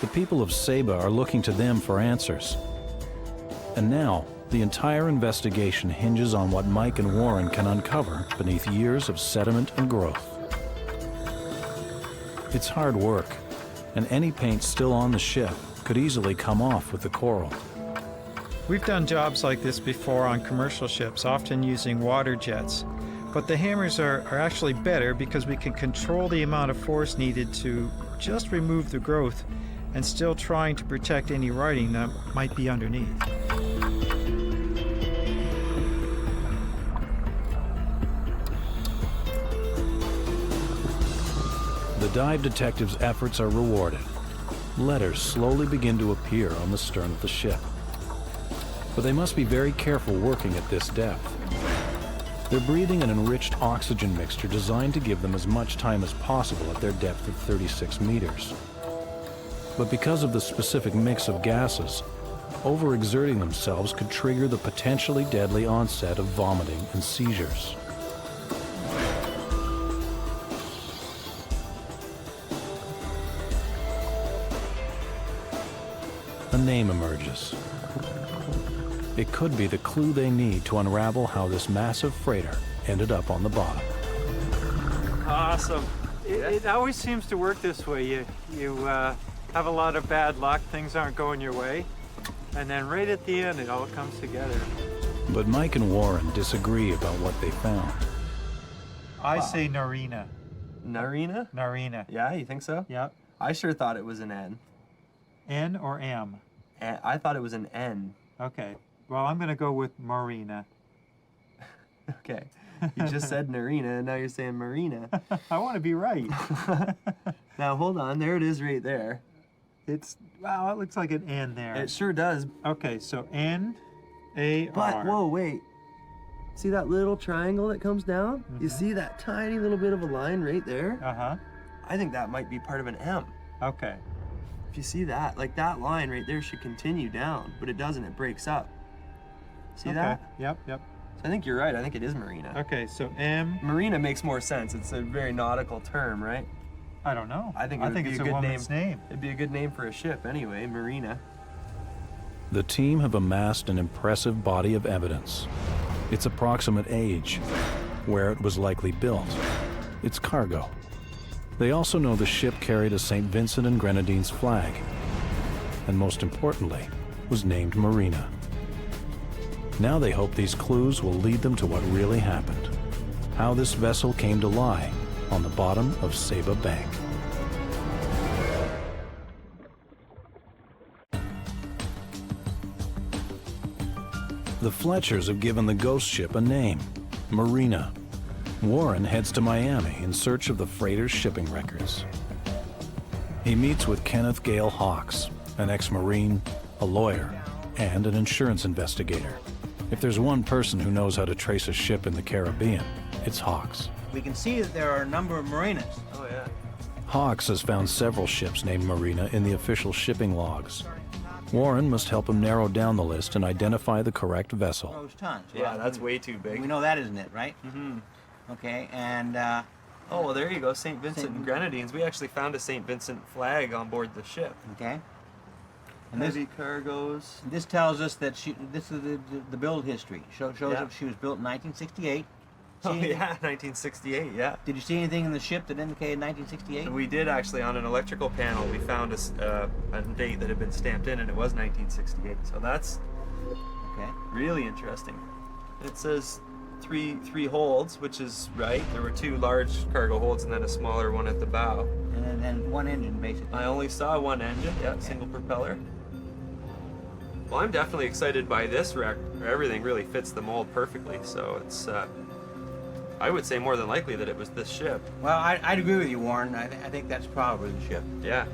The people of Saba are looking to them for answers. And now, the entire investigation hinges on what Mike and Warren can uncover beneath years of sediment and growth. It's hard work, and any paint still on the ship could easily come off with the coral. We've done jobs like this before on commercial ships, often using water jets. But the hammers are actually better because we can control the amount of force needed to just remove the growth and still trying to protect any writing that might be underneath. The dive detectives' efforts are rewarded. Letters slowly begin to appear on the stern of the ship. But they must be very careful working at this depth. They're breathing an enriched oxygen mixture designed to give them as much time as possible at their depth of 36 meters. But because of the specific mix of gases, overexerting themselves could trigger the potentially deadly onset of vomiting and seizures. A name emerges. It could be the clue they need to unravel how this massive freighter ended up on the bottom. Awesome. It always seems to work this way. You have a lot of bad luck, things aren't going your way, and then right at the end it all comes together. But Mike and Warren disagree about what they found. I say Narina. Narina? Narina. Yeah, you think so? Yep. I sure thought it was an N. N or M? I thought it was an N. Okay. Well, I'm going to go with Marina. Okay. You just said Narina, and now you're saying Marina. I want to be right. Now, hold on. There it is right there. Wow, it looks like an N there. It sure does. Okay, so N-A-R. But, whoa, wait. See that little triangle that comes down? Mm-hmm. You see that tiny little bit of a line right there? Uh-huh. I think that might be part of an M. Okay. If you see that, like that line right there should continue down, but it doesn't, it breaks up. See that? Yep. So I think you're right, I think it is Marina. Okay, so M. Marina makes more sense, it's a very nautical term, right? I don't know. I think it's a woman's name. It'd be a good name for a ship anyway, Marina. The team have amassed an impressive body of evidence. Its approximate age, where it was likely built, its cargo. They also know the ship carried a St. Vincent and Grenadines flag, and most importantly, was named Marina. Now they hope these clues will lead them to what really happened, how this vessel came to lie on the bottom of Saba Bank. The Fletchers have given the ghost ship a name, Marina. Warren heads to Miami in search of the freighter's shipping records. He meets with Kenneth Gale Hawks, an ex-Marine, a lawyer, and an insurance investigator. If there's one person who knows how to trace a ship in the Caribbean, it's Hawks. We can see that there are a number of marinas. Oh, yeah. Hawks has found several ships named Marina in the official shipping logs. Warren must help him narrow down the list and identify the correct vessel. Those tons. Yeah, that's way too big. We know that isn't it, right? Mm-hmm. Okay, and oh, well, there you go, St. Vincent and Grenadines. We actually found a St. Vincent flag on board the ship. Okay. And heavy cargoes. This tells us that this is the build history. Shows that she was built in 1968. Oh, yeah, 1968, yeah. Did you see anything in the ship that indicated 1968? We did, actually. On an electrical panel, we found a date that had been stamped in, and it was 1968. So that's really interesting. It says three holds, which is right. There were 2 large cargo holds and then a smaller one at the bow. And then one engine, basically. I only saw one engine, single propeller. Well, I'm definitely excited by this wreck. Everything really fits the mold perfectly, so it's, I would say more than likely that it was this ship. Well, I'd agree with you, Warren. I think that's probably the ship. Yeah.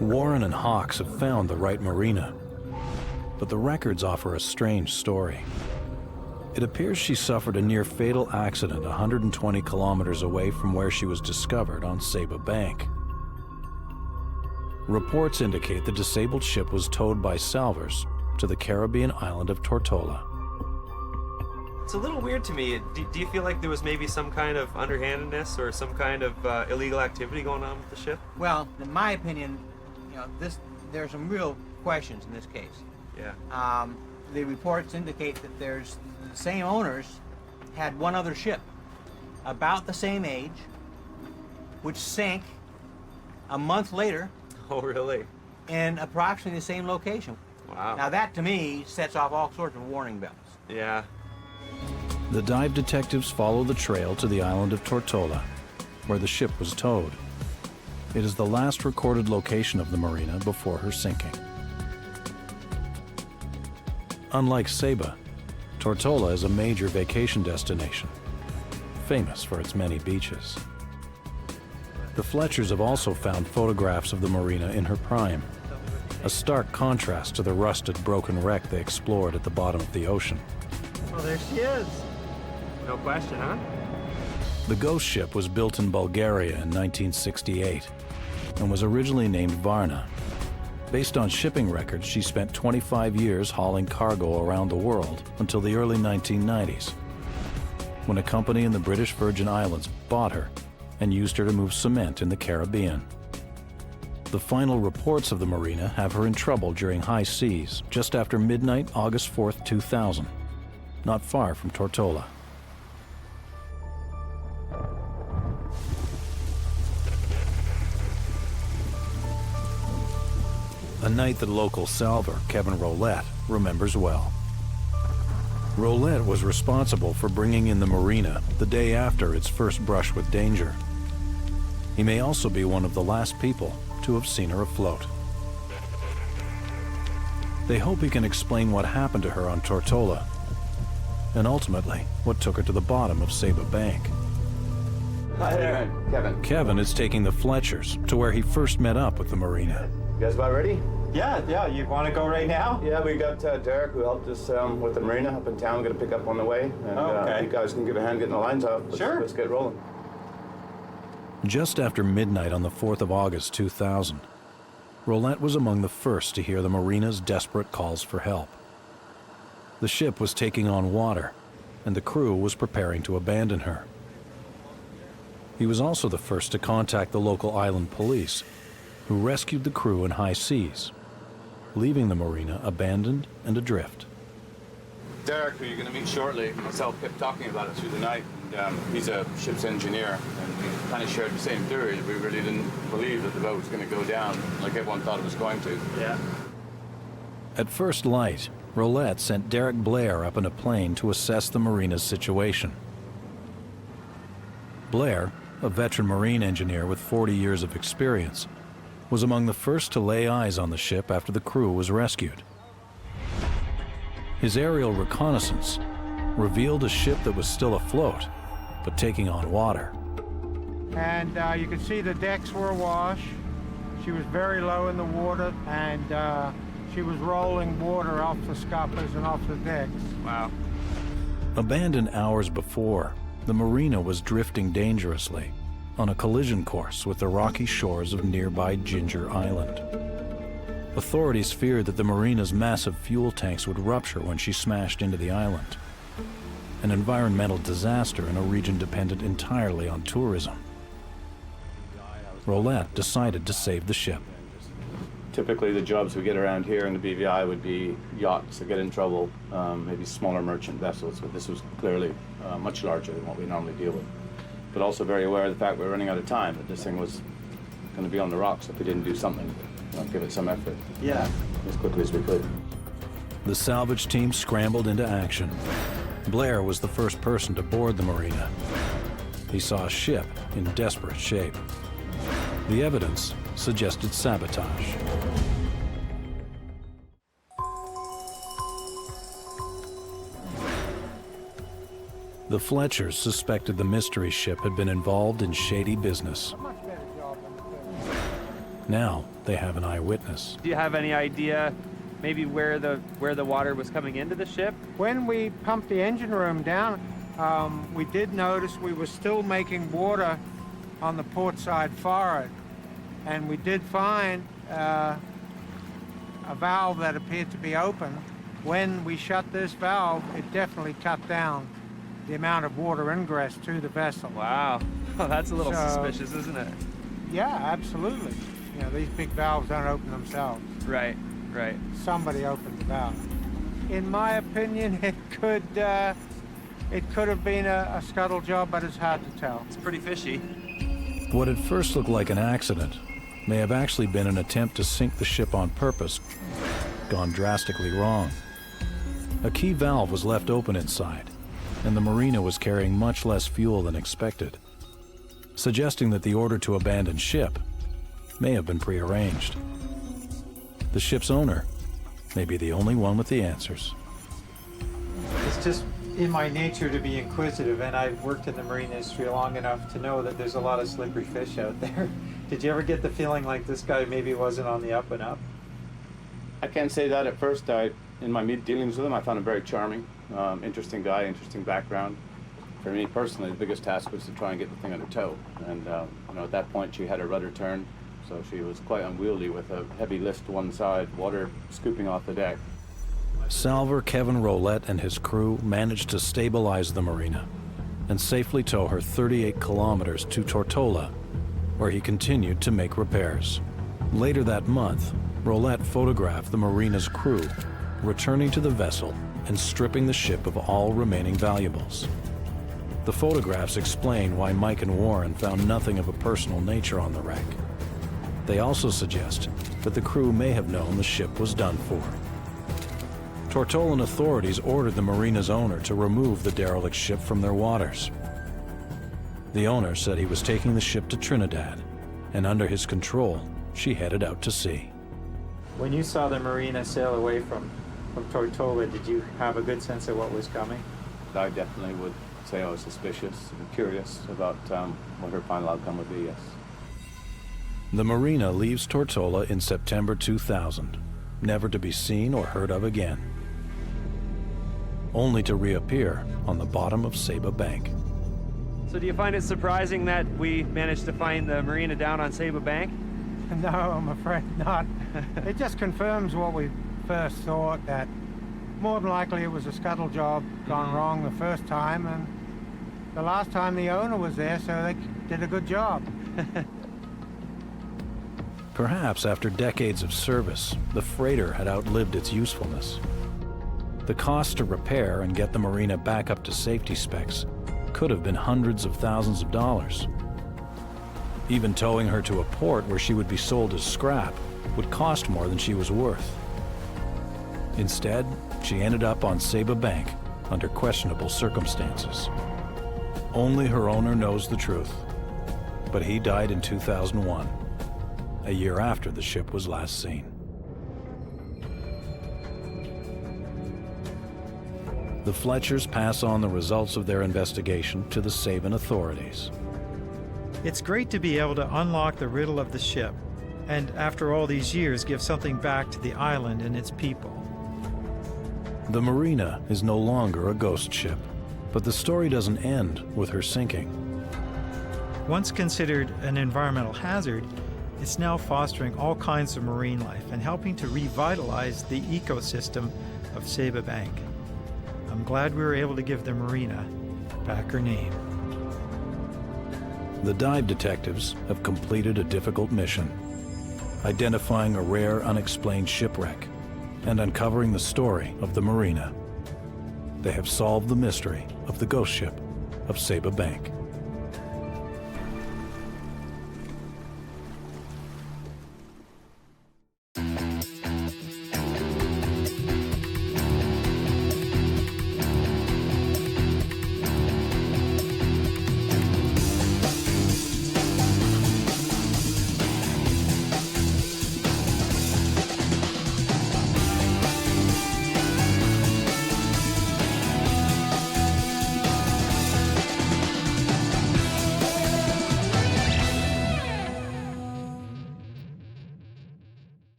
Warren and Hawks have found the right Marina, but the records offer a strange story. It appears she suffered a near-fatal accident 120 kilometers away from where she was discovered on Saba Bank. Reports indicate the disabled ship was towed by salvors to the Caribbean island of Tortola. It's a little weird to me. Do you feel like there was maybe some kind of underhandedness or some kind of illegal activity going on with the ship? Well, in my opinion, there's some real questions in this case. Yeah. The reports indicate that the same owners had one other ship about the same age, which sank a month later. Oh, really? In approximately the same location. Wow. Now that, to me, sets off all sorts of warning bells. Yeah. The dive detectives follow the trail to the island of Tortola, where the ship was towed. It is the last recorded location of the Marina before her sinking. Unlike Saba, Tortola is a major vacation destination, famous for its many beaches. The Fletchers have also found photographs of the Marina in her prime, a stark contrast to the rusted, broken wreck they explored at the bottom of the ocean. Well, there she is. No question, huh? The ghost ship was built in Bulgaria in 1968 and was originally named Varna. Based on shipping records, she spent 25 years hauling cargo around the world until the early 1990s, when a company in the British Virgin Islands bought her and used her to move cement in the Caribbean. The final reports of the Marina have her in trouble during high seas just after midnight, August 4th, 2000, not far from Tortola. A night that local salver Kevin Rolette remembers well. Rolette was responsible for bringing in the Marina the day after its first brush with danger. He may also be one of the last people to have seen her afloat. They hope he can explain what happened to her on Tortola, and ultimately what took her to the bottom of Saba Bank. Hi there, Kevin. Kevin is taking the Fletchers to where he first met up with the Marina. You guys about ready? Yeah, you want to go right now? Yeah, we got Derek, who helped us with the Marina up in town. We're going to pick up on the way. And okay. You guys can give a hand getting the lines out. Sure. Let's get rolling. Just after midnight on the 4th of August 2000, Rolette was among the first to hear the Marina's desperate calls for help. The ship was taking on water, and the crew was preparing to abandon her. He was also the first to contact the local island police, who rescued the crew in high seas, leaving the Marina abandoned and adrift. Derek, who you're going to meet shortly, myself kept talking about it through the night. And, he's a ship's engineer, and we kind of shared the same theory. We really didn't believe that the boat was going to go down like everyone thought it was going to. Yeah. At first light, Rolette sent Derek Blair up in a plane to assess the Marina's situation. Blair, a veteran marine engineer with 40 years of experience, was among the first to lay eyes on the ship after the crew was rescued. His aerial reconnaissance revealed a ship that was still afloat, but taking on water. And you can see the decks were awash. She was very low in the water, and she was rolling water off the scuppers and off the decks. Wow. Abandoned hours before, the Marina was drifting dangerously on a collision course with the rocky shores of nearby Ginger Island. Authorities feared that the Marina's massive fuel tanks would rupture when she smashed into the island, an environmental disaster in a region dependent entirely on tourism. Rolette decided to save the ship. Typically, the jobs we get around here in the BVI would be yachts that get in trouble, maybe smaller merchant vessels, but this was clearly much larger than what we normally deal with. But also very aware of the fact we're running out of time, that this thing was going to be on the rocks if we didn't do something, give it some effort. Yeah. As quickly as we could. The salvage team scrambled into action. Blair was the first person to board the Marina. He saw a ship in desperate shape. The evidence suggested sabotage. The Fletchers suspected the mystery ship had been involved in shady business. Now they have an eyewitness. Do you have any idea maybe where the water was coming into the ship? When we pumped the engine room down, we did notice we were still making water on the port side forward, and we did find a valve that appeared to be open. When we shut this valve, it definitely cut down the amount of water ingress to the vessel. Wow, oh, that's a little suspicious, isn't it? Yeah, absolutely. You know, these big valves don't open themselves. Right, right. Somebody opened the valve. In my opinion, it could have been a scuttle job, but it's hard to tell. It's pretty fishy. What at first looked like an accident may have actually been an attempt to sink the ship on purpose, gone drastically wrong. A key valve was left open inside, and the Marina was carrying much less fuel than expected, suggesting that the order to abandon ship may have been prearranged. The ship's owner may be the only one with the answers. It's just in my nature to be inquisitive, and I've worked in the marine industry long enough to know that there's a lot of slippery fish out there. Did you ever get the feeling like this guy maybe wasn't on the up and up? I can't say that at first. In my dealings with him, I found him very charming, interesting guy, interesting background. For me personally, the biggest task was to try and get the thing under tow. And you know, at that point, she had her rudder turned, so she was quite unwieldy with a heavy lift to one side, water scooping off the deck. Salver Kevin Rolette and his crew managed to stabilize the Marina and safely tow her 38 kilometers to Tortola, where he continued to make repairs. Later that month, Rolette photographed the Marina's crew returning to the vessel and stripping the ship of all remaining valuables. The photographs explain why Mike and Warren found nothing of a personal nature on the wreck. They also suggest that the crew may have known the ship was done for. Tortolan authorities ordered the Marina's owner to remove the derelict ship from their waters. The owner said he was taking the ship to Trinidad, and under his control, she headed out to sea. When you saw the Marina sail away from Tortola, did you have a good sense of what was coming? I definitely would say I was suspicious and curious about what her final outcome would be, yes. The Marina leaves Tortola in September 2000, never to be seen or heard of again, only to reappear on the bottom of Saba Bank. So do you find it surprising that we managed to find the Marina down on Saba Bank? No, I'm afraid not. It just confirms what we first thought, that more than likely it was a scuttle job gone wrong the first time, and the last time the owner was there, so they did a good job. Perhaps after decades of service, the freighter had outlived its usefulness. The cost to repair and get the Marina back up to safety specs could have been hundreds of thousands of dollars. Even towing her to a port where she would be sold as scrap would cost more than she was worth. Instead, she ended up on Saba Bank under questionable circumstances. Only her owner knows the truth, but he died in 2001, a year after the ship was last seen. The Fletchers pass on the results of their investigation to the Saban authorities. It's great to be able to unlock the riddle of the ship, and after all these years, give something back to the island and its people. The Marina is no longer a ghost ship, but the story doesn't end with her sinking. Once considered an environmental hazard, it's now fostering all kinds of marine life and helping to revitalize the ecosystem of Saba Bank. I'm glad we were able to give the Marina back her name. The dive detectives have completed a difficult mission, identifying a rare unexplained shipwreck and uncovering the story of the Marina. They have solved the mystery of the ghost ship of Saba Bank.